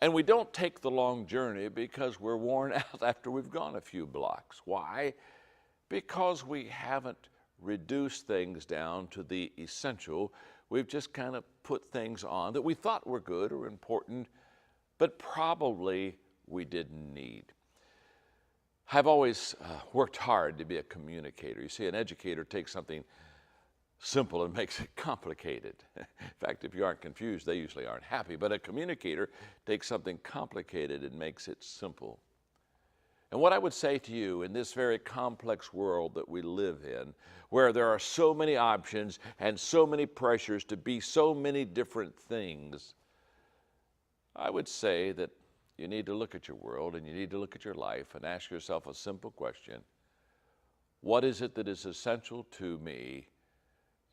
and we don't take the long journey because we're worn out after we've gone a few blocks. Why? Because we haven't reduced things down to the essential. We've just kind of put things on that we thought were good or important, but probably we didn't need. I've always worked hard to be a communicator. You see, an educator takes something simple and makes it complicated. In fact, if you aren't confused, they usually aren't happy. But a communicator takes something complicated and makes it simple. And what I would say to you in this very complex world that we live in, where there are so many options and so many pressures to be so many different things, I would say that you need to look at your world and you need to look at your life and ask yourself a simple question. What is it that is essential to me,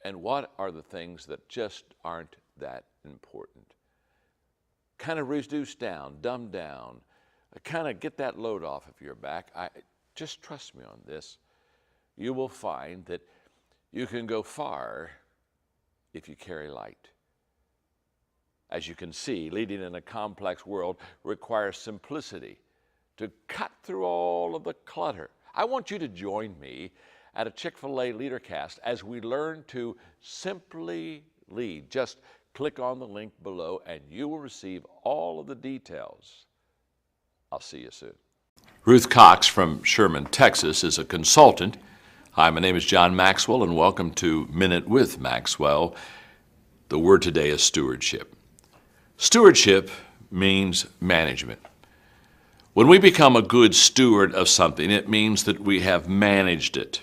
and what are the things that just aren't that important? Kind of reduce down, dumb down,
kind of get that load off of your back. Just trust me on this. You will find that you can go far if you carry light. As you can see, leading in a complex world requires simplicity to cut through all of the clutter. I want you to join me at a Chick-fil-A LeaderCast as we learn to simply lead. Just click on the link below and you will receive all of the details. I'll see you soon. Ruth Cox from Sherman, Texas is a consultant. Hi, my name is John Maxwell and welcome to Minute with Maxwell. The word today is stewardship. Stewardship means management. When we become a good steward of something, it means that we have managed it.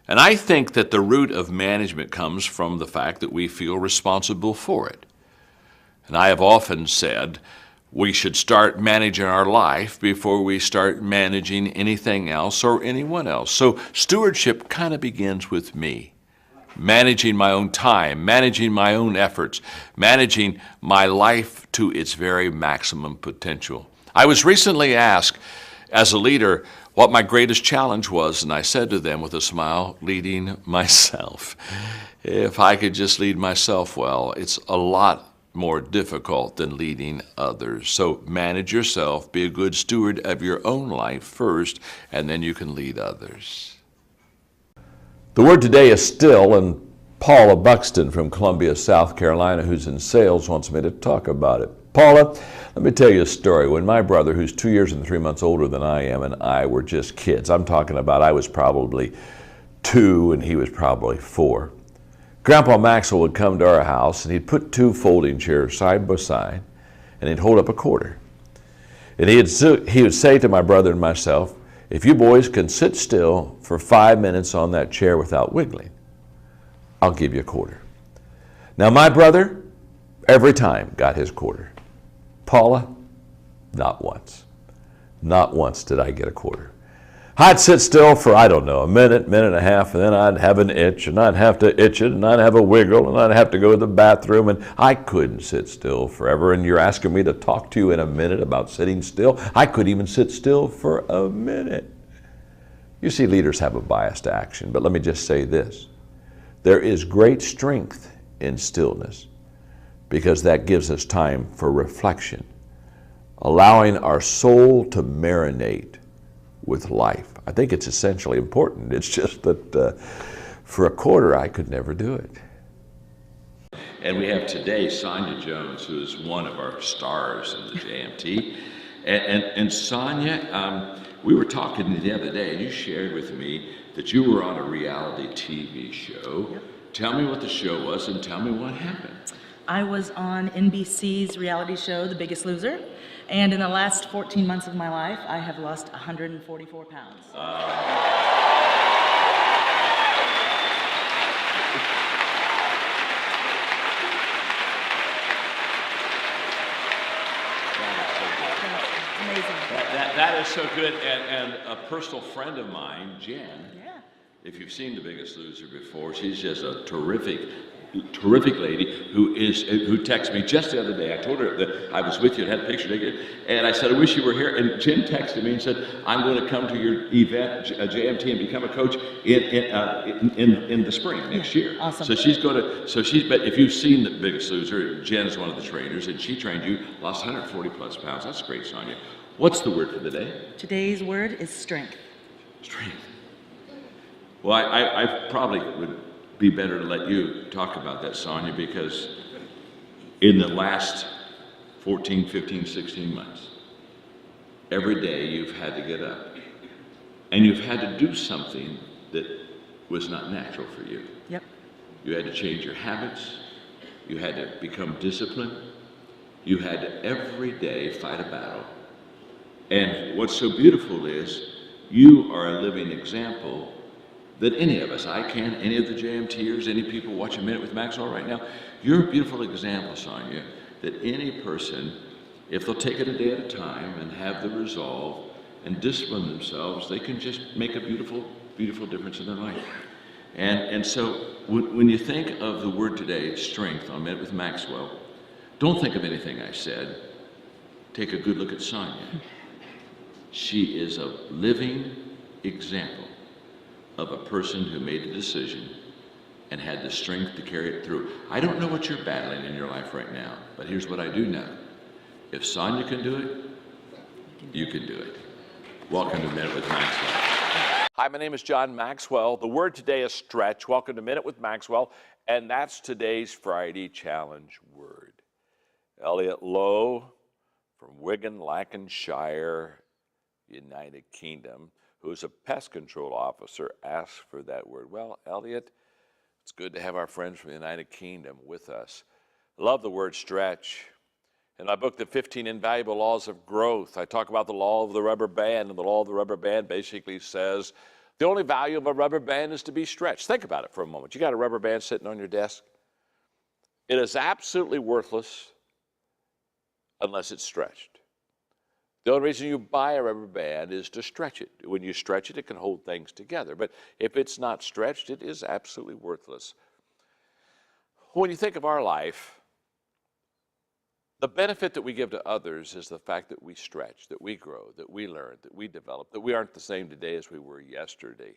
And I think that the root of management comes from the fact that we feel responsible for it. And I have often said we should start managing our life before we start managing anything else or anyone else. So stewardship kind of begins with me. Managing my own time, managing my own efforts, managing my life to its very maximum potential. I was recently asked as a leader what my greatest challenge was, and I said to them with a smile, leading myself. If I could just lead myself well, it's a lot more difficult than leading others. So manage yourself, be a good steward of your own life first, and then you can lead others. The word today is still, and Paula Buxton from Columbia, South Carolina, who's in sales, wants me to talk about it. Paula, let me tell you a story. When my brother, who's 2 years and 3 months older than I am, and I were just kids, I'm talking about I was probably 2 and he was probably 4. Grandpa Maxwell would come to our house and he'd put 2 folding chairs side by side and he'd hold up a quarter. And he would say to my brother and myself, if you boys can sit still for 5 minutes on that chair without wiggling, I'll give you a quarter. Now my brother, every time, got his quarter. Paula, not once. Not once did I get a quarter. I'd sit still for, I don't know, a minute, minute and a half, and then I'd have an itch, and I'd have to itch it, and I'd have a wiggle, and I'd have to go to the bathroom, and I couldn't sit still forever. And you're asking me to talk to you in a minute about sitting still? I couldn't even sit still for a minute. You see, leaders have a bias to action, but let me just say this. There is great strength in stillness because that gives us time for reflection, allowing our soul to marinate with life. I think it's essentially important. It's just that for a quarter, I could never do it. And we have today Sonia Jones, who is one of our stars in the JMT. And Sonia, we were talking the other day, and you shared with me that you were on a reality TV show. Yep. Tell me what the show was and tell me what happened.
I was on NBC's reality show, The Biggest Loser. And in the last 14 months of my life, I have lost 144 pounds.
That is so good. And a personal friend of mine, Jen, if you've seen The Biggest Loser before, she's just a terrific lady who texted me just the other day. I told her that I was with you and had a picture taken, and I said, I wish you were here. And Jen texted me and said, I'm going to come to your event, JMT, and become a coach in the spring next year.
Awesome.
So she's going to, but if you've seen The Biggest Loser, Jen's one of the trainers, and she trained you, lost 140 plus pounds. That's great, Sonia. What's the word for the day?
Today's word is strength.
Strength. Well, I probably would be better to let you talk about that, Sonia, because in the last 14, 15, 16 months, every day you've had to get up and you've had to do something that was not natural for you.
Yep.
You had to change your habits. You had to become disciplined. You had to every day fight a battle. And what's so beautiful is you are a living example that any of us, any of the JMTers, any people watching Minute with Maxwell right now, you're a beautiful example, Sonia, that any person, if they'll take it a day at a time and have the resolve and discipline themselves, they can just make a beautiful, beautiful difference in their life. And so when you think of the word today, strength, on Minute with Maxwell, don't think of anything I said. Take a good look at Sonia. She is a living example of a person who made a decision and had the strength to carry it through. I don't know what you're battling in your life right now, but here's what I do know. If Sonia can do it, you can do it. Welcome to Minute with Maxwell. Hi, my name is John Maxwell. The word today is stretch. Welcome to Minute with Maxwell, and that's today's Friday challenge word. Elliot Lowe from Wigan, Lancashire, United Kingdom, who's a pest control officer, asked for that word. Well, Elliot, it's good to have our friends from the United Kingdom with us. I love the word stretch. In my book, The 15 Invaluable Laws of Growth, I talk about the law of the rubber band, and the law of the rubber band basically says the only value of a rubber band is to be stretched. Think about it for a moment. You got a rubber band sitting on your desk. It is absolutely worthless unless it's stretched. The only reason you buy a rubber band is to stretch it. When you stretch it, it can hold things together. But if it's not stretched, it is absolutely worthless. When you think of our life, the benefit that we give to others is the fact that we stretch, that we grow, that we learn, that we develop, that we aren't the same today as we were yesterday.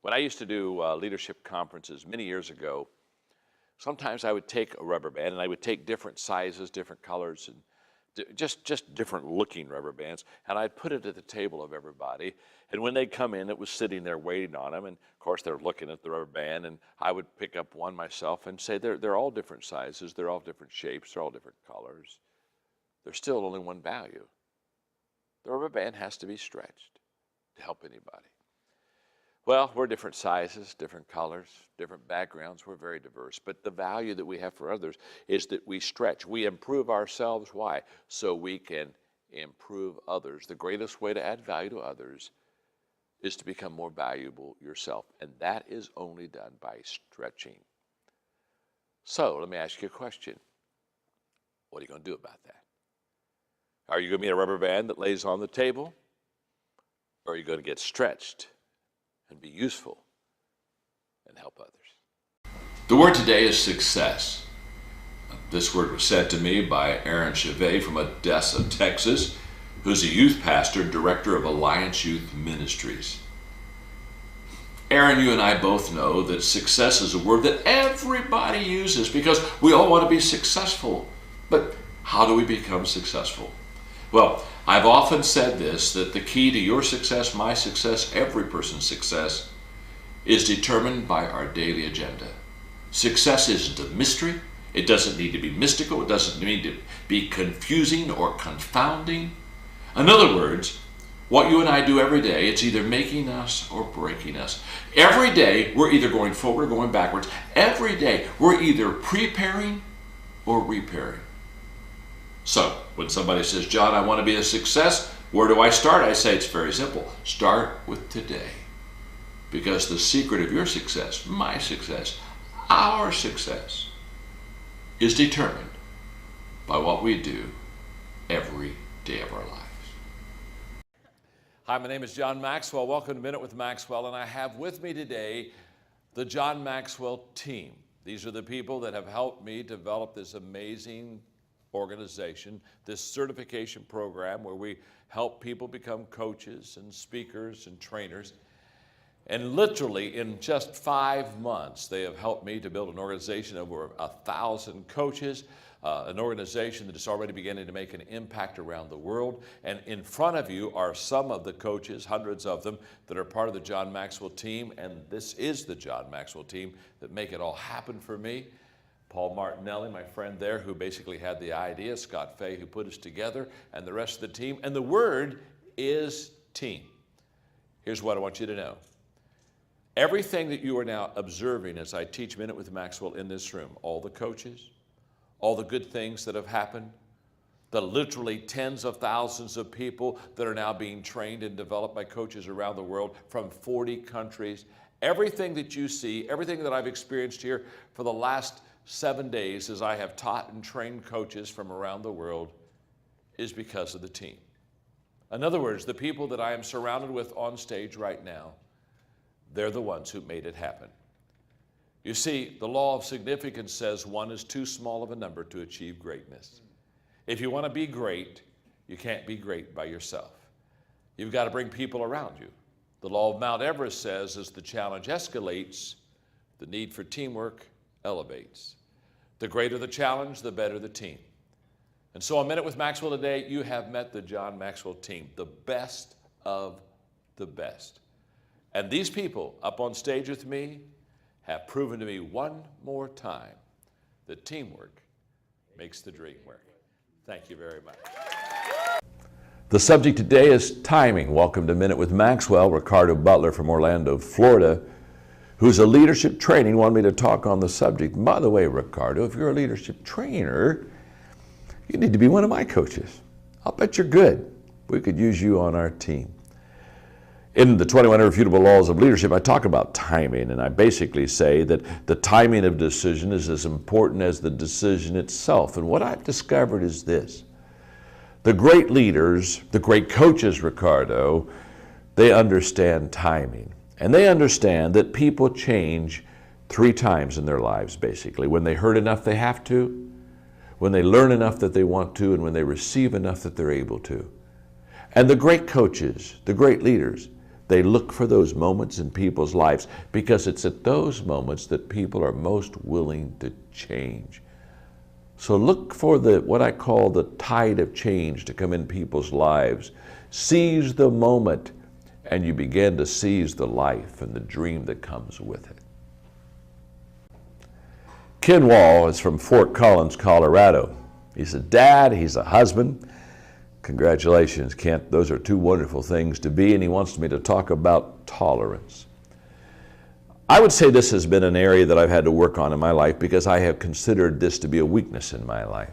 When I used to do leadership conferences many years ago, sometimes I would take a rubber band and I would take different sizes, different colors, and just different looking rubber bands, and I'd put it at the table of everybody, and when they'd come in, it was sitting there waiting on them, and of course they're looking at the rubber band, and I would pick up one myself and say they're all different sizes, they're all different shapes, they're all different colors. There's still only one value. The rubber band has to be stretched to help anybody. Well, we're different sizes, different colors, different backgrounds. We're very diverse. But the value that we have for others is that we stretch. We improve ourselves. Why? So we can improve others. The greatest way to add value to others is to become more valuable yourself. And that is only done by stretching. So let me ask you a question. What are you going to do about that? Are you going to be a rubber band that lays on the table? Or are you going to get stretched and be useful and help others? The word today is success. This word was sent to me by Aaron Chevet from Odessa, Texas, who's a youth pastor, director of Alliance Youth Ministries. Aaron, you and I both know that success is a word that everybody uses because we all want to be successful. But how do we become successful? Well, I've often said this, that the key to your success, my success, every person's success, is determined by our daily agenda. Success isn't a mystery. It doesn't need to be mystical. It doesn't need to be confusing or confounding. In other words, what you and I do every day, it's either making us or breaking us. Every day, we're either going forward or going backwards. Every day, we're either preparing or repairing. So, when somebody says, John, I want to be a success, where do I start? I say it's very simple. Start with today. Because the secret of your success, my success, our success, is determined by what we do every day of our lives. Hi, my name is John Maxwell. Welcome to Minute with Maxwell, and I have with me today the John Maxwell team. These are the people that have helped me develop this amazing organization, this certification program where we help people become coaches and speakers and trainers. And literally in just 5 months, they have helped me to build an organization of over 1,000 coaches, an organization that is already beginning to make an impact around the world. And in front of you are some of the coaches, hundreds of them, that are part of the John Maxwell team. And this is the John Maxwell team that make it all happen for me. Paul Martinelli, my friend there, who basically had the idea, Scott Fay, who put us together, and the rest of the team. And the word is team. Here's what I want you to know. Everything that you are now observing as I teach Minute with Maxwell in this room, all the coaches, all the good things that have happened, the literally tens of thousands of people that are now being trained and developed by coaches around the world from 40 countries, everything that you see, everything that I've experienced here for the last 7 days as I have taught and trained coaches from around the world is because of the team. In other words, the people that I am surrounded with on stage right now, they're the ones who made it happen. You see, the law of significance says one is too small of a number to achieve greatness. If you want to be great, you can't be great by yourself. You've got to bring people around you. The law of Mount Everest says as the challenge escalates, the need for teamwork elevates. The greater the challenge, the better the team. And so on Minute with Maxwell today, you have met the John Maxwell team, the best of the best. And these people up on stage with me have proven to me one more time that teamwork makes the dream work. Thank you very much. The subject today is timing. Welcome to Minute with Maxwell. Ricardo Butler from Orlando, Florida, who's a leadership training, wanted me to talk on the subject. By the way, Ricardo, if you're a leadership trainer, you need to be one of my coaches. I'll bet you're good. We could use you on our team. In the 21 Irrefutable Laws of Leadership, I talk about timing, and I basically say that the timing of decision is as important as the decision itself. And what I've discovered is this. The great leaders, the great coaches, Ricardo, they understand timing. And they understand that people change 3 times in their lives, basically. When they hurt enough they have to, when they learn enough that they want to, and when they receive enough that they're able to. And the great coaches, the great leaders, they look for those moments in people's lives because it's at those moments that people are most willing to change. So look for what I call the tide of change to come in people's lives. Seize the moment, and you begin to seize the life and the dream that comes with it. Ken Wall is from Fort Collins, Colorado. He's a dad, he's a husband. Congratulations, Kent. Those are 2 wonderful things to be, and he wants me to talk about tolerance. I would say this has been an area that I've had to work on in my life because I have considered this to be a weakness in my life.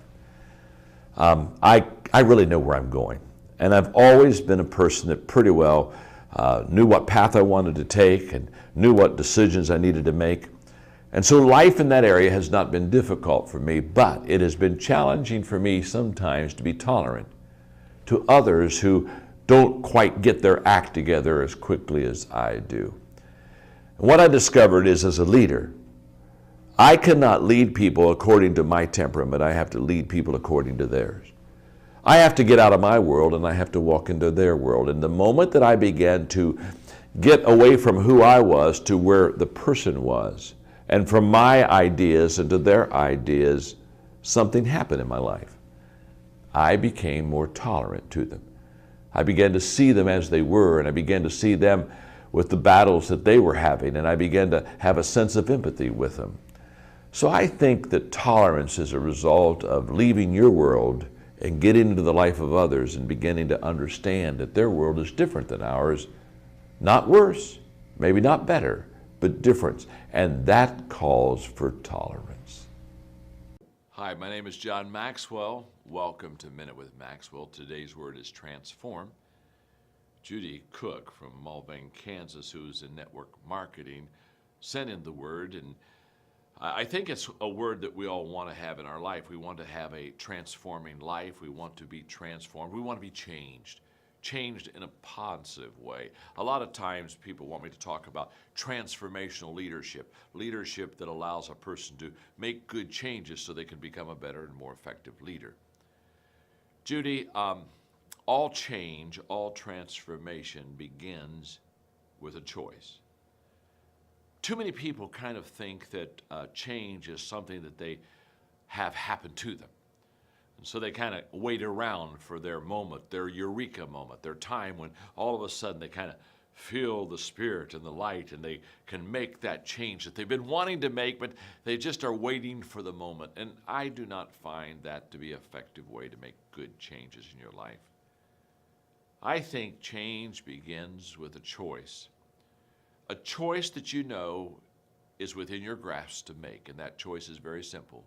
I really know where I'm going, and I've always been a person that pretty well knew what path I wanted to take and knew what decisions I needed to make. And so life in that area has not been difficult for me, but it has been challenging for me sometimes to be tolerant to others who don't quite get their act together as quickly as I do. And what I discovered is, as a leader, I cannot lead people according to my temperament. I have to lead people according to theirs. I have to get out of my world and I have to walk into their world. And the moment that I began to get away from who I was to where the person was, and from my ideas into their ideas, something happened in my life. I became more tolerant to them. I began to see them as they were, and I began to see them with the battles that they were having, and I began to have a sense of empathy with them. So I think that tolerance is a result of leaving your world and getting into the life of others and beginning to understand that their world is different than ours. Not worse, maybe not better, but different. And that calls for tolerance. Hi, my name is John Maxwell. Welcome to Minute with Maxwell. Today's word is transform. Judy Cook from Mulvane, Kansas, who's in network marketing, sent in the word, and I think it's a word that we all want to have in our life. We want to have a transforming life. We want to be transformed. We want to be changed in a positive way. A lot of times people want me to talk about transformational leadership that allows a person to make good changes so they can become a better and more effective leader. Judy, all change, all transformation begins with a choice. Too many people kind of think that change is something that they have happen to them. And so they kind of wait around for their moment, their eureka moment, their time when all of a sudden they kind of feel the spirit and the light and they can make that change that they've been wanting to make, but they just are waiting for the moment. And I do not find that to be an effective way to make good changes in your life. I think change begins with a choice that you know is within your grasp to make, and that choice is very simple.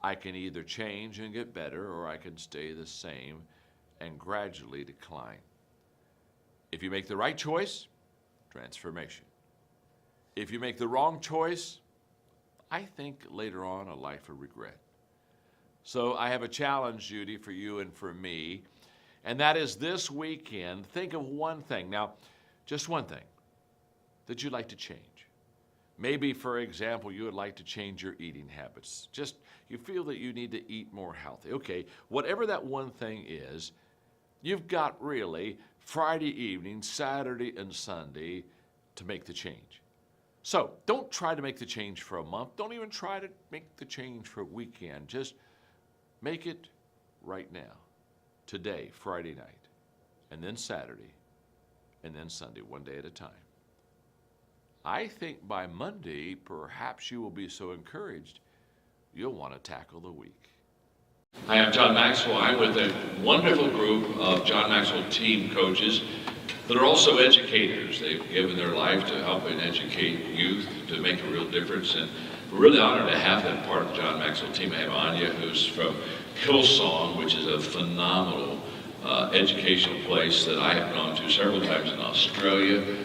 I can either change and get better, or I can stay the same and gradually decline. If you make the right choice, transformation. If you make the wrong choice, I think later on a life of regret. So I have a challenge, Judy, for you and for me, and that is this weekend, think of one thing. Now, just one thing that you'd like to change. Maybe, for example, you would like to change your eating habits. Just, you feel that you need to eat more healthy. Okay, whatever that one thing is, You've got really Friday evening, Saturday, and Sunday to make the change. So don't try to make the change for a month. Don't even try to make the change for a weekend. Just make it right now, today, Friday night, and then Saturday, and then Sunday, one day at a time. I think by Monday, perhaps you will be so encouraged, you'll want to tackle the week. Hi, I'm John Maxwell. I'm with a wonderful group of John Maxwell team coaches that are also educators. They've given their life to help and educate youth to make a real difference. And we're really honored to have them part of the John Maxwell team. I have Anya, who's from Hillsong, which is a phenomenal educational place that I have gone to several times in Australia,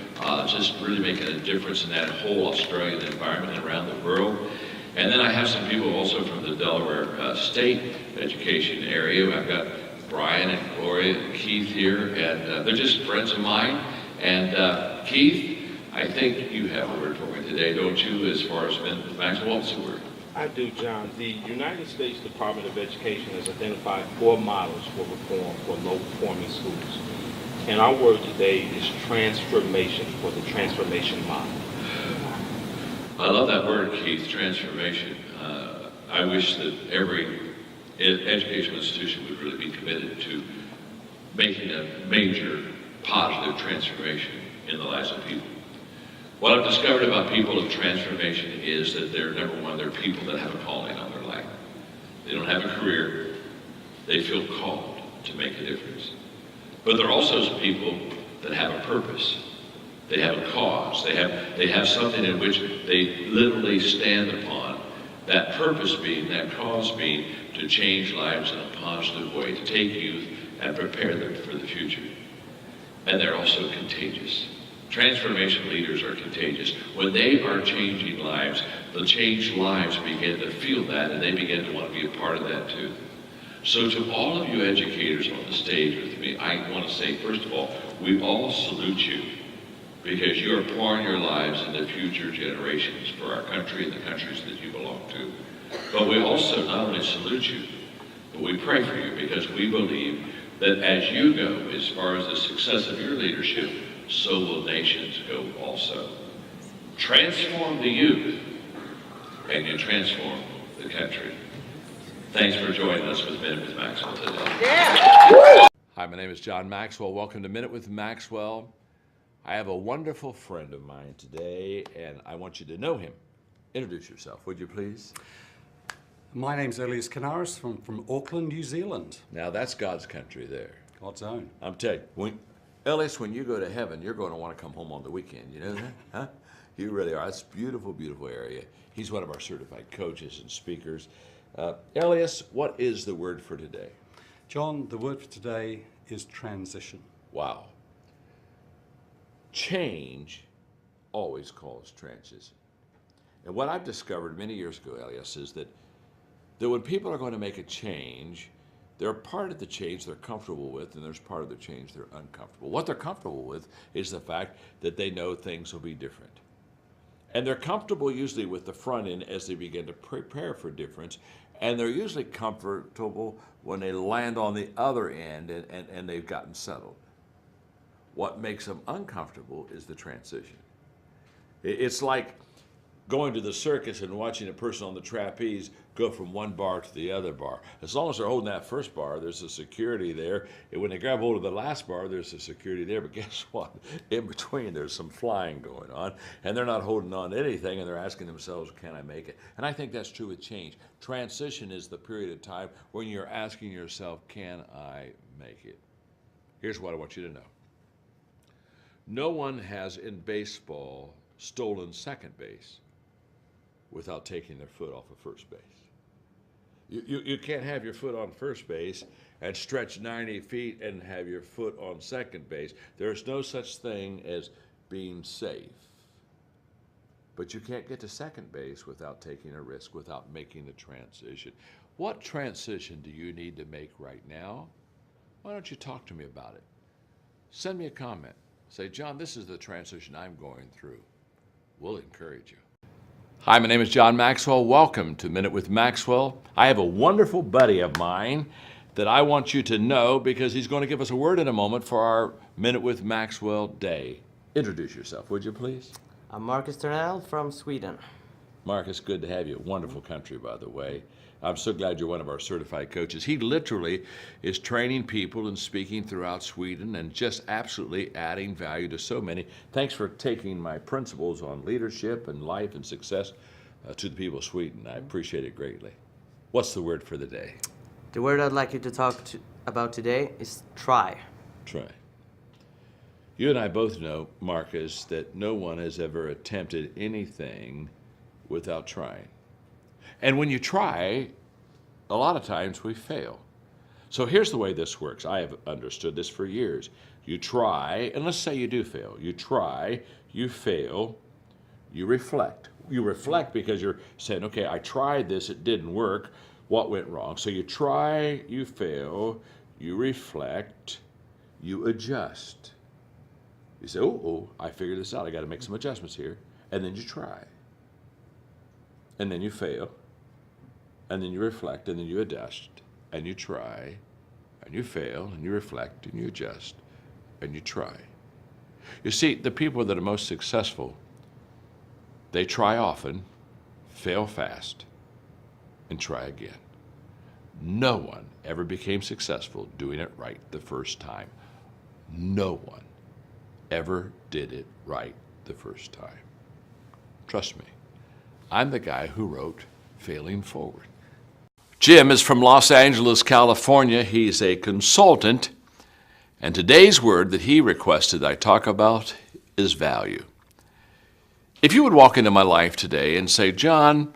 just really making a difference in that whole Australian environment and around the world. And then I have some people also from the Delaware State education area. I've got Brian and Gloria and Keith here, and they're just friends of mine. And Keith, I think you have a word for me today, don't you, as far as Maxwell? What's the word?
I do, John. The United States Department of Education has identified 4 models for reform for low-performing schools. And our word today is transformation, for the transformation model.
I love that word, Keith, transformation. I wish that every educational institution would really be committed to making a major positive transformation in the lives of people. What I've discovered about people of transformation is that they're, number one, they're people that have a calling on their life. They don't have a career. They feel called to make a difference. But they're also people that have a purpose. They have a cause. They have something in which they literally stand upon. That purpose being, that cause being, to change lives in a positive way, to take youth and prepare them for the future. And they're also contagious. Transformation leaders are contagious. When they are changing lives, the changed lives begin to feel that, and they begin to want to be a part of that too. So to all of you educators on the stage with me, I want to say, first of all, we all salute you, because you are pouring your lives into future generations for our country and the countries that you belong to. But we also not only salute you, but we pray for you, because we believe that as you go, as far as the success of your leadership, so will nations go also. Transform the youth, and you transform the country. Thanks for joining us with Minute with Maxwell today. Yeah. Hi, my name is John Maxwell. Welcome to Minute with Maxwell. I have a wonderful friend of mine today, and I want you to know him. Introduce yourself, would you please?
My name's Elias Canaris from Auckland, New Zealand.
Now that's God's country there.
God's own.
I'm telling you, Elias, when you go to heaven, you're going to want to come home on the weekend. You know that? Huh? You really are. It's a beautiful, beautiful area. He's one of our certified coaches and speakers. Elias, what is the word for today?
John, the word for today is transition.
Wow. Change always calls transition. And what I've discovered many years ago, Elias, is that when people are going to make a change, there are part of the change they're comfortable with, and there's part of the change they're uncomfortable. What they're comfortable with is the fact that they know things will be different. And they're comfortable usually with the front end as they begin to prepare for difference, and they're usually comfortable when they land on the other end and they've gotten settled. What makes them uncomfortable is the transition. It's like going to the circus and watching a person on the trapeze go from one bar to the other bar. As long as they're holding that first bar, there's a security there. And when they grab hold of the last bar, there's a security there. But guess what? In between, there's some flying going on. And they're not holding on to anything, and they're asking themselves, can I make it? And I think that's true with change. Transition is the period of time when you're asking yourself, can I make it? Here's what I want you to know. No one has in baseball stolen second base without taking their foot off of first base. You can't have your foot on first base and stretch 90 feet and have your foot on second base. There's no such thing as being safe. But you can't get to second base without taking a risk, without making the transition. What transition do you need to make right now? Why don't you talk to me about it? Send me a comment. Say, John, this is the transition I'm going through. We'll encourage you. Hi, my name is John Maxwell. Welcome to Minute with Maxwell. I have a wonderful buddy of mine that I want you to know because he's going to give us a word in a moment for our Minute with Maxwell Day. Introduce yourself, would you please?
I'm Marcus Turnell from Sweden.
Marcus, good to have you. Wonderful country, by the way. I'm so glad you're one of our certified coaches. He literally is training people and speaking throughout Sweden and just absolutely adding value to so many. Thanks for taking my principles on leadership and life and success to the people of Sweden. I appreciate it greatly. What's the word for the day?
The word I'd like you to talk about today is try.
Try. You and I both know, Marcus, that no one has ever attempted anything without trying. And when you try, a lot of times we fail. So here's the way this works. I have understood this for years. You try, and let's say you do fail. You try, you fail, you reflect. You reflect because you're saying, okay, I tried this, it didn't work. What went wrong? So you try, you fail, you reflect, you adjust. You say, oh, I figured this out. I got to make some adjustments here. And then you try. And then you fail. And then you reflect, and then you adjust, and you try, and you fail, and you reflect, and you adjust, and you try. You see, the people that are most successful, they try often, fail fast, and try again. No one ever became successful doing it right the first time. No one ever did it right the first time. Trust me, I'm the guy who wrote Failing Forward. Jim is from Los Angeles, California. He's a consultant, and today's word that he requested I talk about is value. If you would walk into my life today and say, John,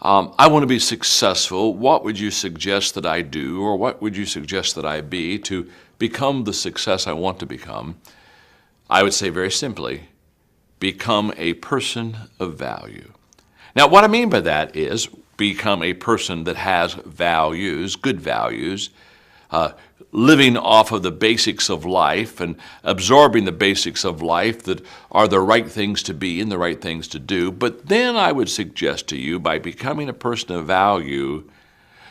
I want to be successful, what would you suggest that I do, or what would you suggest that I be to become the success I want to become? I would say very simply, become a person of value. Now, what I mean by that is become a person that has values, good values, living off of the basics of life and absorbing the basics of life that are the right things to be and the right things to do. But then I would suggest to you, by becoming a person of value,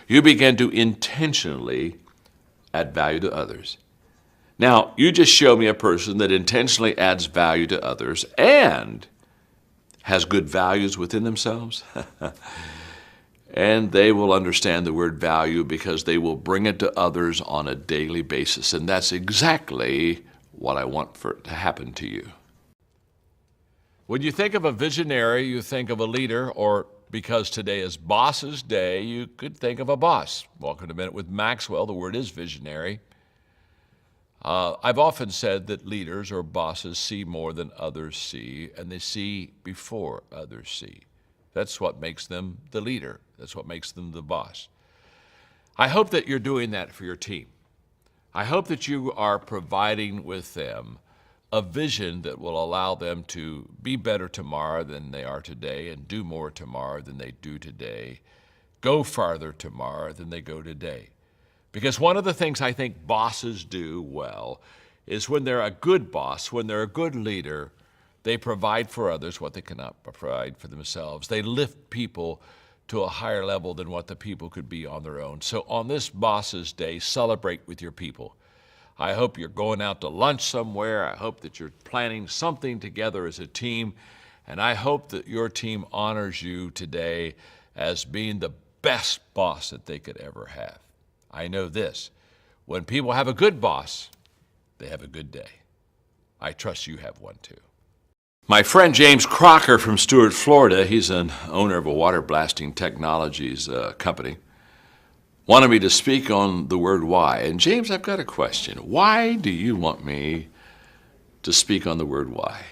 you begin to intentionally add value to others. Now, you just show me a person that intentionally adds value to others and has good values within themselves, and they will understand the word value because they will bring it to others on a daily basis. And that's exactly what I want for it to happen to you. When you think of a visionary, you think of a leader, or because today is Boss's Day, you could think of a boss. Welcome to Minute with Maxwell. The word is visionary. I've often said that leaders or bosses see more than others see, and they see before others see. That's what makes them the leader. That's what makes them the boss. I hope that you're doing that for your team. I hope that you are providing with them a vision that will allow them to be better tomorrow than they are today, and do more tomorrow than they do today, go farther tomorrow than they go today. Because one of the things I think bosses do well is when they're a good boss, when they're a good leader, they provide for others what they cannot provide for themselves. They lift people to a higher level than what the people could be on their own. So on this Boss's Day, celebrate with your people. I hope you're going out to lunch somewhere. I hope that you're planning something together as a team. And I hope that your team honors you today as being the best boss that they could ever have. I know this, when people have a good boss, they have a good day. I trust you have one too. My friend James Crocker from Stuart, Florida, he's an owner of a water blasting technologies company, wanted me to speak on the word why. And James, I've got a question. Why do you want me to speak on the word why?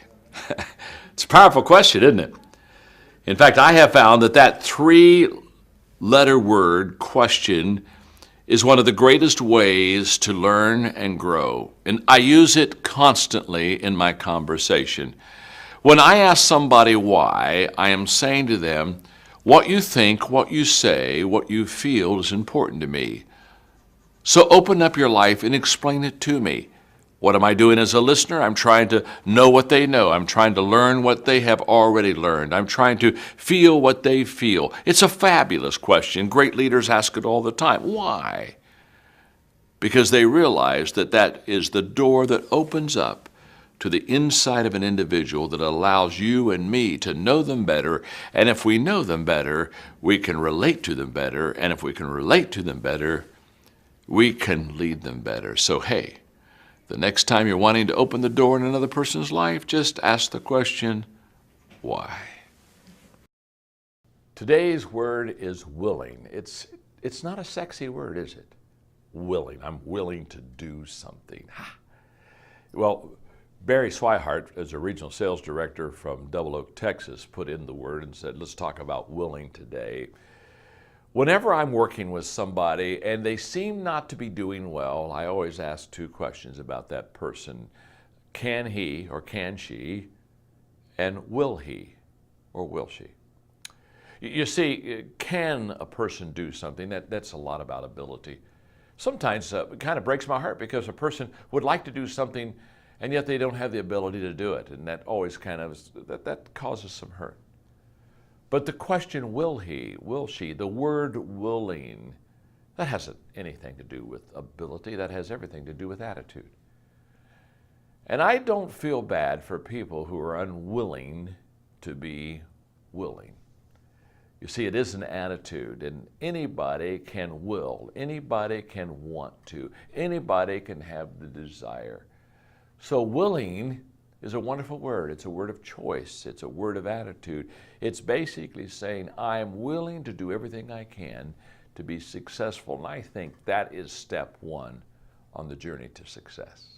It's a powerful question, isn't it? In fact, I have found that three-letter word question is one of the greatest ways to learn and grow. And I use it constantly in my conversation. When I ask somebody why, I am saying to them, what you think, what you say, what you feel is important to me. So open up your life and explain it to me. What am I doing as a listener? I'm trying to know what they know. I'm trying to learn what they have already learned. I'm trying to feel what they feel. It's a fabulous question. Great leaders ask it all the time. Why? because they realize that that is the door that opens up to the inside of an individual that allows you and me to know them better. And if we know them better, we can relate to them better. And if we can relate to them better, we can lead them better. So, hey, the next time you're wanting to open the door in another person's life, just ask the question, why? Today's word is willing. It's not a sexy word, is it? Willing. I'm willing to do something. Well, Barry Swihart, as a regional sales director from Double Oak, Texas, put in the word and said, let's talk about willing today. Whenever I'm working with somebody and they seem not to be doing well, I always ask two questions about that person. Can he or can she? And will he or will she? You see, can a person do something? That's a lot about ability. Sometimes it kind of breaks my heart because a person would like to do something and yet they don't have the ability to do it. And that always kind of, that causes some hurt. But the question, will he, will she, the word willing, that hasn't anything to do with ability. That has everything to do with attitude. And I don't feel bad for people who are unwilling to be willing. You see, it is an attitude, and anybody can will, anybody can want to, anybody can have the desire. So willing is a wonderful word. It's a word of choice. It's a word of attitude. It's basically saying, I'm willing to do everything I can to be successful. And I think that is step one on the journey to success.